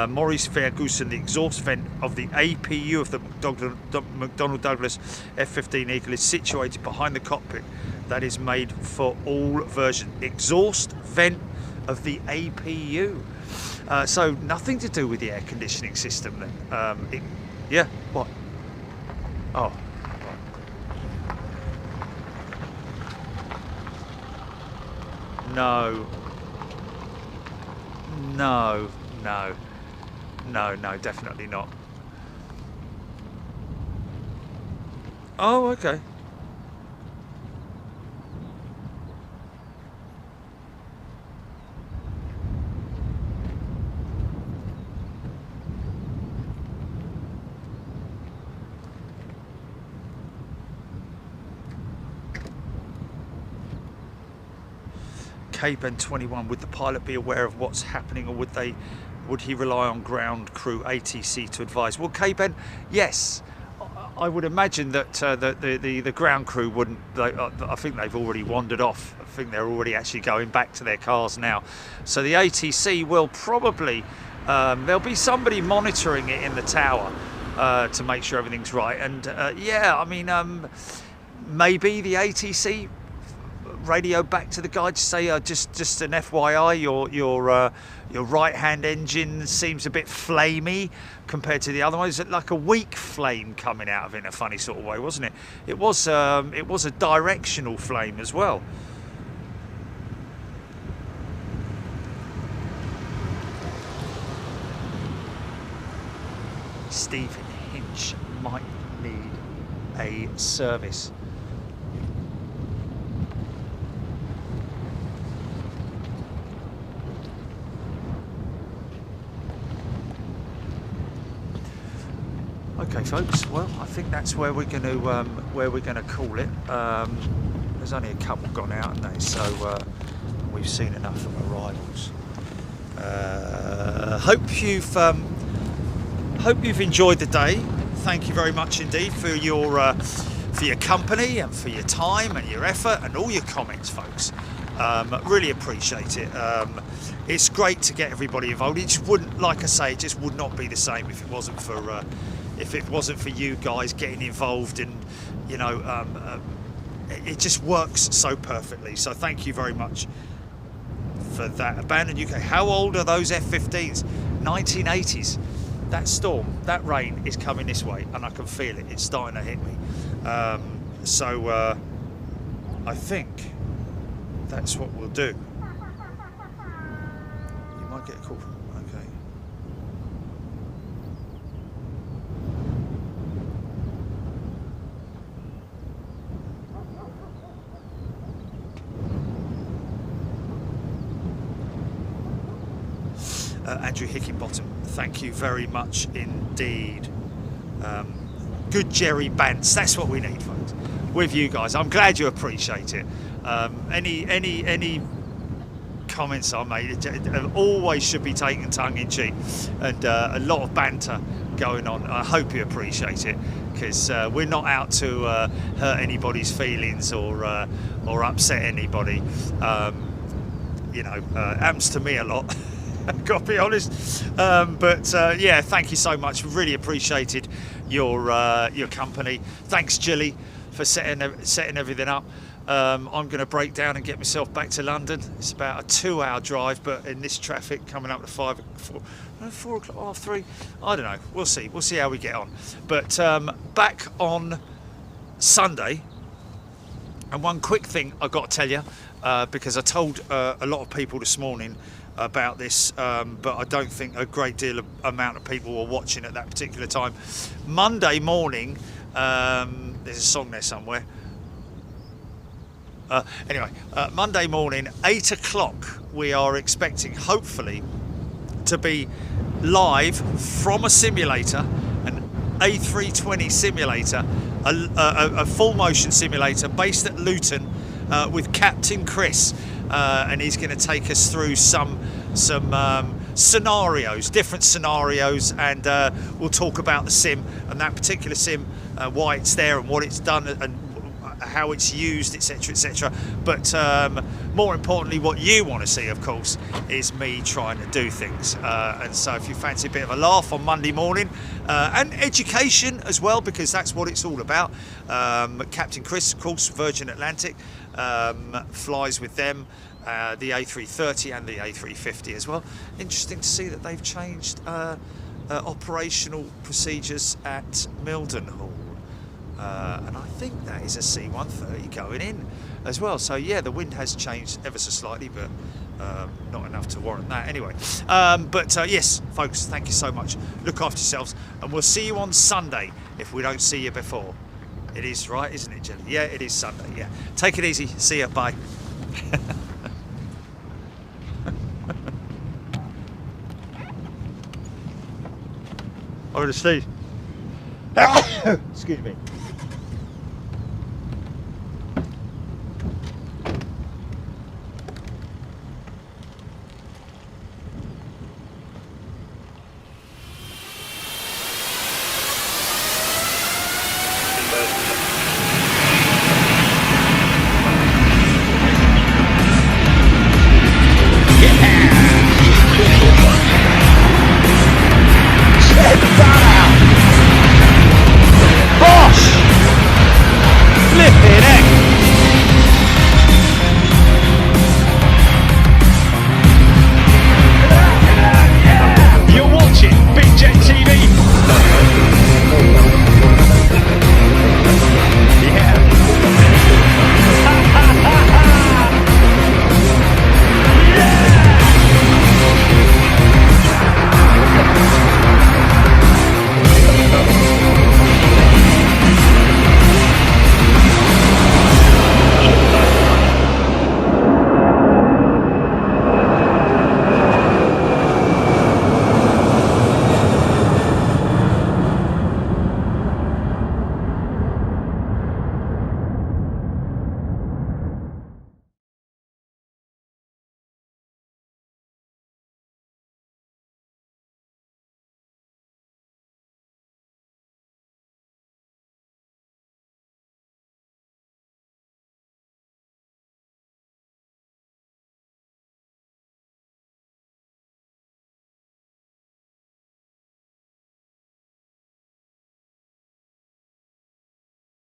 Maurice Ferguson, the exhaust vent of the APU of the McDonnell Douglas F-15 Eagle is situated behind the cockpit. That is made for all versions. Exhaust vent of the APU. So nothing to do with the air conditioning system then. Yeah, what? Oh. No, definitely not. Oh, okay. K-Ben 21, would the pilot be aware of what's happening, or would he rely on ground crew ATC to advise? Well, K-Ben, yes, I would imagine that the ground crew wouldn't. I think they've already wandered off. I think they're already actually going back to their cars now. So the ATC will probably there'll be somebody monitoring it in the tower to make sure everything's right. And yeah, I mean, maybe the ATC radio back to the guy to say, just an FYI, your right-hand engine seems a bit flamey compared to the other one. It was like a weak flame coming out of it in a funny sort of way, wasn't it? It was a directional flame as well. Stephen Hinch might need a service. Okay, folks. Well, I think that's where we're going to call it. There's only a couple gone out, haven't they? So we've seen enough of arrivals. Hope you've enjoyed the day. Thank you very much indeed for your company and for your time and your effort and all your comments, folks. Really appreciate it. It's great to get everybody involved. It just wouldn't, like I say, it just would not be the same if it wasn't for you guys getting involved, and you know, it just works so perfectly. So thank you very much for that. Abandoned UK. How old are those F-15s? 1980s. That storm, that rain is coming this way, and I can feel it. It's starting to hit me. So I think that's what we'll do. You might get a call from. Okay. Andrew Hickinbottom, thank you very much indeed. Good Jerry Bants, that's what we need, folks, with you guys. I'm glad you appreciate it. Any comments I made always should be taken tongue-in-cheek, and a lot of banter going on. I hope you appreciate it, because we're not out to hurt anybody's feelings or upset anybody. You know, happens to me a lot. Got to be honest, but yeah, thank you so much. Really appreciated your company. Thanks, Jilly, for setting everything up. I'm going to break down and get myself back to London. It's about a 2-hour drive, but in this traffic coming up to 4 o'clock, half 3. I don't know. We'll see. We'll see how we get on. But back on Sunday. And one quick thing I got to tell you, because I told a lot of people this morning about this, but I don't think a great deal of amount of people were watching at that particular time. Monday morning, there's a song there somewhere. Anyway, Monday morning, 8 o'clock, we are expecting, hopefully, to be live from a simulator, an A320 simulator, a full motion simulator based at Luton, with Captain Chris. And he's going to take us through some scenarios, different scenarios, and we'll talk about the sim and that particular sim, why it's there and what it's done and how it's used, etc, etc. But more importantly, what you want to see, of course, is me trying to do things. And so if you fancy a bit of a laugh on Monday morning, and education as well, because that's what it's all about. Captain Chris, of course, Virgin Atlantic, flies with them, the A330 and the A350 as well. Interesting to see that they've changed operational procedures at Mildenhall. And I think that is a C-130 going in as well. So yeah, the wind has changed ever so slightly, but not enough to warrant that anyway. But yes, folks, thank you so much. Look after yourselves, and we'll see you on Sunday if we don't see you before. It is right, isn't it, Jelly? Yeah, it is Sunday, yeah. Take it easy. See ya. Bye. I'm going to sneeze. Excuse me.